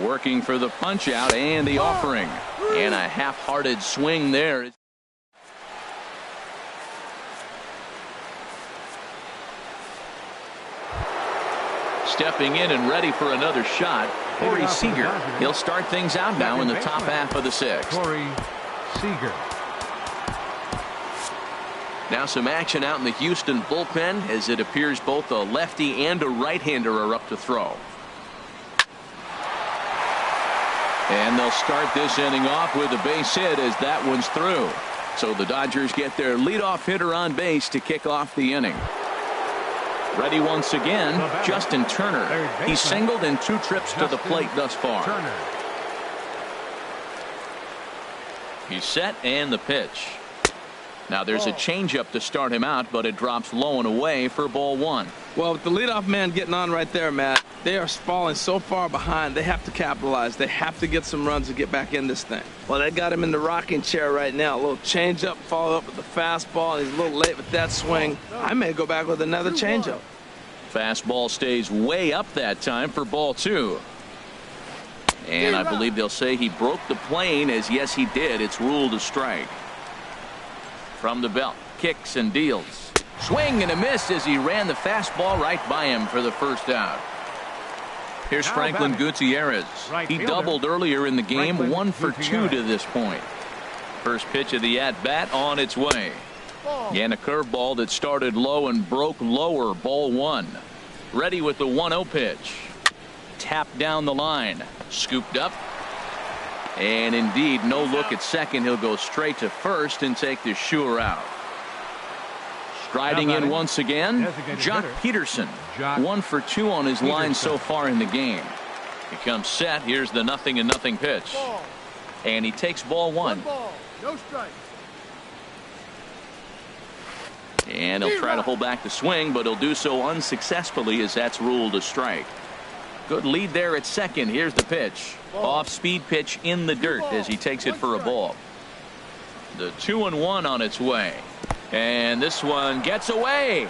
Working for the punch out and the offering. And a half-hearted swing there. Stepping in and ready for another shot, Corey Seager. He'll start things out now in the top half of the 6th. Corey Seager. Now some action out in the Houston bullpen as it appears both a lefty and a right-hander are up to throw. And they'll start this inning off with a base hit as that one's through. So the Dodgers get their leadoff hitter on base to kick off the inning. Ready once again, Justin Turner. He's singled in 2 trips to the plate thus far. He's set and the pitch. Now there's a changeup to start him out, but it drops low and away for ball 1. Well, with the leadoff man getting on right there, Matt, They are falling so far behind. They have to capitalize. They have to get some runs to get back in this thing. Well, they got him in the rocking chair right now. A little changeup, follow up with the fastball. He's a little late with that swing. I may go back with another changeup. Fastball stays way up that time for ball 2. And I believe they'll say he broke the plane, as yes he did. It's ruled a strike. From the belt, kicks and deals. Swing and a miss as he ran the fastball right by him for the first out. Here's Franklin Gutierrez. He doubled earlier in the game, 1 for 2 to this point. First pitch of the at-bat on its way. And a curveball that started low and broke lower, ball 1. Ready with the 1-0 pitch. Tapped down the line. Scooped up. And indeed, no look at second. He'll go straight to first and take the sure out. Striding in once again, Jock Peterson. 1 for 2 on his line so far in the game. He comes set. Here's the 0-0 pitch. And he takes ball 1. No strike. And he'll try to hold back the swing, but he'll do so unsuccessfully as that's ruled a strike. Good lead there at second. Here's the pitch. Off-speed pitch in the dirt as he takes it for a ball. The 2-1 on its way. And this one gets away.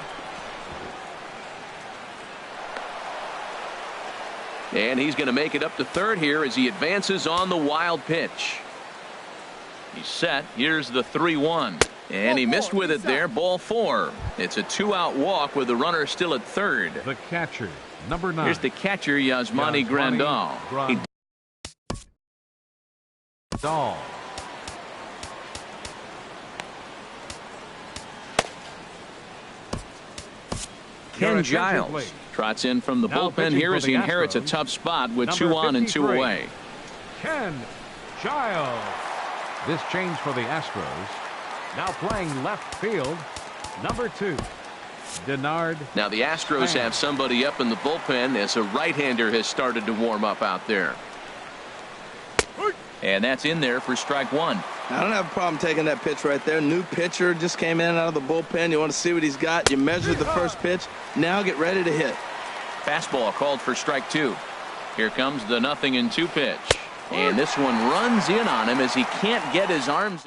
And he's going to make it up to third here as he advances on the wild pitch. He's set. Here's the 3-1. And he missed with it there. Ball 4. It's a 2-out walk with the runner still at third. The catcher, number 9. Here's the catcher, Yasmani Grandal. Ken Giles trots in from the bullpen here as he inherits a tough spot with 2 on and 2 away. Ken Giles. This change for the Astros. Now playing left field, number 2, Denard. Now the Astros have somebody up in the bullpen as a right-hander has started to warm up out there. And that's in there for strike 1. I don't have a problem taking that pitch right there. New pitcher just came in out of the bullpen. You want to see what he's got. You measured the first pitch. Now get ready to hit. Fastball called for strike 2. Here comes the 0-2 pitch. And this one runs in on him as he can't get his arms.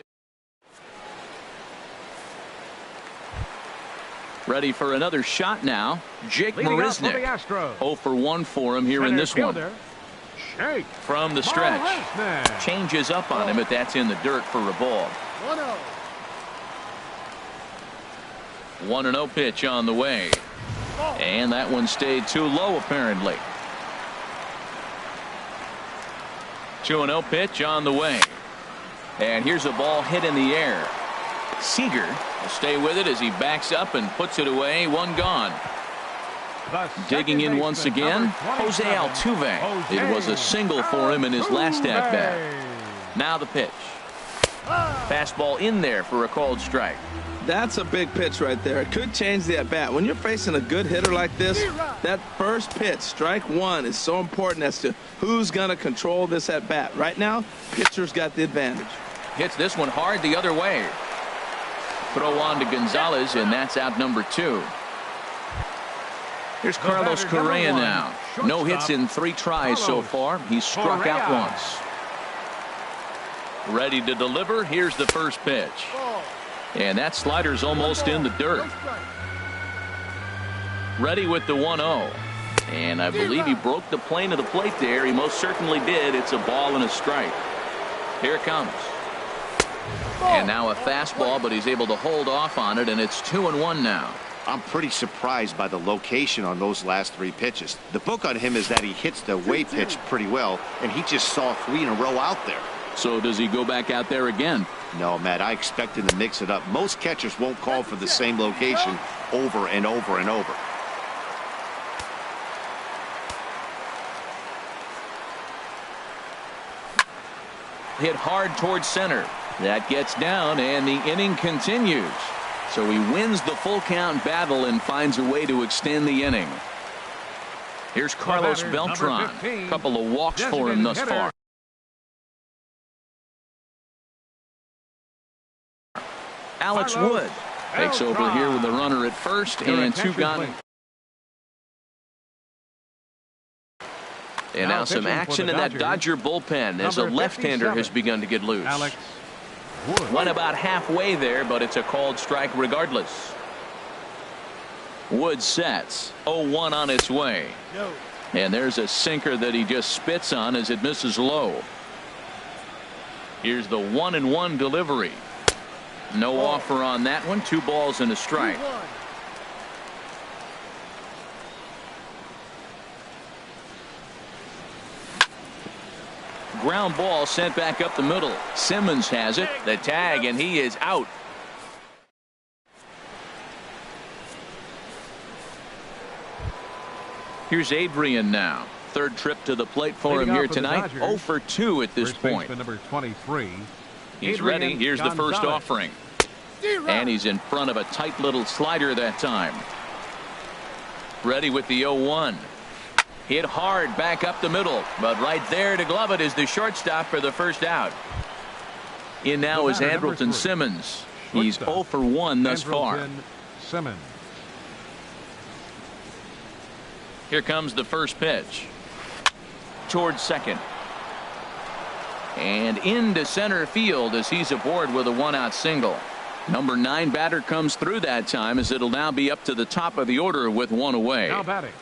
Ready for another shot now. Jake Marisnick. 0 for 1 for him here in this one. From the stretch. Changes up on him, but that's in the dirt for a ball. 1-0 pitch on the way. And that one stayed too low apparently. 2-0 pitch on the way. And here's a ball hit in the air. Seager will stay with it as he backs up and puts it away. 1 gone. Digging in once again, Jose Altuve. It was a single for him in his last at-bat. Now the pitch. Fastball in there for a called strike. That's a big pitch right there. It could change the at-bat. When you're facing a good hitter like this, that first pitch, strike 1, is so important as to who's going to control this at-bat. Right now, pitcher's got the advantage. Hits this one hard the other way. Throw on to Gonzalez, and that's out number 2. Here's Carlos Correa now. No hits in 3 tries so far. He's struck out once. Ready to deliver. Here's the first pitch. And that slider's almost in the dirt. Ready with the 1-0. And I believe he broke the plane of the plate there. He most certainly did. It's a ball and a strike. Here it comes. And now a fastball, but he's able to hold off on it, and it's 2-1 now. I'm pretty surprised by the location on those last 3 pitches. The book on him is that he hits the away pitch pretty well, and he just saw 3 in a row out there. So does he go back out there again? No, Matt, I expect him to mix it up. Most catchers won't call for the same location over and over and over. Hit hard towards center. That gets down, and the inning continues. So he wins the full count battle and finds a way to extend the inning. Here's Carlos Beltran. A couple of walks for him thus far. Alex Wood takes over here with a runner at first and 2 gone. And now some action in that Dodger bullpen as a left-hander has begun to get loose. Alex Wood. Went about halfway there, but it's a called strike regardless. Wood sets. 0-1 on its way. No. And there's a sinker that he just spits on as it misses low. Here's the 1-1 delivery. No offer on that one. 2 balls and a strike. 2-1. Ground ball sent back up the middle. Simmons has it. The tag, and he is out. Here's Adrian now. Third trip to the plate for him here tonight. 0 for 2 at this point. Number 23. He's ready. Here's the first offering. And he's in front of a tight little slider that time. Ready with the 0-1. Hit hard back up the middle, but right there to glove it is the shortstop for the first out. In now is Andrelton Simmons. He's 0 for 1 thus far. Simmons. Here comes the first pitch. Towards second. And into center field as he's aboard with a 1-out single. Number 9 batter comes through that time as it'll now be up to the top of the order with 1 away. Now batting.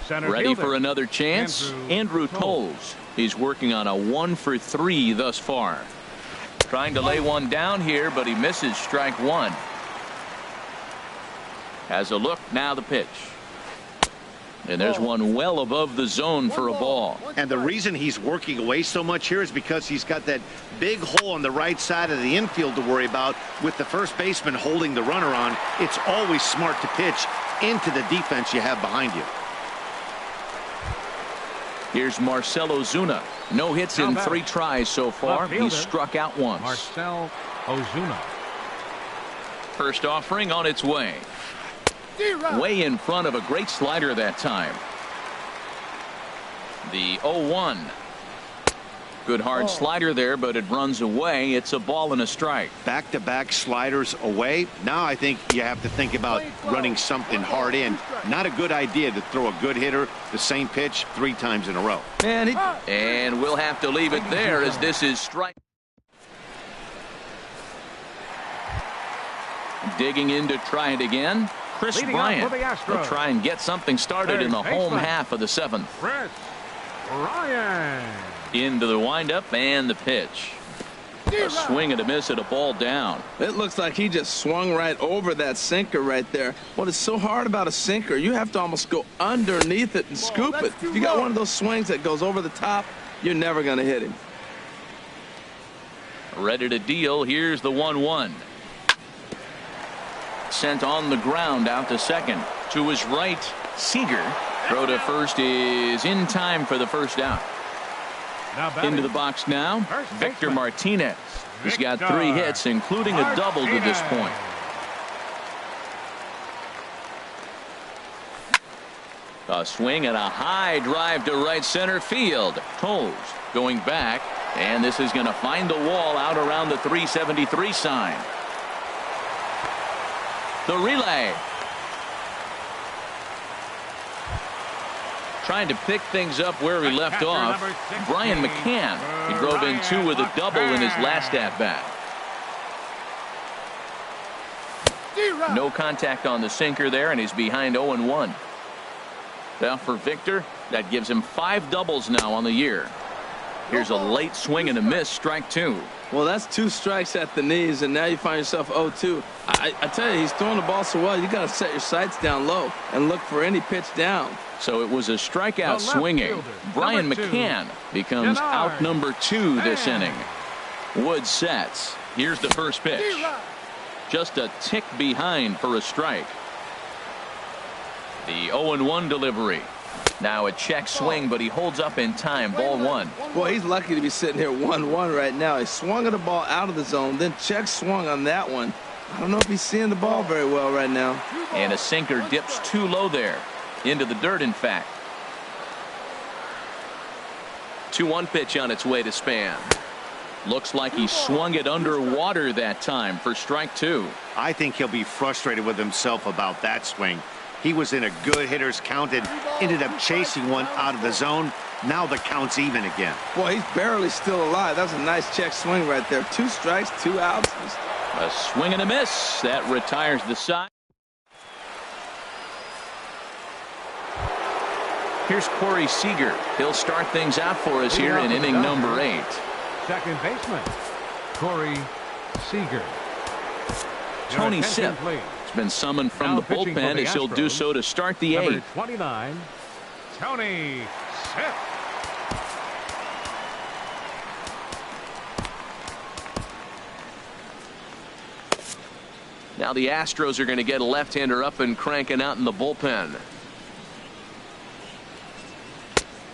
Center Ready fielder. for another chance? Andrew Toles. He's working on a 1 for 3 thus far. Trying to lay one down here, but he misses strike 1. Has a look, now the pitch. And there's one well above the zone for a ball. And the reason he's working away so much here is because he's got that big hole on the right side of the infield to worry about. With the first baseman holding the runner on, it's always smart to pitch into the defense you have behind you. Here's Marcell Ozuna. No hits in 3 tries so far. He's struck out once. Marcell Ozuna. First offering on its way. Way in front of a great slider that time. The 0-1. Good hard slider there, but it runs away. It's a ball and a strike. Back-to-back sliders away. Now I think you have to think about running something hard in. Not a good idea to throw a good hitter the same pitch 3 times in a row. And we'll have to leave it there as this is strike. Digging in to try it again. Chris Bryant will try and get something started in the home half of the 7th. Chris Bryant. Into the windup and the pitch. A swing and a miss at a ball down. It looks like he just swung right over that sinker right there. What is so hard about a sinker, you have to almost go underneath it and scoop it. If you got one of those swings that goes over the top, you're never going to hit him. Ready to deal. Here's the 1-1. Sent on the ground out to second. To his right, Seager. Throw to first is in time for the first out. Into the box now, Victor Martinez. He's got 3 hits, including a double to this point. A swing and a high drive to right center field. Toles going back, and this is going to find the wall out around the 373 sign. The relay. Trying to pick things up where he left off. Brian McCann. He drove in 2 with a double in his last at-bat. No contact on the sinker there, and he's behind 0-1. Now for Victor, that gives him 5 doubles now on the year. Here's a late swing and a miss, strike 2. Well, that's 2 strikes at the knees, and now you find yourself 0-2. I tell you, he's throwing the ball so well, you got to set your sights down low and look for any pitch down. So it was a strikeout swinging. Brian McCann becomes out number 2 this inning. Wood sets. Here's the first pitch. Just a tick behind for a strike. The 0-1 delivery. Now a check swing, but he holds up in time. Ball 1. Boy, he's lucky to be sitting here 1-1 right now. He swung at the ball out of the zone, then check swung on that one. I don't know if he's seeing the ball very well right now. And a sinker dips too low there. Into the dirt, in fact. 2-1 pitch on its way to Span. Looks like he swung it underwater that time for strike 2. I think he'll be frustrated with himself about that swing. He was in a good hitter's count and ended up chasing one out of the zone. Now the count's even again. Boy, he's barely still alive. That's a nice check swing right there. 2 strikes, 2 outs. A swing and a miss. That retires the side. Here's Corey Seager. He'll start things out for us here in inning number 8. Second baseman, Corey Seager. Tony Sipp has been summoned from the bullpen as he'll do so to start the 8th. 29, Tony Sipp. Now the Astros are going to get a left-hander up and cranking out in the bullpen.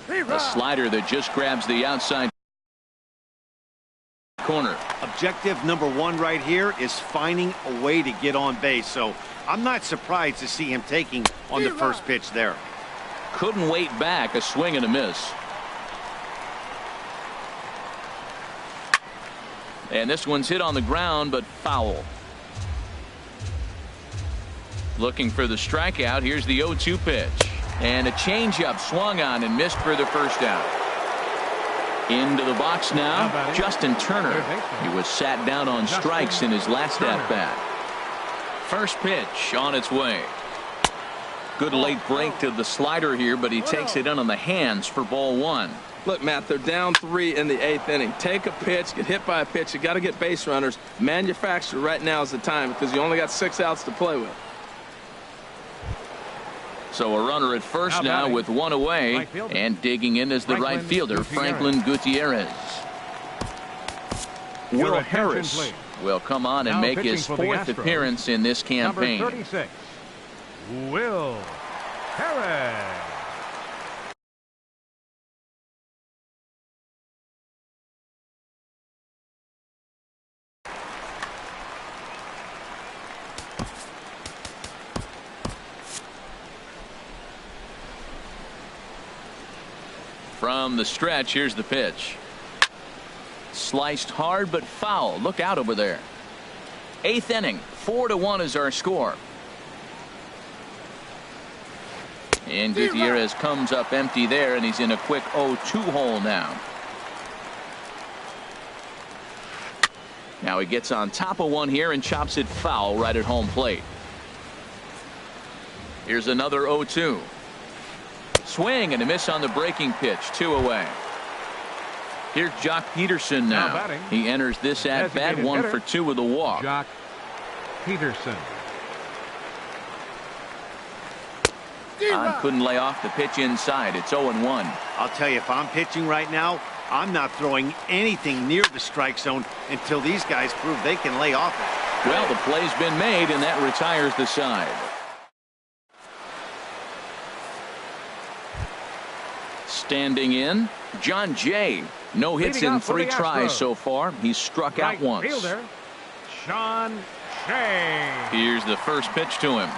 A slider that just grabs the outside corner. Objective number 1 right here is finding a way to get on base. So I'm not surprised to see him taking on the first pitch there. Couldn't wait back. A swing and a miss. And this one's hit on the ground, but foul. Looking for the strikeout. Here's the 0-2 pitch. And a changeup swung on and missed for the first out. Into the box now, Justin Turner. He was sat down on strikes in his last at-bat. First pitch on its way. Good late break to the slider here, but he takes it in on the hands for ball 1. Look, Matt, they're down 3 in the 8th inning. Take a pitch, get hit by a pitch. You got to get base runners. Manufacture right now is the time because you only got 6 outs to play with. So a runner at first now with 1 away, and digging in is the right fielder, Franklin Gutierrez. Will Harris will come on and make his 4th appearance in this campaign. Number 36, Will Harris. From the stretch, here's the pitch. Sliced hard but foul. Look out over there. 8th inning, 4-1 is our score. And Gutierrez comes up empty there, and he's in a quick 0-2 hole now. Now he gets on top of one here and chops it foul right at home plate. Here's another 0-2. Swing and a miss on the breaking pitch. 2 away. Here's Jock Peterson now. He enters this at bat 1 for 2 with a walk. Jock Peterson. Couldn't lay off the pitch inside. It's 0-1. I'll tell you, if I'm pitching right now, I'm not throwing anything near the strike zone until these guys prove they can lay off it. Well, the play's been made, and that retires the side. Standing in, John Jay. No hits in 3 tries so far. He's struck out once. Fielder, John Jay. Here's the first pitch to him.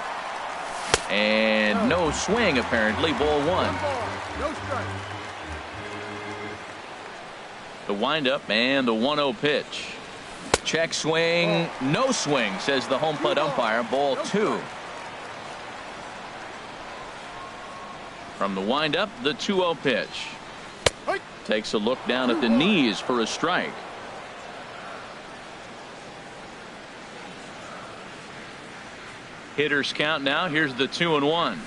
And no swing, apparently. Ball 1. No strike. The windup and the 1-0 pitch. Check swing. No swing, says the home plate umpire. Ball 2. From the windup, the 2-0 pitch. Takes a look down at the knees for a strike. Hitters count now. Here's the 2-1.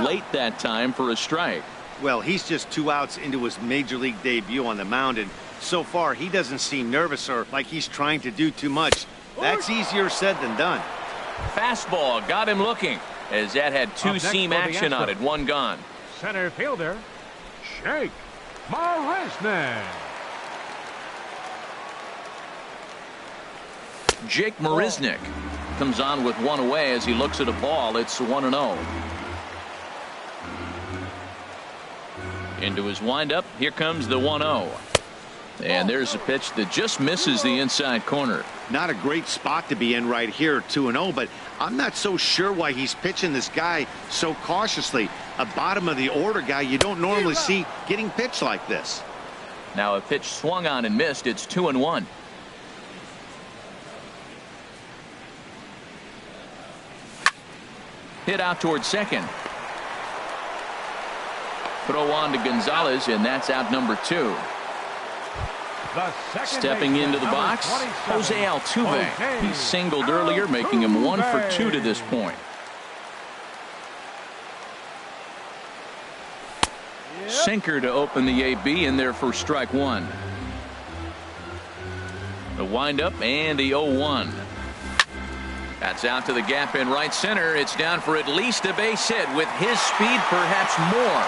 Late that time for a strike. Well, he's just 2 outs into his major league debut on the mound, and so far he doesn't seem nervous or like he's trying to do too much. That's easier said than done. Fastball got him looking, as that had 2-seam action on it. 1 gone. Center fielder, Jake Marisnick. Jake Marisnick comes on with 1 away as he looks at a ball. It's 1-0. Into his windup. Here comes the 1-0. And there's a pitch that just misses the inside corner. Not a great spot to be in right here, 2-0, but I'm not so sure why he's pitching this guy so cautiously. A bottom of the order guy you don't normally see getting pitched like this. Now a pitch swung on and missed. It's 2-1. Hit out towards second. Throw on to Gonzalez, and that's out number 2. Stepping into the box, Jose Altuve. He singled earlier, making him 1 for 2 to this point. Sinker to open the AB in there for strike 1. The windup and the 0-1. That's out to the gap in right center. It's down for at least a base hit. With his speed, perhaps more.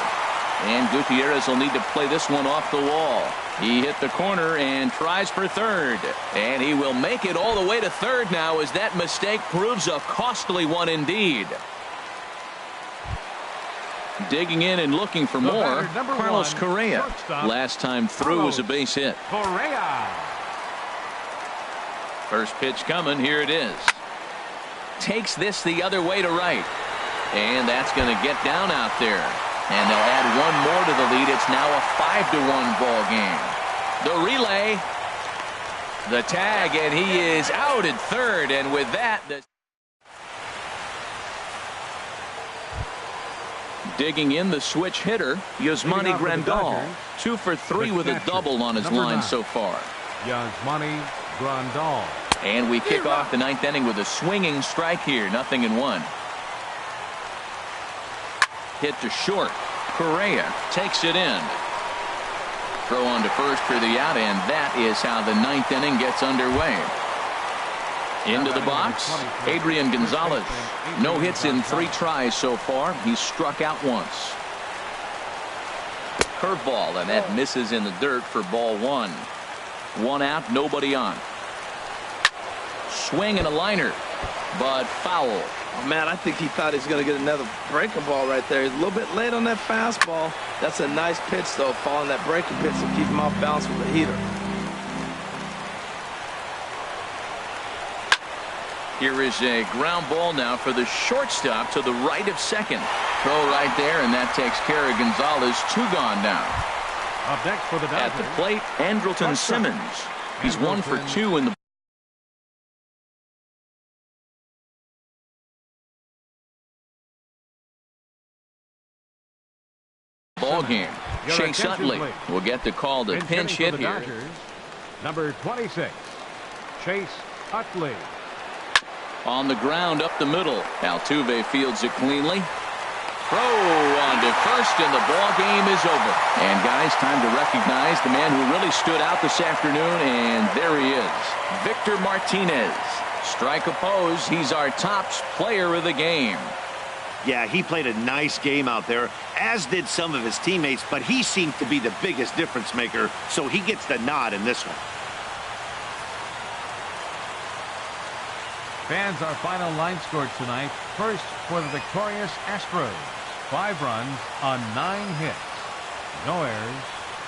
And Gutierrez will need to play this one off the wall. He hit the corner and tries for third. And he will make it all the way to third now, as that mistake proves a costly one indeed. Digging in and looking for more, Carlos Correa. Last time through was a base hit. First pitch coming. Here it is. Takes this the other way to right. And that's going to get down out there. And they'll add one more to the lead. It's now a 5-1 ball game. The relay. The tag, and he is out at third. And with that, digging in, the switch hitter, Yasmani Grandal. 2 for 3 with a double on his line so far. Yasmani Grandal. And we kick off the 9th inning with a swinging strike here. 0-1. Hit to short. Correa takes it in. Throw on to first for the out, and that is how the 9th inning gets underway. Into the box, Adrian Gonzalez. No hits in 3 tries so far. He's struck out once. Curveball, and that misses in the dirt for ball 1. 1 out, nobody on. Swing and a liner, but foul. Oh, man, I think he thought he was going to get another breaking ball right there. He's a little bit late on that fastball. That's a nice pitch, though, following that breaking pitch to keep him off balance with the heater. Here is a ground ball now for the shortstop to the right of second. Throw right there, and that takes care of Gonzalez. 2 gone now. Up next for the Dodgers. At the plate, Andrelton Simmons. He's 1 for 2 in the ball game. Chase Utley will get the call to pinch hit here. Dodgers, number 26, Chase Utley. On the ground up the middle. Altuve fields it cleanly. Throw on to first, and the ball game is over. And guys, time to recognize the man who really stood out this afternoon, and there he is, Victor Martinez. Strike oppose. He's our top player of the game. Yeah, he played a nice game out there, as did some of his teammates, but he seemed to be the biggest difference maker, so he gets the nod in this one. Fans, our final line score tonight. First for the victorious Astros. 5 runs on 9 hits. No errors.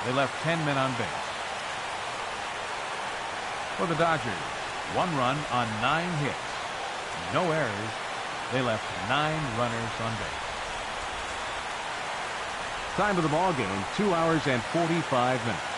They left 10 men on base. For the Dodgers, 1 run on 9 hits. No errors. They left 9 runners on base. Time of the ball game, 2 hours and 45 minutes.